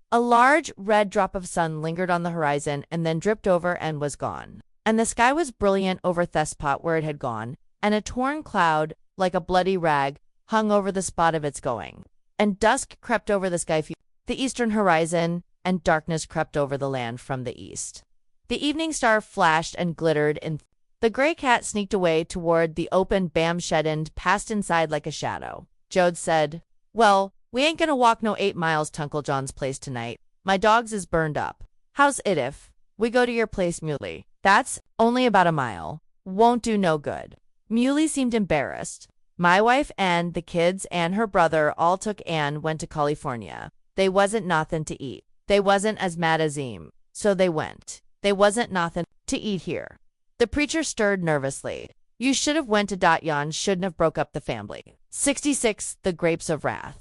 A large red drop of sun lingered on the horizon and then dripped over and was gone. And the sky was brilliant over Thespot where it had gone, and a torn cloud, like a bloody rag, hung over the spot of its going. And dusk crept over the sky, the eastern horizon, and darkness crept over the land from the east. The evening star flashed and glittered, and the gray cat sneaked away toward the open bam shed and passed inside like a shadow. Joad said, "Well, we ain't gonna walk no 8 miles to Uncle John's place tonight. My dogs is burned up. How's it if we go to your place, Muley? That's only about a mile. Won't do no good." Muley seemed embarrassed. "My wife and the kids and her brother all took and went to California. They wasn't nothin' to eat. They wasn't as mad as him, so they went. They wasn't nothin' to eat here." The preacher stirred nervously. "You should have went to Dot Yon, shouldn't have broke up the family." 66. The Grapes of Wrath.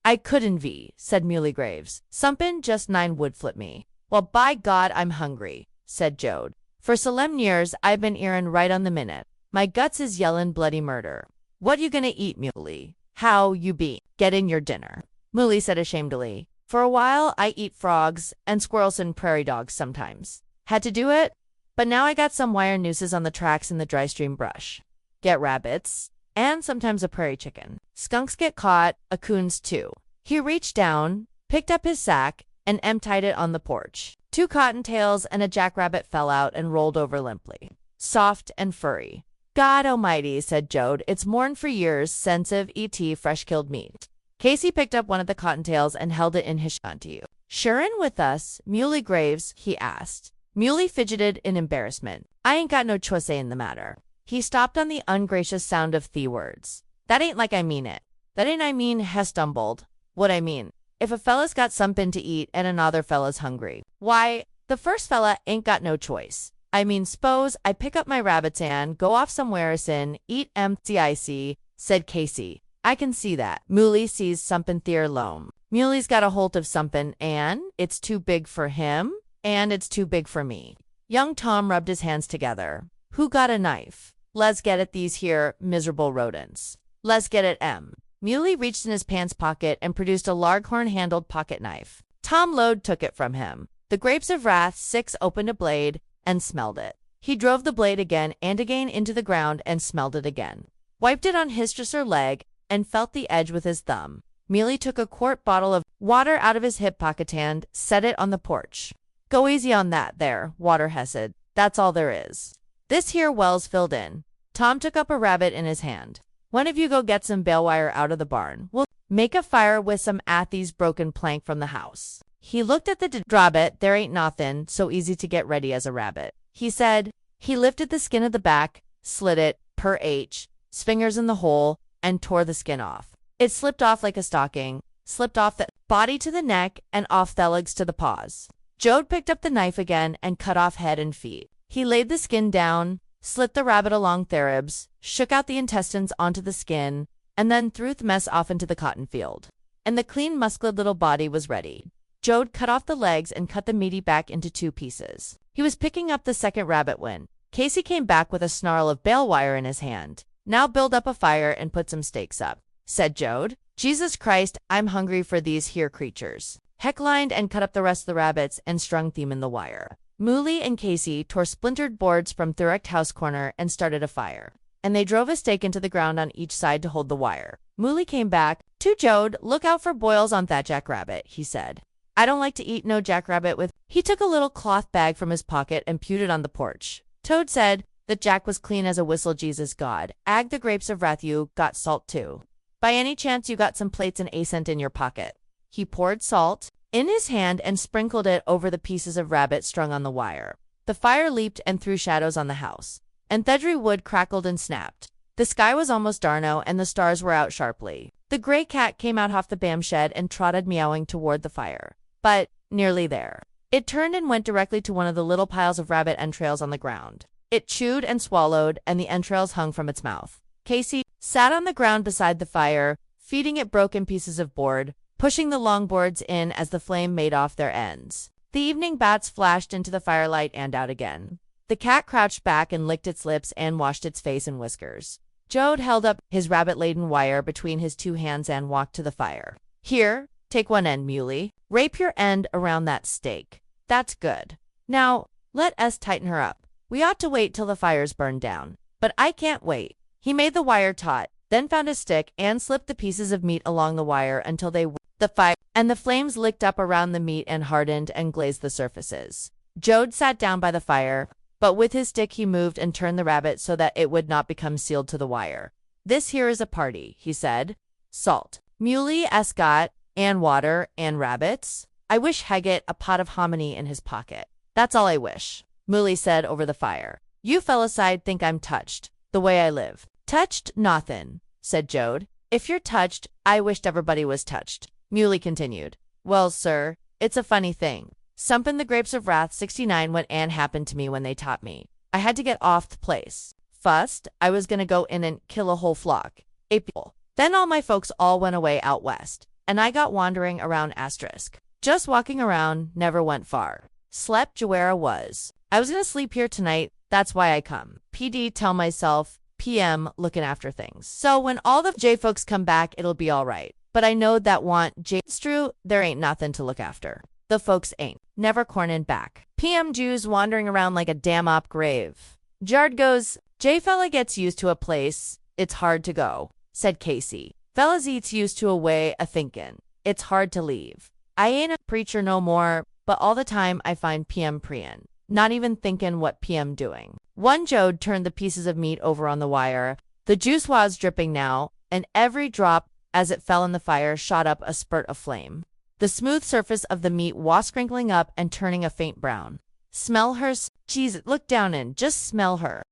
"I couldn't said Muley Graves. "Somepin' just 9 would flip me." "Well, by God, I'm hungry," said Joad. "For solemn years, I've been earin' right on the minute. My guts is yellin' bloody murder." "What you gonna eat, Muley? How you be gettin' your dinner?" Muley said ashamedly. "For a while, I eat frogs and squirrels and prairie dogs sometimes. Had to do it, but now I got some wire nooses on the tracks in the dry stream brush. Get rabbits, and sometimes a prairie chicken. Skunks get caught, a coons too." He reached down, picked up his sack, and emptied it on the porch. 2 cottontails and a jackrabbit fell out and rolled over limply, soft and furry. "God almighty," said Joad, "it's more'n for years since I've et fresh-killed meat." Casey picked up one of the cottontails and held it in his hand to you. "Shurin' with us, Muley Graves?" he asked. Muley fidgeted in embarrassment. "I ain't got no choice in the matter." He stopped on the ungracious sound of the words. "That ain't like I mean it. That ain't I mean has stumbled. What I mean, if a fella's got somepin' to eat and another fella's hungry, why, the first fella ain't got no choice. I mean, s'pose I pick up my rabbits and go off somewheres and eat MCIC," said Casey. "I can see that. Muley sees somepin' theer loam. Muley's got a holt of somepin' and it's too big for him and it's too big for me." Young Tom rubbed his hands together. "Who got a knife? Let's get at these here miserable rodents. Let's get at 'em." Muley reached in his pants pocket and produced a Larghorn-handled pocket knife. Tom Lode took it from him. The Grapes of Wrath 6 opened a blade and smelled it. He drove the blade again and again into the ground and smelled it again. Wiped it on his dresser leg and felt the edge with his thumb. Muley took a quart bottle of water out of his hip pocket and set it on the porch. "Go easy on that there, water Hesed. That's all there is. This here well's filled in." Tom took up a rabbit in his hand. "One of you go get some bale wire out of the barn. We'll make a fire with some Athie's broken plank from the house." He looked at the rabbit. "There ain't nothin' so easy to get ready as a rabbit," he said. He lifted the skin of the back, slit it, per H, fingers in the hole, and tore the skin off. It slipped off like a stocking, slipped off the body to the neck and off the legs to the paws. Joad picked up the knife again and cut off head and feet. He laid the skin down, slit the rabbit along the ribs, shook out the intestines onto the skin, and then threw the mess off into the cotton field. And the clean, muscled little body was ready. Joad cut off the legs and cut the meaty back into 2 pieces. He was picking up the second rabbit when Casey came back with a snarl of bale wire in his hand. "Now build up a fire and put some stakes up," said Joad. "Jesus Christ, I'm hungry for these here creatures." Heck lined and cut up the rest of the rabbits and strung them in the wire. Muley and Casey tore splintered boards from the wrecked house corner and started a fire. And they drove a stake into the ground on each side to hold the wire. Muley came back. "To Joad, look out for boils on that jackrabbit," he said. "I don't like to eat no jackrabbit with—" He took a little cloth bag from his pocket and pewed it on the porch. Toad said that Jack was clean as a whistle, Jesus God. "Ag the Grapes of Wrath, you got salt too. By any chance you got some plates and a cent in your pocket?" He poured salt in his hand and sprinkled it over the pieces of rabbit strung on the wire. The fire leaped and threw shadows on the house, and Thedry wood crackled and snapped. The sky was almost darno, and the stars were out sharply. The gray cat came out off the bam shed and trotted meowing toward the fire. But, nearly there, it turned and went directly to one of the little piles of rabbit entrails on the ground. It chewed and swallowed, and the entrails hung from its mouth. Casey sat on the ground beside the fire, feeding it broken pieces of board, pushing the long boards in as the flame made off their ends. The evening bats flashed into the firelight and out again. The cat crouched back and licked its lips and washed its face and whiskers. Joad held up his rabbit-laden wire between his two hands and walked to the fire. Here, take one end, Muley. Rape your end around that stake. That's good. Now, let us tighten her up. We ought to wait till the fire's burned down. But I can't wait. He made the wire taut, then found a stick and slipped the pieces of meat along the wire until they the fire, and the flames licked up around the meat and hardened and glazed the surfaces. Joad sat down by the fire, but with his stick he moved and turned the rabbit so that it would not become sealed to the wire. This here is a party, he said. Salt, muley, escot, and water, and rabbits. I wish Haggett a pot of hominy in his pocket. That's all I wish, Muley said over the fire. You fellas'd think I'm touched, the way I live. Touched nothin', said Joad. If you're touched, I wished everybody was touched, Muley continued. Well, sir, it's a funny thing. Sumpin' the grapes of wrath 69 what Ann happened to me when they taught me. I had to get off the place. Fust, I was gonna go in and kill a whole flock. People. Then all my folks all went away out west, and I got wandering around asterisk. Just walking around, never went far. Slept Jawara was. I was gonna sleep here tonight, that's why I come. PD tell myself, PM looking after things. So when all the J folks come back, it'll be all right. But I know that want J. It's true, there ain't nothing to look after. The folks ain't. Never cornin' back. PM Jews wandering around like a damn op grave. Jard goes, J fella gets used to a place, it's hard to go, said Casey. Fellas eats used to a way a thinkin'. It's hard to leave. I ain't a preacher no more, but all the time I find PM preyin'. Not even thinkin' what PM doing. One Joad turned the pieces of meat over on the wire. The juice was dripping now, and every drop as it fell in the fire shot up a spurt of flame. The smooth surface of the meat was crinkling up and turning a faint brown. Smell her, geez, look down and just smell her.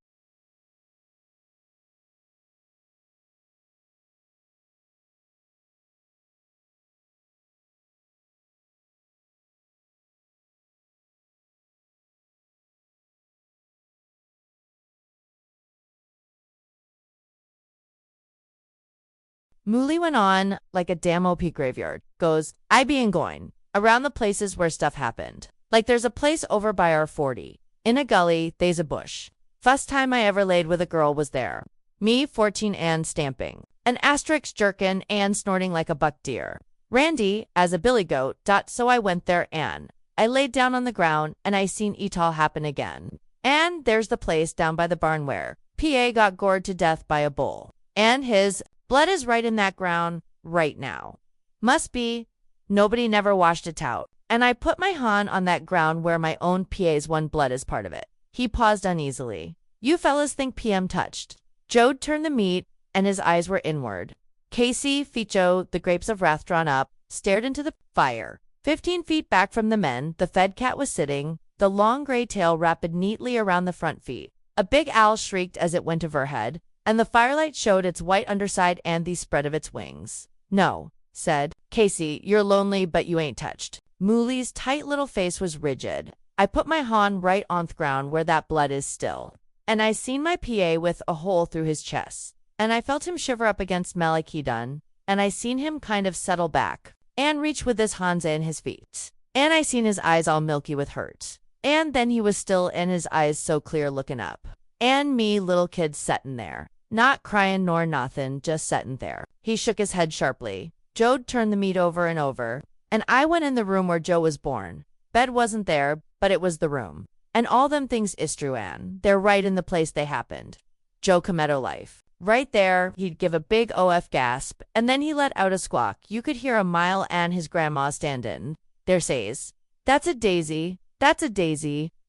Muley went on like a damn OP graveyard. Goes, I bein' going around the places where stuff happened. Like there's a place over by our 40. In a gully, they's a bush. Fust time I ever laid with a girl was there. Me, 14 and stamping. An asterisk jerkin and snorting like a buck deer. Randy, as a billy goat, so I went there and I laid down on the ground and I seen it all happen again. And there's the place down by the barn where PA got gored to death by a bull. And his blood is right in that ground right now. Must be. Nobody never washed it out. And I put my hand on that ground where my own PA's one blood is part of it. He paused uneasily. You fellas think PM touched. Joad turned the meat, and his eyes were inward. Casey, Ficho, the grapes of wrath drawn up, stared into the fire. 15 feet back from the men, the fed cat was sitting, the long gray tail wrapped neatly around the front feet. A big owl shrieked as it went overhead, and the firelight showed its white underside and the spread of its wings. No, said Casey, you're lonely, but you ain't touched. Muley's tight little face was rigid. I put my hand right on the ground where that blood is still, and I seen my PA with a hole through his chest, and I felt him shiver up against me like he done, and I seen him kind of settle back, and reach with his hands in his feet, and I seen his eyes all milky with hurt, and then he was still and his eyes so clear looking up, and me little kid settin' there, not cryin' nor nothin', just settin' there. He shook his head sharply. Joad turned the meat over and over, and I went in the room where Joe was born. Bed wasn't there, but it was the room. And all them things is true, Ann. They're right in the place they happened. Joe Cometto life. Right there, he'd give a big OF gasp, and then he let out a squawk. You could hear a mile and his grandma standin' there says, that's a daisy,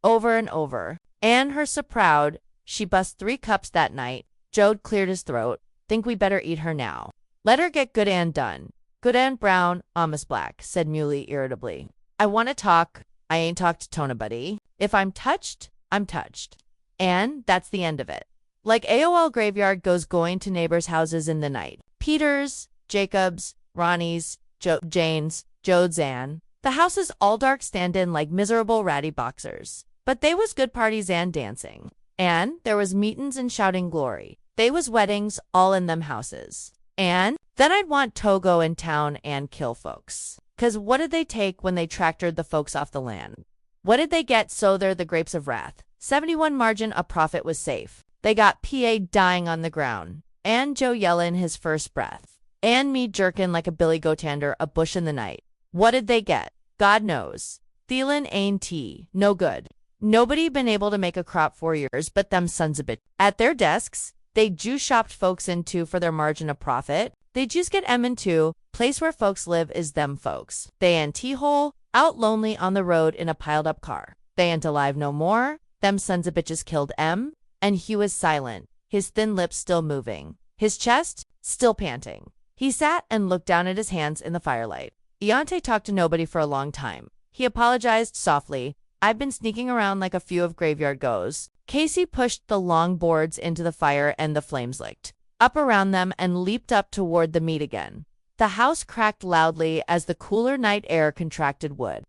over and over. Ann her so proud, she bust 3 cups that night. Joad cleared his throat. Think we better eat her now. Let her get good and done. Good and brown, almost black, said Muley irritably. I want to talk. I ain't talked to nobody. If I'm touched, I'm touched. And that's the end of it. Like AOL graveyard goes going to neighbors' houses in the night. Peter's, Jacob's, Ronnie's, Jane's, Joad's, Ann. The houses all dark stand in like miserable ratty boxers. But they was good parties and dancing. And there was meetin's and shouting glory. They was weddings all in them houses. And then I'd want to go in town and kill folks. 'Cause what did they take when they tractored the folks off the land? What did they get so they're the grapes of wrath? 71 margin a profit was safe. They got PA dying on the ground. And Joe yellin' his first breath. And me jerkin' like a billy goatander a bush in the night. What did they get? God knows. Thielen ain't no good. Nobody been able to make a crop 4 years but them sons of bitch. At their desks, they juice shopped folks into for their margin of profit. They juice get em into, place where folks live is them folks. They ain't hole, out lonely on the road in a piled up car. They ain't alive no more. Them sons of bitches killed M. And he was silent, his thin lips still moving, his chest still panting. He sat and looked down at his hands in the firelight. Iante talked to nobody for a long time. He apologized softly. I've been sneaking around like a few of graveyard goes. Casey pushed the long boards into the fire and the flames licked up around them and leaped up toward the meat again. The house cracked loudly as the cooler night air contracted wood.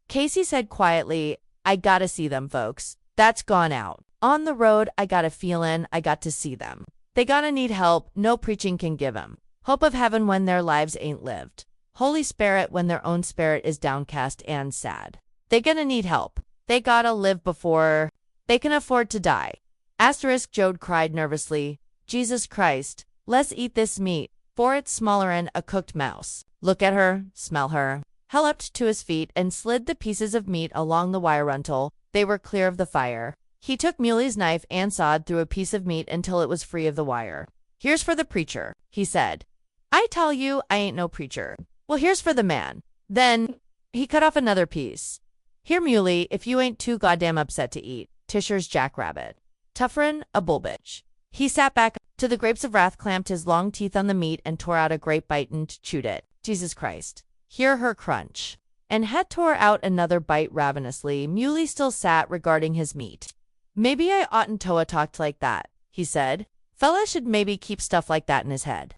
Casey said quietly, I gotta see them folks. That's gone out. On the road, I got a feelin' I got to see them. They gonna need help, no preaching can give 'em. Hope of heaven when their lives ain't lived. Holy Spirit when their own spirit is downcast and sad. They gonna need help. They gotta live before they can afford to die. Asterisk Joad cried nervously. Jesus Christ, let's eat this meat, for it's smaller'n a cooked mouse. Look at her, smell her. Hell leapt to his feet and slid the pieces of meat along the wire until they were clear of the fire. He took Muley's knife and sawed through a piece of meat until it was free of the wire. Here's for the preacher, he said. I tell you, I ain't no preacher. Well, here's for the man. Then he cut off another piece. Here, Muley, if you ain't too goddamn upset to eat. Tisher's jackrabbit. Tougher'n a bull bitch. He sat back to the grapes of wrath, clamped his long teeth on the meat, and tore out a great bite and chewed it. Jesus Christ. Hear her crunch. And had tore out another bite ravenously. Muley still sat regarding his meat. Maybe I oughtn't to a talked like that, he said. Fella should maybe keep stuff like that in his head.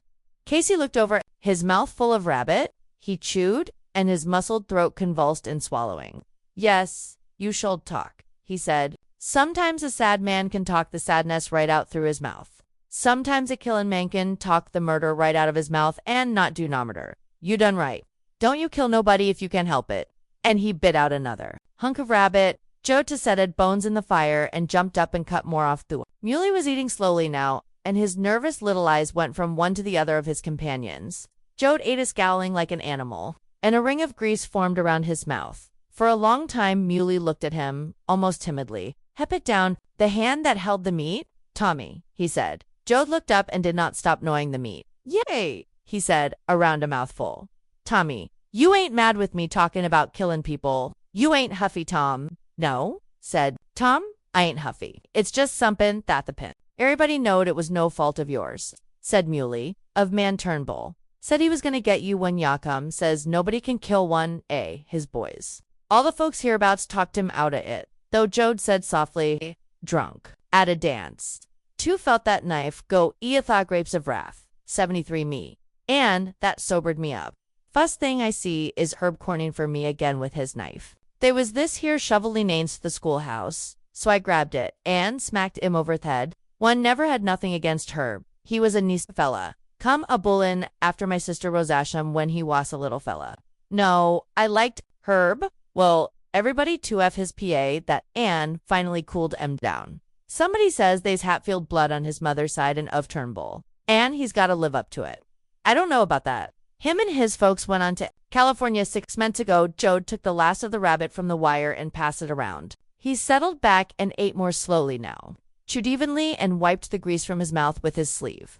Casey looked over, his mouth full of rabbit. He chewed, and his muscled throat convulsed in swallowing. Yes, you should talk, he said. Sometimes a sad man can talk the sadness right out through his mouth. Sometimes a killin' man can talk the murder right out of his mouth and not do no murder. You done right. Don't you kill nobody if you can help it. And he bit out another hunk of rabbit. Joad tassetted bones in the fire and jumped up and cut more off the wood. Muley was eating slowly now, and his nervous little eyes went from one to the other of his companions. Joad ate scowling like an animal, and a ring of grease formed around his mouth. For a long time Muley looked at him, almost timidly. He put down the hand that held the meat. Tommy, he said. Joad looked up and did not stop gnawing the meat. Yay, he said, around a mouthful. Tommy, you ain't mad with me talking about killing people. You ain't huffy, Tom. No, said Tom, I ain't huffy. It's just somepin' that the pin. Everybody knowed it was no fault of yours, said Muley, of Man Turnbull. Said he was gonna get you when ya come, says nobody can kill one, his boys. All the folks hereabouts talked him out of it, though Joad said softly, drunk, at a dance. Two felt that knife go thaw grapes of wrath, 73 me, and that sobered me up. First thing I see is Herb corning for me again with his knife. They was this here shovelly nains to the schoolhouse, so I grabbed it and smacked him over th' head. One never had nothing against Herb. He was a nice fella. Come a bullin' after my sister Rosasham when he was a little fella. No, I liked Herb. Well, everybody 2F his PA that Anne finally cooled him down. Somebody says they's Hatfield blood on his mother's side and of Turnbull, and he's got to live up to it. I don't know about that. Him and his folks went on to California 6 months ago. Joad took the last of the rabbit from the wire and passed it around. He settled back and ate more slowly now, chewed evenly and wiped the grease from his mouth with his sleeve.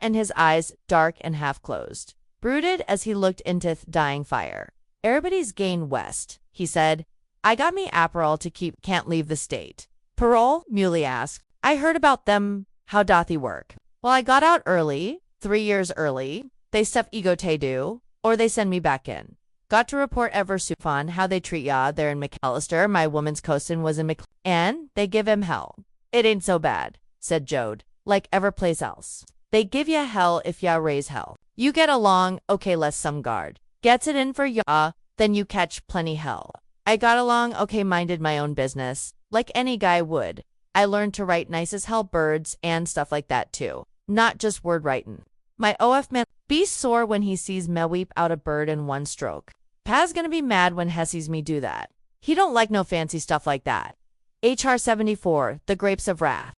And his eyes, dark and half-closed, brooded as he looked into the dying fire. Everybody's gain west, he said. I got me Aperol to keep, can't leave the state. Parole? Muley asked. I heard about them. How doth he work? Well, I got out early, 3 years early. They stuff ego te do. or they send me back in. Got to report ever Sufan how they treat ya there in McAllister. My woman's coastin was in and they give him hell. It ain't so bad, said Joad, like ever place else. They give ya hell if ya raise hell. You get along, okay, less some guard. Gets it in for ya, then you catch plenty hell. I got along, okay, minded my own business, like any guy would. I learned to write nice as hell birds and stuff like that too, not just word writin'. My OF man be sore when he sees me weep out a bird in one stroke. Pa's gonna be mad when sees me do that. He don't like no fancy stuff like that. HR 74, The Grapes of Wrath.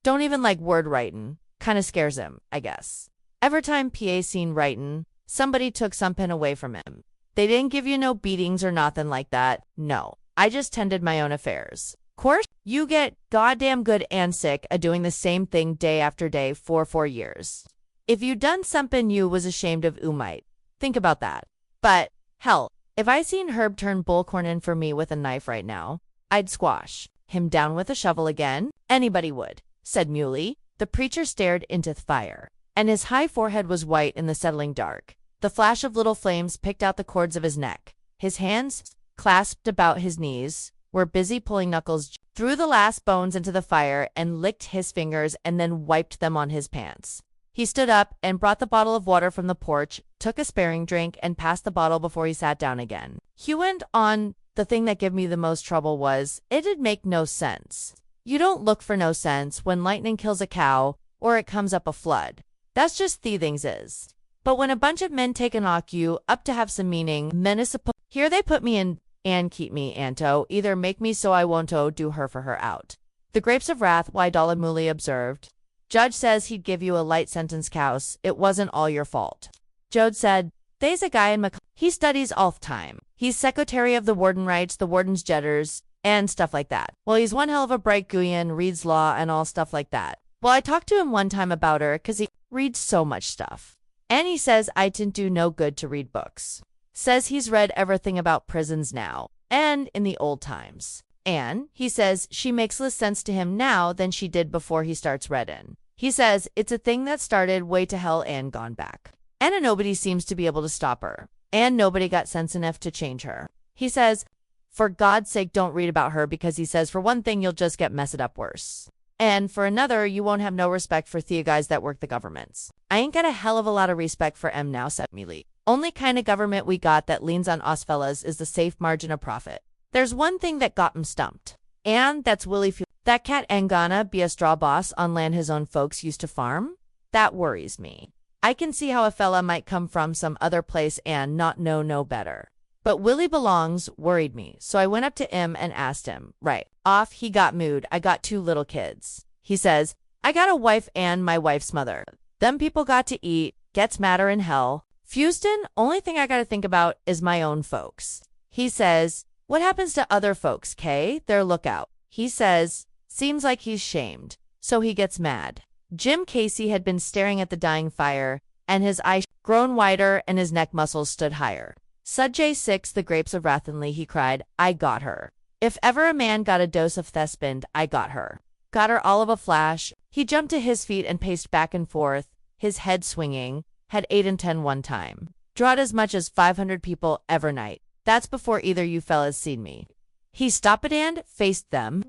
Don't even like word writin'. Kinda scares him, I guess. Every time PA seen writin', somebody took something away from him. They didn't give you no beatings or nothing like that. No, I just tended my own affairs. Course, you get goddamn good and sick a doing the same thing day after day for 4 years. If you done something you was ashamed of, you might think about that. But, hell, if I seen Herb turn bullcorn in for me with a knife right now, I'd squash him down with a shovel again. Anybody would, said Muley. The preacher stared into the fire, and his high forehead was white in the settling dark. The flash of little flames picked out the cords of his neck. His hands, clasped about his knees, were busy pulling Knuckles through the last bones into the fire and licked his fingers and then wiped them on his pants. He stood up and brought the bottle of water from the porch, took a sparing drink, and passed the bottle before he sat down again. He went on, the thing that gave me the most trouble was, it'd make no sense. You don't look for no sense when lightning kills a cow or it comes up a flood. That's just the things is. But when a bunch of men take and knock you up to have some meaning, men is supposed here they put me in and keep me anto, either make me so I won't do her for her out. The Grapes of Wrath, Wydala Muley observed. Judge says he'd give you a light sentence, Couse. It wasn't all your fault. Joad said, they's a guy in he studies all the time. He's secretary of the warden, writes the warden's jetters and stuff like that. Well, he's one hell of a bright Guyan, reads law and all stuff like that. Well, I talked to him one time about her because he reads so much stuff. And he says I didn't do no good to read books. Says he's read everything about prisons now and in the old times. And he says she makes less sense to him now than she did before he starts reading. He says it's a thing that started way to hell and gone back. And nobody seems to be able to stop her. And nobody got sense enough to change her. He says, for God's sake, don't read about her, because he says, for one thing, you'll just get messed up worse. And for another, you won't have no respect for the guys that work the governments. I ain't got a hell of a lot of respect for em now, said Mealy. Only kind of government we got that leans on us fellas is the safe margin of profit. There's one thing that got him stumped. And that's Willie F. That cat ain't gonna be a straw boss on land his own folks used to farm? That worries me. I can see how a fella might come from some other place and not know no better. But Willie Belongs worried me, so I went up to him and asked him. Right off, he got mood. I got 2 little kids. He says, I got a wife and my wife's mother. Them people got to eat, gets madder in hell. Fuston, only thing I gotta think about is my own folks. He says, what happens to other folks, Kay? Their lookout. He says, seems like he's shamed. So he gets mad. Jim Casey had been staring at the dying fire, and his eyes grown wider and his neck muscles stood higher. Sud J6, The Grapes of Wrathenly, he cried, I got her. If ever a man got a dose of Thespind, I got her. Got her all of a flash. He jumped to his feet and paced back and forth, his head swinging, had 8 and 10 one time. Drawed as much as 500 people every night. That's before either you fellas seen me. He stopped it and faced them.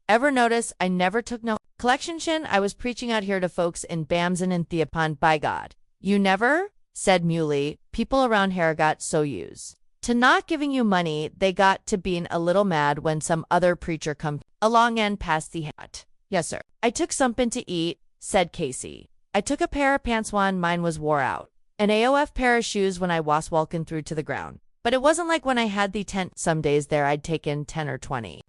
Ever notice I never took no collection shin? I was preaching out here to folks in Bamson and Theopon, by God. You never? Said Muley. People around here got so used to not giving you money, they got to being a little mad when some other preacher come along and passed the hat. Yes, sir. I took something to eat, said Casey. I took a pair of pants when mine was wore out. An AOF pair of shoes when I was walking through to the ground. But it wasn't like when I had the tent some days there I'd taken 10 or $20.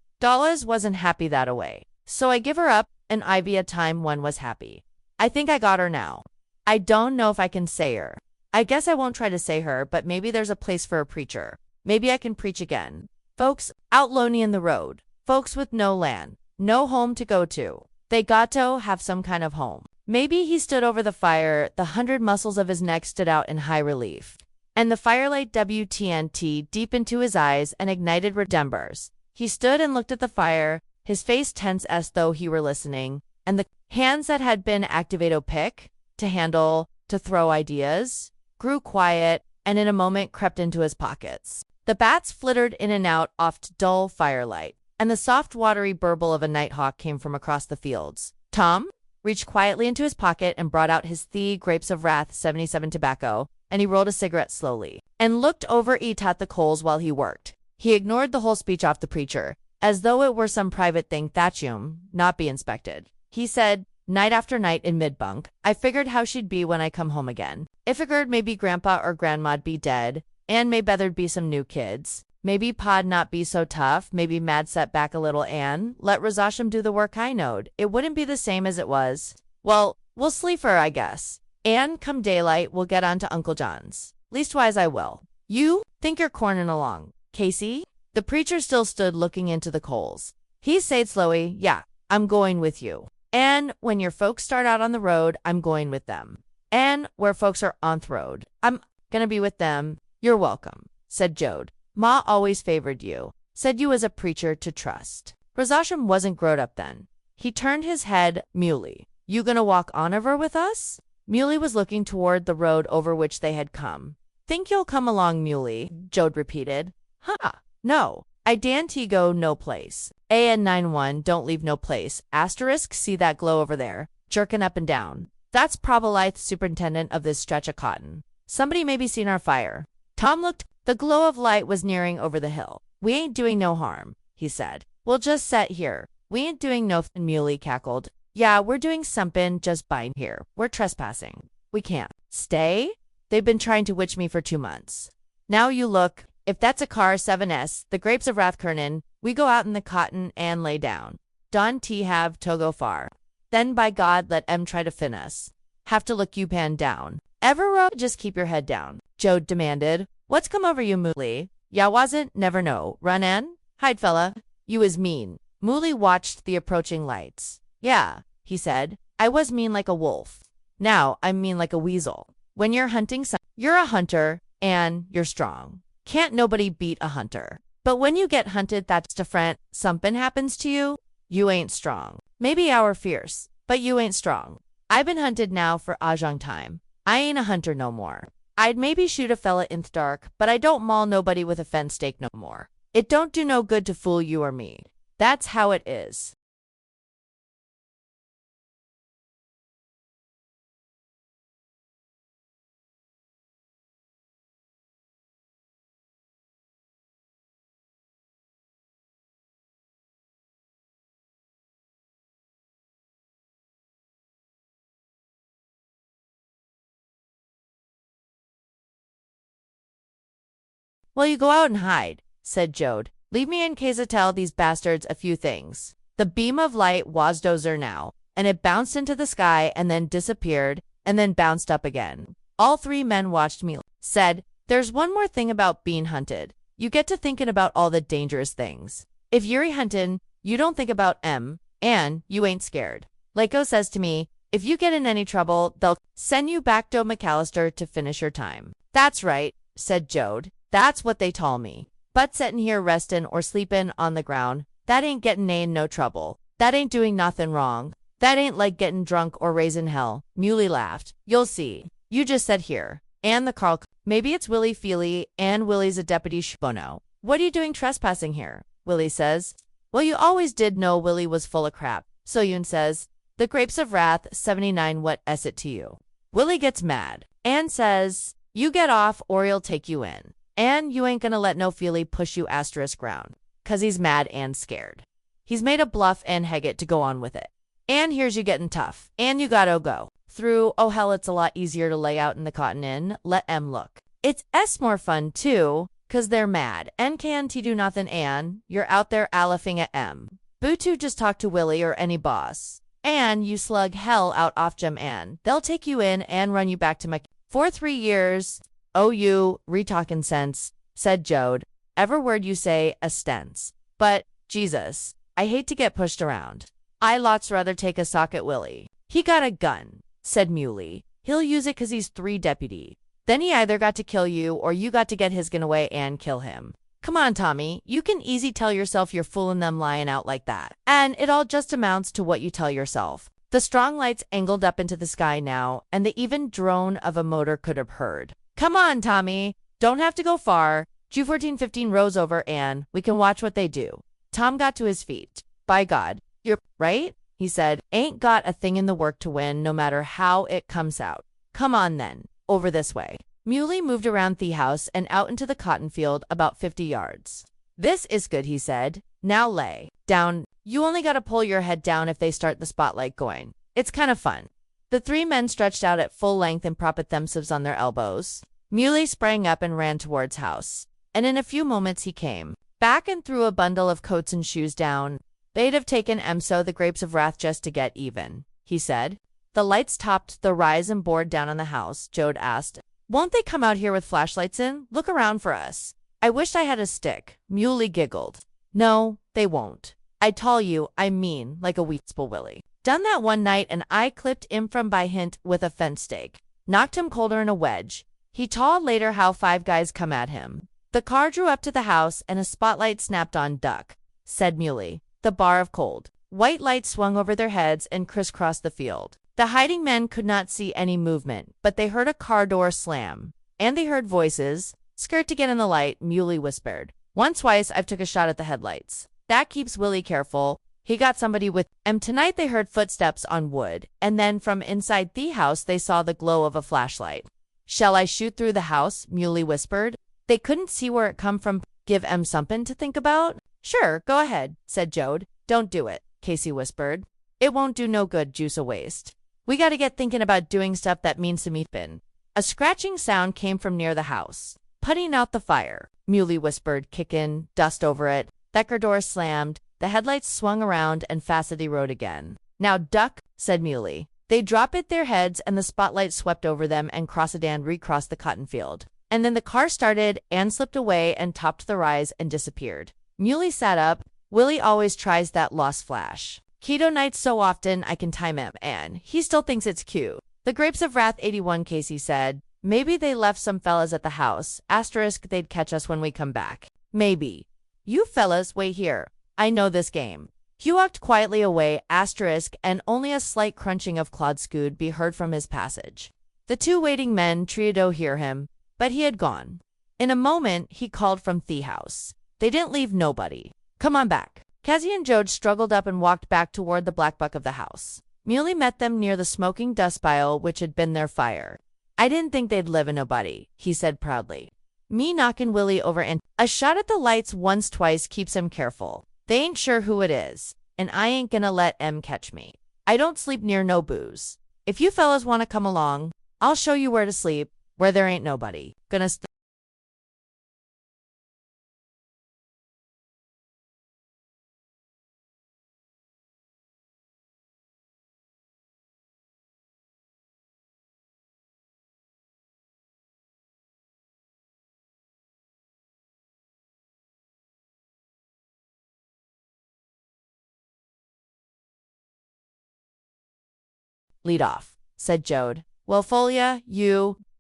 Wasn't happy that away. So I give her up, and Ivy a time one was happy. I think I got her now. I don't know if I can say her. I guess I won't try to say her, but maybe there's a place for a preacher. Maybe I can preach again. Folks out lonely in the road. Folks with no land, no home to go to. They got to have some kind of home. Maybe he stood over the fire, the 100 muscles of his neck stood out in high relief. And the firelight WTNT deep into his eyes and ignited red embers. He stood and looked at the fire, his face tense as though he were listening, and the hands that had been activated pick, to handle, to throw ideas, grew quiet and in a moment crept into his pockets. The bats flittered in and out oft dull firelight, and the soft watery burble of a nighthawk came from across the fields. Tom reached quietly into his pocket and brought out his Grapes of Wrath 77 tobacco, and he rolled a cigarette slowly, and looked over at the coals while he worked. He ignored the whole speech off the preacher, as though it were some private thing that'd not be inspected. He said, night after night in mid-bunk, I figured how she'd be when I come home again. I figured maybe grandpa or grandma'd be dead, and maybe there'd be some new kids. Maybe Pod'd not be so tough, maybe Mad set back a little and let Razasham do the work I knowed. It wouldn't be the same as it was. Well, we'll sleep her, I guess. And come daylight, we'll get on to Uncle John's. Leastwise I will. You think you're cornin' along, Casey? The preacher still stood looking into the coals. He said slowly, yeah, I'm going with you. And when your folks start out on the road, I'm going with them. And where folks are on the road, I'm gonna be with them. You're welcome, said Joad. Ma always favored you, said you was a preacher to trust. Razasham wasn't growed up then. He turned his head, Muley. You gonna walk on over with us? Muley was looking toward the road over which they had come. Think you'll come along, Muley, Joad repeated. Huh, no, I daren't go no place. AN91 don't leave no place. Asterisk, see that glow over there, jerking up and down. That's Probably superintendent of this stretch of cotton. Somebody maybe seen our fire. Tom looked. The glow of light was nearing over the hill. We ain't doing no harm, he said. We'll just set here. We ain't doing no Muley cackled. Yeah, we're doing somepin, just bine here. We're trespassing. We can't. Stay? They've been trying to witch me for 2 months. Now you look. If that's a car 7S, the Grapes of Wrath Kernan, we go out in the cotton and lay down. Don T have to go far. Then by God let em try to fin us. Have to look you pan down. Ever just keep your head down, Joad demanded. What's come over you, Muley? Ya wasn't, never know. Run in? Hide, fella. You is mean. Muley watched the approaching lights. Yeah, he said. I was mean like a wolf. Now I'm mean like a weasel. When you're hunting you're a hunter, and you're strong. Can't nobody beat a hunter. But when you get hunted, that's different. Somepin happens to you. You ain't strong. Maybe our fierce, but you ain't strong. I've been hunted now for a long time. I ain't a hunter no more. I'd maybe shoot a fella in the dark, but I don't maul nobody with a fence stake no more. It don't do no good to fool you or me. That's how it is. Well, you go out and hide, said Joad. Leave me in case I tell these bastards a few things. The beam of light was dozer now, and it bounced into the sky and then disappeared and then bounced up again. All three men watched me, said, there's one more thing about being hunted. You get to thinking about all the dangerous things. If you're hunting, you don't think about and you ain't scared. Lyco says to me, if you get in any trouble, they'll send you back to McAllister to finish your time. That's right, said Joad. That's what they tell me. But settin' here restin' or sleepin' on the ground, that ain't gettin' in no trouble. That ain't doing nothin' wrong. That ain't like gettin' drunk or raisin' hell. Muley laughed. You'll see. You just sit here. And the Carl, maybe it's Willie Feely, and Willie's a deputy shbono. What are you doing trespassing here? Willie says. Well, you always did know Willie was full of crap. So Yoon says, the Grapes of Wrath 79 what es it to you? Willie gets mad and says, you get off or he'll take you in. And you ain't gonna let no Feely push you asterisk round, 'cause he's mad and scared. He's made a bluff and Heggett to go on with it. And here's you getting tough, and you gotta go. Through, oh hell, it's a lot easier to lay out in the cotton in, let em look. It's more fun too, 'cause they're mad, and can't do nothing and you're out there alifing at em. Butu just talk to Willie or any boss. And you slug hell out off Jim and they'll take you in and run you back to my for 3 years. Oh, you retalkin' sense, said Joad. Every word you say a stents. But, Jesus, I hate to get pushed around. I lots rather take a sock at Willie. He got a gun, said Muley. He'll use it 'cause he's 3 deputy. Then he either got to kill you or you got to get his gun away and kill him. Come on, Tommy, you can easy tell yourself you're fooling them lying out like that. And it all just amounts to what you tell yourself. The strong lights angled up into the sky now, and the even drone of a motor could have heard. Come on, Tommy, don't have to go far. Q1415 rows over and we can watch what they do. Tom got to his feet. By God, you're right, he said. Ain't got a thing in the work to win, no matter how it comes out. Come on then, over this way. Muley moved around the house and out into the cotton field about 50 yards. This is good, he said. Now lay down. You only gotta pull your head down if they start the spotlight going. It's kind of fun. The 3 men stretched out at full length and propped themselves on their elbows. Muley sprang up and ran towards house. And in a few moments he came back and threw a bundle of coats and shoes down. They'd have taken Emso the grapes of wrath just to get even, he said. The lights topped the rise and bored down on the house. Joad asked, won't they come out here with flashlights in? Look around for us. I wished I had a stick. Muley giggled. No, they won't. I tell you, I mean, like a weedspool Willie. Done that one night and I clipped him from by hint with a fence stake. Knocked him colder in a wedge. He told later how 5 guys come at him. The car drew up to the house and a spotlight snapped on Duck, said Muley. The bar of cold white light swung over their heads and crisscrossed the field. The hiding men could not see any movement, but they heard a car door slam. And they heard voices. Skirt to get in the light, Muley whispered. Once, twice, I've took a shot at the headlights. That keeps Willie careful. He got somebody with him. Tonight they heard footsteps on wood, and then from inside the house they saw the glow of a flashlight. Shall I shoot through the house? Muley whispered. They couldn't see where it come from. Give em something to think about? Sure, go ahead, said Joad. Don't do it, Casey whispered. It won't do no good, juice a waste. We gotta get thinking about doing stuff that means to me. A scratching sound came from near the house. Putting out the fire, Muley whispered, kicking dust over it. The car door slammed. The headlights swung around and fastened the road again. Now duck, said Muley. They dropped their heads and the spotlight swept over them and crossed and recrossed the cotton field. And then the car started and slipped away and topped the rise and disappeared. Muley sat up. Willie always tries that lost flash. Keto nights so often I can time him, and he still thinks it's cute. The grapes of wrath 81, Casey said. Maybe they left some fellas at the house. Asterisk, they'd catch us when we come back. Maybe. You fellas, wait here. I know this game. He walked quietly away, asterisk, and only a slight crunching of Claude's could be heard from his passage. The 2 waiting men tried to hear him, but he had gone. In a moment, he called from the house. They didn't leave nobody. Come on back. Cassie and Joad struggled up and walked back toward the black buck of the house. Muley met them near the smoking dust pile which had been their fire. I didn't think they'd live in nobody, he said proudly. Me knocking Willie over and a shot at the lights once twice keeps him careful. They ain't sure who it is, and I ain't gonna let em catch me. I don't sleep near no booze. If you fellas want to come along, I'll show you where to sleep, where there ain't nobody. Gonna lead off, said Joad. Well, Folia,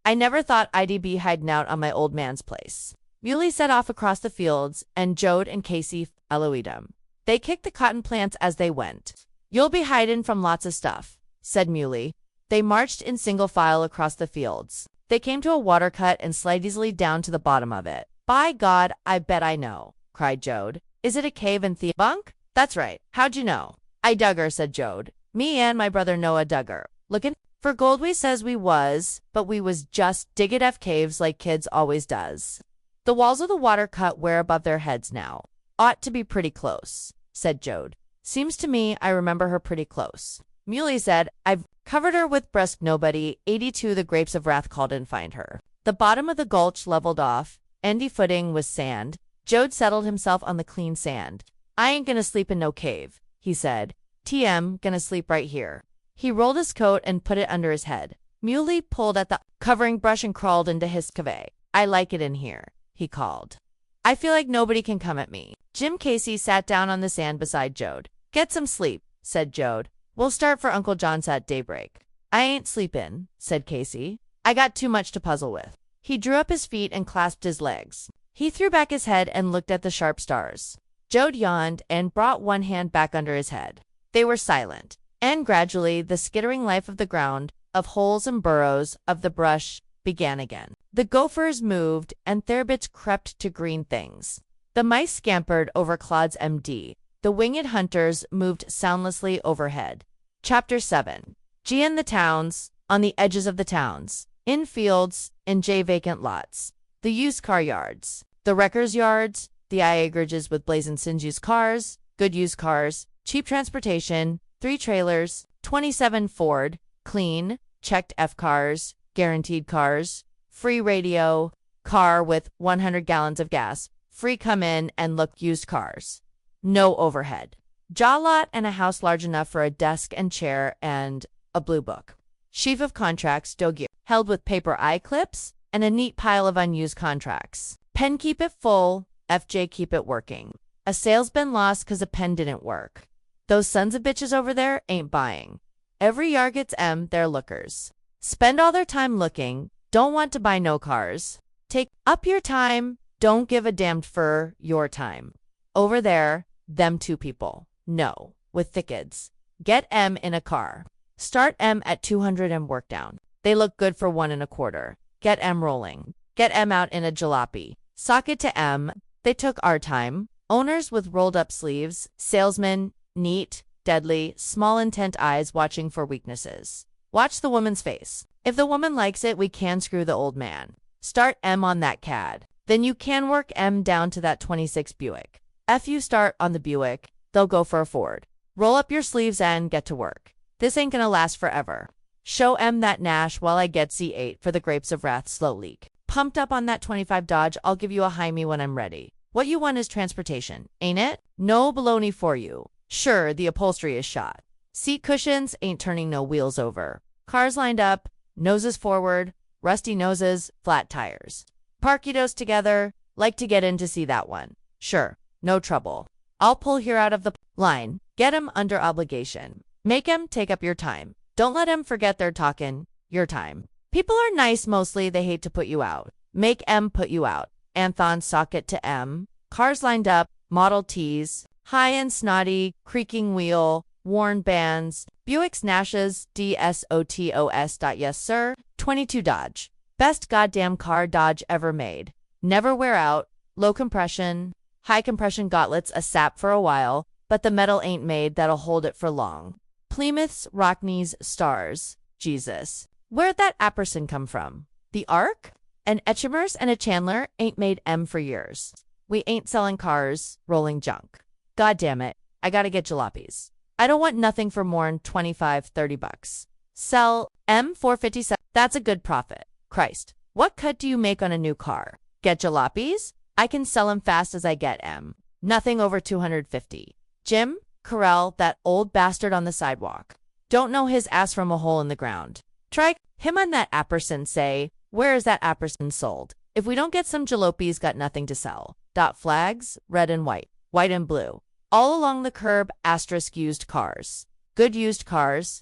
I never thought I'd be hiding out on my old man's place. Muley set off across the fields, and Joad and Casey followed him. They kicked the cotton plants as they went. You'll be hiding from lots of stuff, said Muley. They marched in single file across the fields. They came to a water cut and slid easily down to the bottom of it. By God, I bet I know, cried Joad. Is it a cave in the bunk? That's right. How'd you know? I dug her, said Joad. Me and my brother Noah dugger. Lookin' for gold we says we was, but we was just diggin' F caves like kids always does. The walls of the water cut were above their heads now. Ought to be pretty close, said Joad. Seems to me I remember her pretty close. Muley said, I've covered her with breast nobody. 82 the grapes of wrath called and find her. The bottom of the gulch leveled off. Endy footing was sand. Joad settled himself on the clean sand. I ain't gonna sleep in no cave, he said. TM gonna sleep right here. He rolled his coat and put it under his head. Muley pulled at the covering brush and crawled into his cave. I like it in here, he called. I feel like nobody can come at me. Jim Casey sat down on the sand beside Joad. Get some sleep, said Joad. We'll start for Uncle John's at daybreak. I ain't sleepin', said Casey. I got too much to puzzle with. He drew up his feet and clasped his legs. He threw back his head and looked at the sharp stars. Joad yawned and brought one hand back under his head. They were silent, and gradually the skittering life of the ground, of holes and burrows, of the brush, began again. The gophers moved, and therbits crept to green things. The mice scampered over clods MD. The winged hunters moved soundlessly overhead. Chapter 7. G in the towns, on the edges of the towns, in fields, in vacant lots, the used car yards, the wreckers' yards, the acreages with blazing used cars, good used cars, cheap transportation, 3 trailers, 27 Ford, clean, checked F cars, guaranteed cars, free radio, car with 100 gallons of gas, free come in and look used cars. No overhead. Jaw lot and a house large enough for a desk and chair and a blue book. Sheaf of contracts, gear, held with paper eye clips, and a neat pile of unused contracts. Pen keep it full, FJ keep it working. A sale's been lost 'cause a pen didn't work. Those sons of bitches over there ain't buying. Every yard gets M, they're lookers. Spend all their time looking, don't want to buy no cars. Take up your time, don't give a damned for your time. Over there, them 2 people. No, with thickets. Get M in a car. Start M at 200 and work down. They look good for 1 1/4. Get M rolling. Get M out in a jalopy. Sock it to M. They took our time. Owners with rolled up sleeves. Salesmen, neat, deadly, small intent eyes watching for weaknesses. Watch the woman's face. If the woman likes it, we can screw the old man. Start M on that cad. Then you can work M down to that 26 Buick. If you start on the Buick, they'll go for a Ford. Roll up your sleeves and get to work. This ain't gonna last forever. Show M that Nash while I get C8 for the grapes of wrath slow leak. Pumped up on that 25 Dodge, I'll give you a high-me when I'm ready. What you want is transportation, ain't it? No baloney for you. Sure, the upholstery is shot. Seat cushions ain't turning no wheels over. Cars lined up, noses forward, rusty noses, flat tires. Parkitos together, like to get in to see that one. Sure, no trouble. I'll pull here out of the line. Get 'em under obligation. Make 'em take up your time. Don't let 'em forget they're talking your time. People are nice mostly, they hate to put you out. Make M put you out. Anthon socket to M. Cars lined up, Model Ts, high and snotty, creaking wheel, worn bands, Buicks Nashes, DSOTOS. Yes sir, 22 Dodge. Best goddamn car Dodge ever made. Never wear out, low compression, high compression gauntlets a sap for a while, but the metal ain't made that'll hold it for long. Plymouths, Rockneys, Stars. Jesus. Where'd that Apperson come from? The Ark? An Etchemers and a Chandler ain't made M for years. We ain't selling cars, rolling junk. God damn it, I gotta get jalopies. I don't want nothing for more'n 25, 30 bucks. Sell M 457. That's a good profit. Christ, what cut do you make on a new car? Get jalopies? I can sell 'em fast as I get M. Nothing over 250. Jim, corral that old bastard on the sidewalk. Don't know his ass from a hole in the ground. Try him on that Apperson, say, where is that Apperson sold? If we don't get some jalopies, got nothing to sell. Dot flags, red and white and blue. All along the curb, asterisk used cars. Good used cars.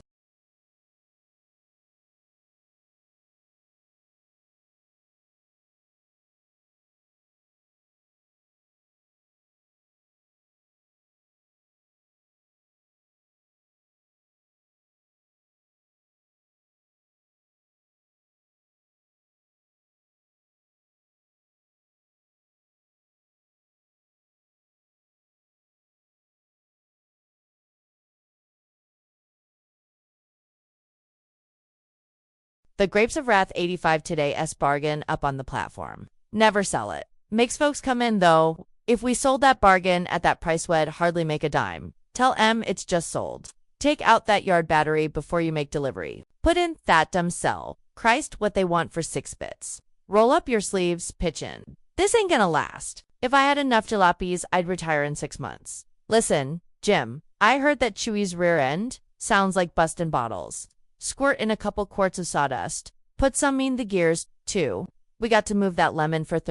The Grapes of Wrath 85 today S bargain up on the platform. Never sell it. Makes folks come in though. If we sold that bargain at that price, we'd hardly make a dime. Tell M it's just sold. Take out that yard battery before you make delivery. Put in that dumb sell. Christ, what they want for 6 bits. Roll up your sleeves, pitch in. This ain't gonna last. If I had enough jalopies, I'd retire in 6 months. Listen, Jim, I heard that Chewy's rear end sounds like bustin' bottles. Squirt in a couple quarts of sawdust. Put some in the gears, too. We got to move that lemon for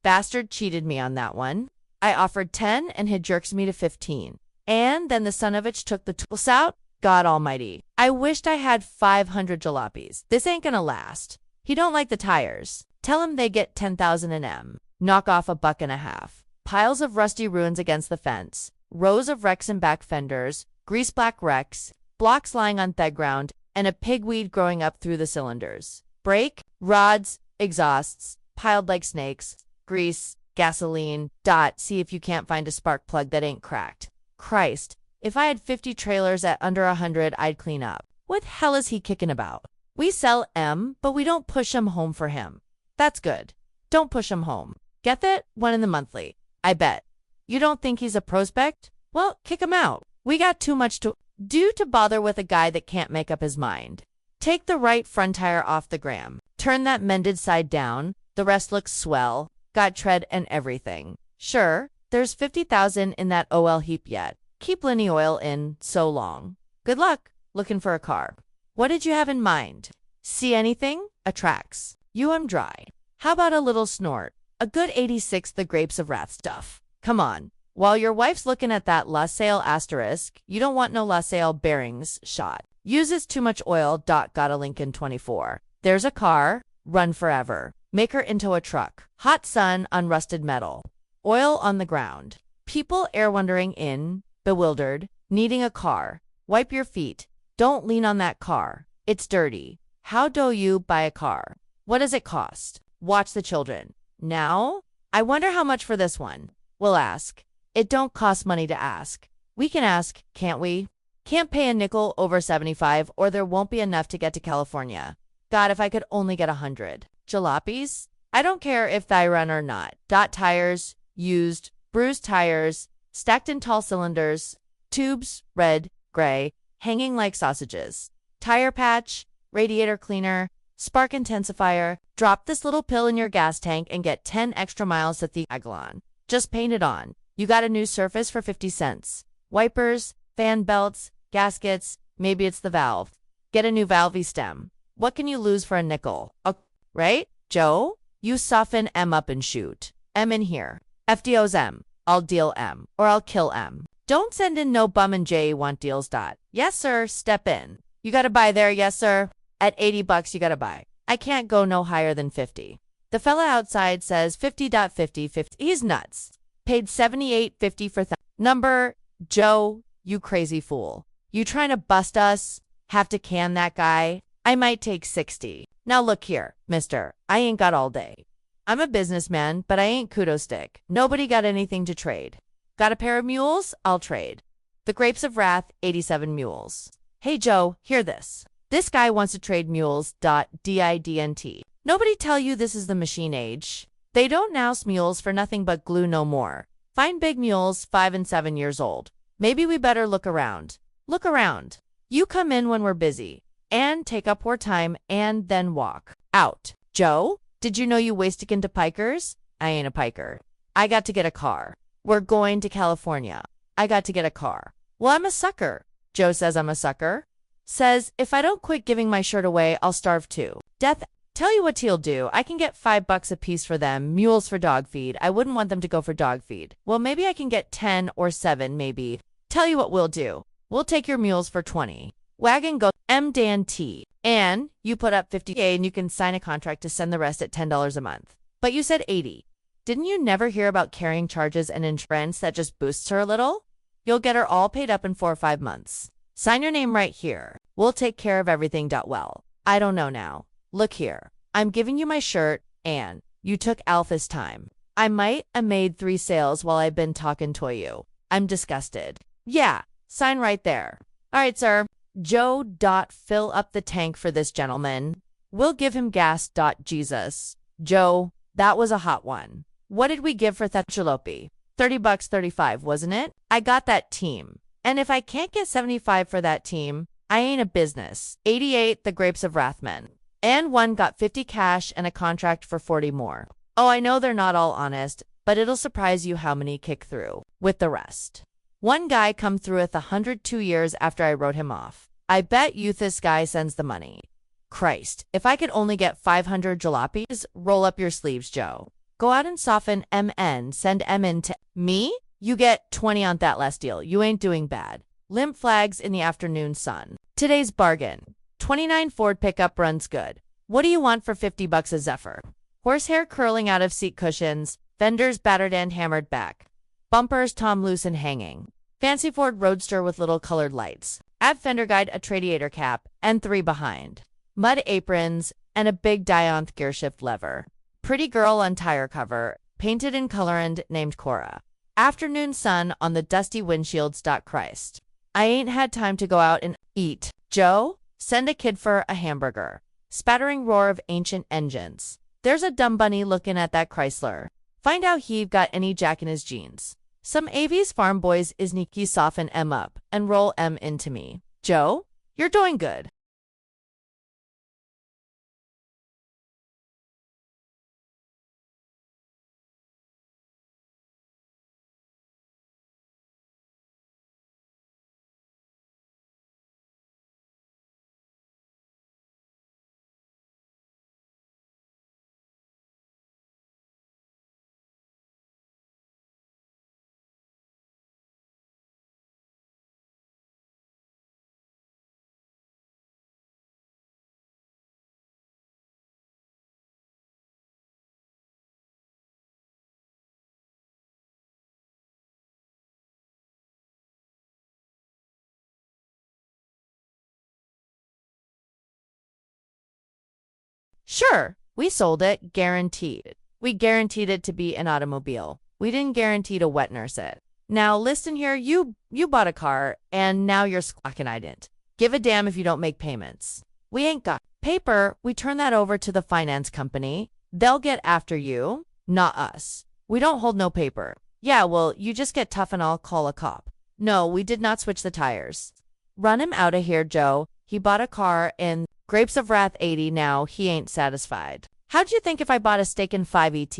Bastard cheated me on that one. I offered 10 and he jerks me to 15. And then the son of it took the tools out. God almighty. I wished I had 500 jalopies. This ain't gonna last. He don't like the tires. Tell him they get 10,000 an M. Knock off $1.50. Piles of rusty ruins against the fence. Rows of wrecks and back fenders. Grease-black wrecks. Blocks lying on the ground. And a pigweed growing up through the cylinders. Brake, rods, exhausts, piled like snakes. Grease, gasoline. See if you can't find a spark plug that ain't cracked. Christ, if I had 50 trailers at under 100, I'd clean up. What hell is he kicking about? We sell M, but we don't push 'em home for him. That's good. Don't push 'em home. Get that? One in the monthly. I bet. You don't think he's a prospect? Well, kick him out. We got too much to do to bother with a guy that can't make up his mind. Take the right front tire off the gram. Turn that mended side down. The rest looks swell. Got tread and everything. Sure, there's 50,000 in that OL heap yet. Keep Linny oil in so long. Good luck looking for a car. What did you have in mind? See anything? Attracts. You I'm dry. How about a little snort? A good 86 the grapes of wrath stuff. Come on. While your wife's looking at that LaSalle asterisk, you don't want no LaSalle bearings shot. Uses too much oil. Got a Lincoln 24. There's a car. Run forever. Make her into a truck. Hot sun on rusted metal. Oil on the ground. People air wandering in, bewildered, needing a car. Wipe your feet. Don't lean on that car. It's dirty. How do you buy a car? What does it cost? Watch the children. Now, I wonder how much for this one. We'll ask. It don't cost money to ask. We can ask, can't we? Can't pay a nickel over 75 or there won't be enough to get to California. God, if I could only get 100. Jalopies? I don't care if they run or not. Tires, used, bruised tires, stacked in tall cylinders, tubes, red, gray, hanging like sausages. Tire patch, radiator cleaner, spark intensifier. Drop this little pill in your gas tank and get 10 extra miles at the Agalon. Just paint it on. You got a new surface for 50 cents. Wipers, fan belts, gaskets, maybe it's the valve. Get a new valvey stem. What can you lose for a nickel? Right? Joe? You soften M up and shoot. M in here. FDO's M. I'll deal M. Or I'll kill M. Don't send in no bum and J want deals. Yes, sir. Step in. You gotta buy there. Yes, sir. At $80 you gotta buy. I can't go no higher than 50. The fella outside says 50.50. He's nuts. Paid $78.50 for number. Joe, you crazy fool. You trying to bust us? Have to can that guy? I might take 60. Now look here, mister. I ain't got all day. I'm a businessman, but I ain't kudo stick. Nobody got anything to trade. Got a pair of mules? I'll trade. The Grapes of Wrath, 87 mules. Hey Joe, hear this. This guy wants to trade mules. Didn't. Nobody tell you this is the machine age. They don't nouse mules for nothing but glue no more. Find big mules 5 and 7 years old. Maybe we better look around. Look around. You come in when we're busy. And take up more time and then walk out. Joe, did you know you wasted into pikers? I ain't a piker. I got to get a car. We're going to California. I got to get a car. Well, I'm a sucker. Joe says I'm a sucker. Says, if I don't quit giving my shirt away, I'll starve too. Death, tell you what he'll do. I can get $5 a piece for them, mules for dog feed. I wouldn't want them to go for dog feed. Well, maybe I can get 10 or 7, maybe. Tell you what we'll do. We'll take your mules for 20. Wagon go M Dan T. And you put up $50K and you can sign a contract to send the rest at $10 a month. But you said 80. Didn't you never hear about carrying charges and insurance that just boosts her a little? You'll get her all paid up in 4 or 5 months. Sign your name right here. We'll take care of everything. Well, I don't know now. Look here. I'm giving you my shirt and you took Alpha's time. I might have made 3 sales while I've been talking to you. I'm disgusted. Yeah, sign right there. All right, sir. Joe. Fill up the tank for this gentleman. We'll give him gas. Jesus. Joe, that was a hot one. What did we give for that jalopy? $30, 35, wasn't it? I got that team. And if I can't get 75 for that team, I ain't a business. 88, the Grapes of Wrathmen. And one got 50 cash and a contract for 40 more. Oh, I know they're not all honest, but it'll surprise you how many kick through with the rest. One guy come througheth 102 years after I wrote him off. I bet you this guy sends the money. Christ, if I could only get 500 jalopies, roll up your sleeves, Joe. Go out and soften MN, send M in to me? You get 20 on that last deal. You ain't doing bad. Limp flags in the afternoon sun. Today's bargain. 29 Ford pickup runs good. What do you want for 50 bucks a Zephyr? Horsehair curling out of seat cushions, fenders battered and hammered back. Bumpers Tom loose and hanging. Fancy Ford Roadster with little colored lights. Add fender guide, a radiator cap, and 3 behind. Mud aprons, and a big Dionth gearshift lever. Pretty girl on tire cover, painted in colorant, named Cora. Afternoon sun on the dusty windshields. Christ. I ain't had time to go out and eat. Joe, send a kid for a hamburger. Spattering roar of ancient engines. There's a dumb bunny looking at that Chrysler. Find out he've got any jack in his jeans. Some AV's farm boys is sneaky soften M up and roll M into me. Joe, you're doing good. Sure, we sold it, guaranteed. We guaranteed it to be an automobile. We didn't guarantee to wet nurse it. Now listen here, you bought a car, and now you're squawking I didn't. Give a damn if you don't make payments. We ain't got paper, we turn that over to the finance company. They'll get after you, not us. We don't hold no paper. Yeah, well, you just get tough and I'll call a cop. No, we did not switch the tires. Run him out of here, Joe. He bought a car in Grapes of Wrath 80, now he ain't satisfied. How'd you think if I bought a steak in 5 ET?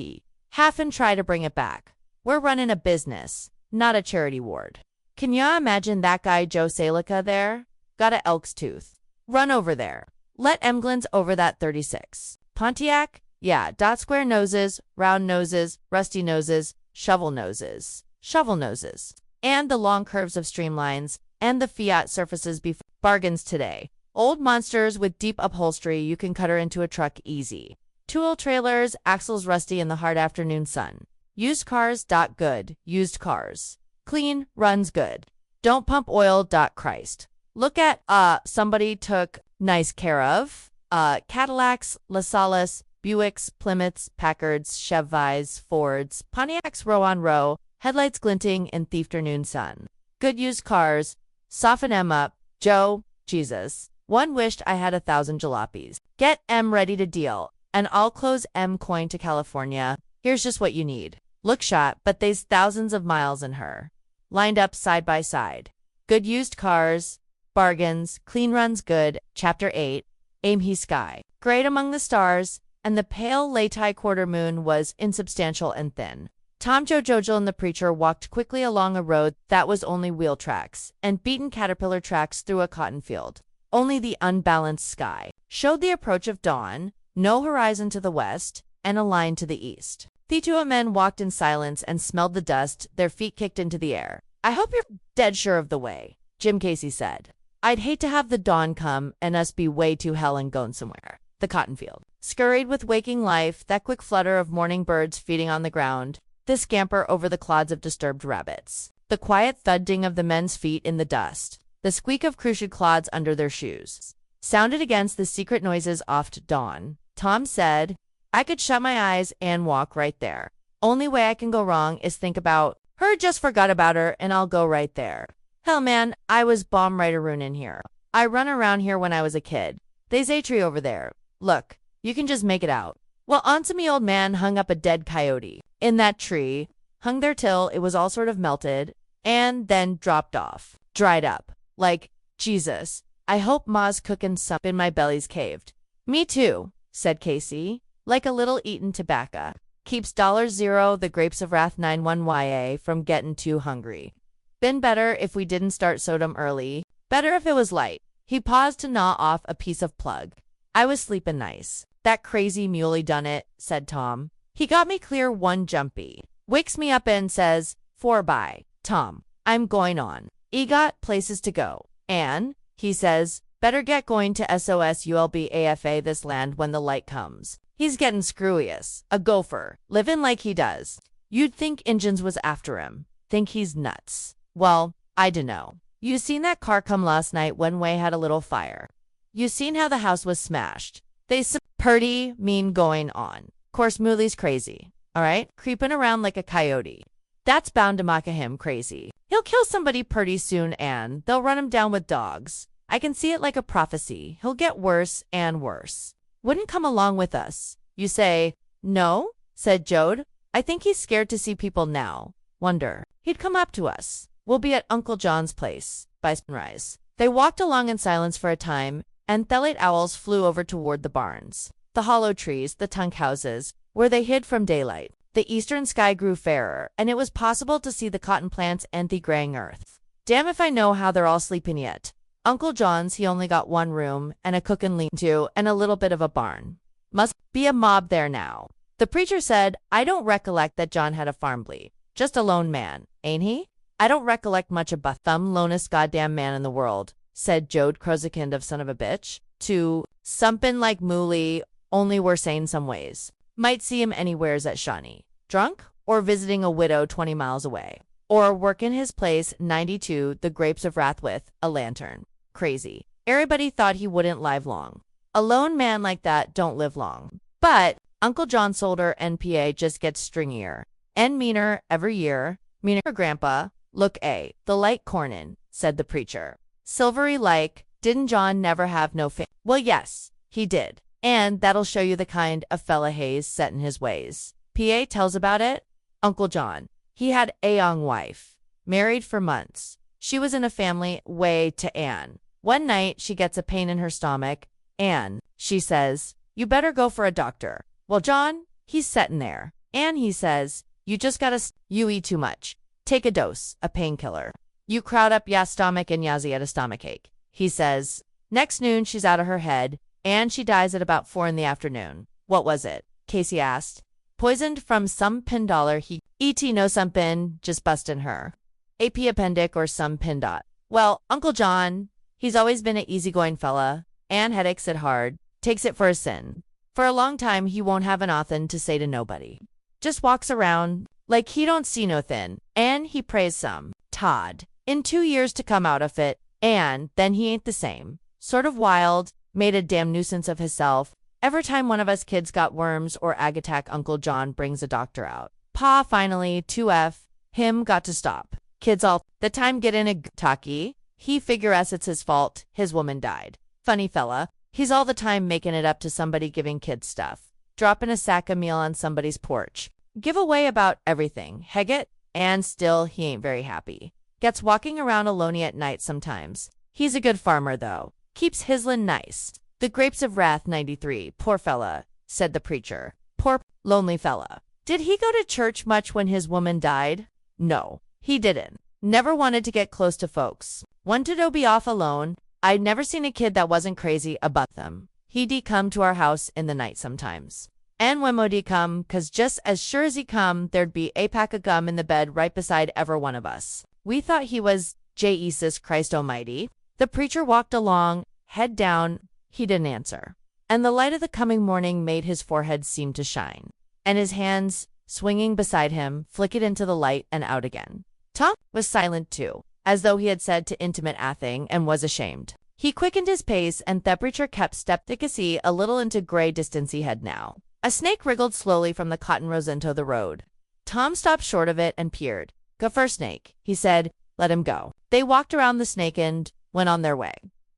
Half and try to bring it back. We're running a business, not a charity ward. Can ya imagine that guy Joe Salica there? Got a elk's tooth. Run over there. Let Emglins over that 36. Pontiac? Yeah, dot square noses, round noses, rusty noses, shovel noses. Shovel noses. And the long curves of streamlines, and the Fiat surfaces before bargains today. Old monsters with deep upholstery, you can cut her into a truck easy. Tool trailers, axles rusty in the hard afternoon sun. Used cars. Good. Used cars. Clean, runs good. Don't pump oil. Christ. Look at, somebody took nice care of. Cadillacs, LaSalle, Buicks, Plymouths, Packards, Chevys, Fords, Pontiacs row on row, headlights glinting in the afternoon sun. Good used cars. Soften M up. Joe, Jesus. One wished I had 1,000 jalopies. Get M ready to deal, and I'll close M coin to California. Here's just what you need. Look shot, but they's thousands of miles in her. Lined up side by side. Good used cars. Bargains. Clean runs good. Chapter 8. Aim he sky. Great among the stars, and the pale late-high quarter moon was insubstantial and thin. Tom, Joe, Jojo, and the preacher walked quickly along a road that was only wheel tracks, and beaten caterpillar tracks through a cotton field. Only the unbalanced sky showed the approach of dawn, no horizon to the west, and a line to the east. The two men walked in silence and smelled the dust, their feet kicked into the air. I hope you're dead sure of the way, Jim Casey said. I'd hate to have the dawn come and us be way to hell and going somewhere. The cotton field scurried with waking life, that quick flutter of morning birds feeding on the ground, the scamper over the clods of disturbed rabbits, the quiet thudding of the men's feet in the dust, the squeak of cruciate clods under their shoes, sounded against the secret noises oft dawn. Tom said, I could shut my eyes and walk right there. Only way I can go wrong is think about her, just forgot about her, and I'll go right there. Hell, man, I was bomb right-a-roon in here. I run around here when I was a kid. They's a tree over there. Look, you can just make it out. Well, onto me old man hung up a dead coyote. In that tree, hung there till it was all sort of melted, and then dropped off. Dried up. Like, Jesus, I hope ma's cookin' something in my belly's caved. Me too, said Casey, like a little eaten tobacco. Keeps $0 the Grapes of Wrath 91 YA from gettin' too hungry. Been better if we didn't start Sodom early. Better if it was light. He paused to gnaw off a piece of plug. I was sleeping nice. That crazy muley done it, said Tom. He got me clear one jumpy. Wakes me up and says, 4 bye, Tom. I'm going on. E got places to go. And, he says, better get going to SOSULBAFA this land when the light comes. He's getting screwious. A gopher. Living like he does. You'd think Injuns was after him. Think he's nuts. Well, I dunno. You seen that car come last night when we had a little fire. You seen how the house was smashed. They purty mean going on. Course Mooley's crazy. Alright? Creeping around like a coyote. That's bound to make him crazy. He'll kill somebody pretty soon and they'll run him down with dogs. I can see it like a prophecy. He'll get worse and worse. Wouldn't come along with us. You say, no? Said Joad. I think he's scared to see people now. Wonder. He'd come up to us. We'll be at Uncle John's place by sunrise. They walked along in silence for a time, and thelate owls flew over toward the barns, the hollow trees, the tunk houses, where they hid from daylight. The eastern sky grew fairer, and it was possible to see the cotton plants and the graying earth. Damn if I know how they're all sleeping yet. Uncle John's, he only got one room, and a cook and lean-to, and a little bit of a barn. Must be a mob there now. The preacher said, I don't recollect that John had a farm bleed. Just a lone man, ain't he? I don't recollect much about thumb lonest goddamn man in the world, said Joad Crozikind of son of a bitch, to somepin like Mooley, only we're sane some ways. Might see him anywheres at Shawnee. Drunk? Or visiting a widow 20 miles away. Or workin' his place 92 the grapes of wrath with a lantern. Crazy. Everybody thought he wouldn't live long. A lone man like that don't live long. But Uncle John Solder NPA just gets stringier. And meaner every year. Meaner Grandpa. Look the light cornin, said the preacher. Silvery like, didn't John never have no fame? Well, yes, he did. And that'll show you the kind of fella Hayes set in his ways. PA tells about it. Uncle John. He had a young wife. Married for months. She was in a family way to Anne. One night, she gets a pain in her stomach. Anne, she says, you better go for a doctor. Well, John, he's setting there. Anne, he says, you just gotta, you eat too much. Take a dose, a painkiller. You crowd up ya stomach and yazi at a stomachache. He says, next noon she's out of her head, and she dies at about 4 in the afternoon. What was it? Casey asked. Poisoned from some pin dollar he know somepin just bustin' her. AP appendic or some pin dot. Well, Uncle John, he's always been a easygoing fella, and headaches it hard, takes it for a sin. For a long time he won't have an othin to say to nobody. Just walks around like he don't see no thin, and he prays some. Todd. In 2 years to come out of it, and then he ain't the same. Sort of wild, made a damn nuisance of himself. Every time one of us kids got worms or ag attack, Uncle John brings a doctor out. Pa finally, 2F, him got to stop. Kids all the time get in a talkie. He figure it's his fault, his woman died. Funny fella, he's all the time making it up to somebody giving kids stuff. Dropping a sack of meal on somebody's porch. Give away about everything, Heget, and still he ain't very happy. Gets walking around alone at night sometimes. He's a good farmer, though. Keeps his'n nice. The grapes of wrath 93, poor fella, said the preacher. Poor, lonely fella. Did he go to church much when his woman died? No, he didn't. Never wanted to get close to folks. Wanted to be off alone. I'd never seen a kid that wasn't crazy about them. He'd come to our house in the night sometimes. And when would he come, 'cause just as sure as he come, there'd be a pack of gum in the bed right beside ever one of us. We thought he was Jesus Christ Almighty. The preacher walked along, head down. He didn't answer. And the light of the coming morning made his forehead seem to shine. And his hands, swinging beside him, flickered into the light and out again. Tom was silent too, as though he had said to intimate athing and was ashamed. He quickened his pace, and the preacher kept step-thicacy a little into gray distance he had now. A snake wriggled slowly from the cotton rosento the road. Tom stopped short of it and peered. Go first, snake, he said. Let him go. They walked around the snake and went on their way.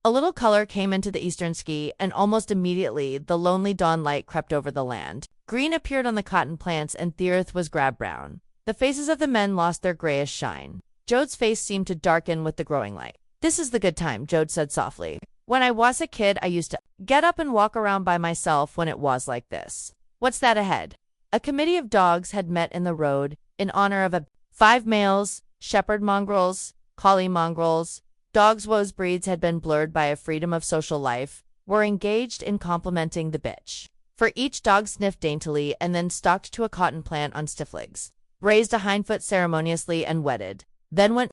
A little color came into the eastern ski, and almost immediately the lonely dawn light crept over the land. Green appeared on the cotton plants, and the earth was drab-brown. The faces of the men lost their grayish shine. Joad's face seemed to darken with the growing light. This is the good time, Joad said softly. When I was a kid, I used to get up and walk around by myself when it was like this. What's that ahead? A committee of dogs had met in the road in honor of 5 males, shepherd mongrels, collie mongrels, dogs whose breeds had been blurred by a freedom of social life, were engaged in complimenting the bitch. For each dog sniffed daintily and then stalked to a cotton plant on stiff legs, raised a hindfoot ceremoniously and wetted, then went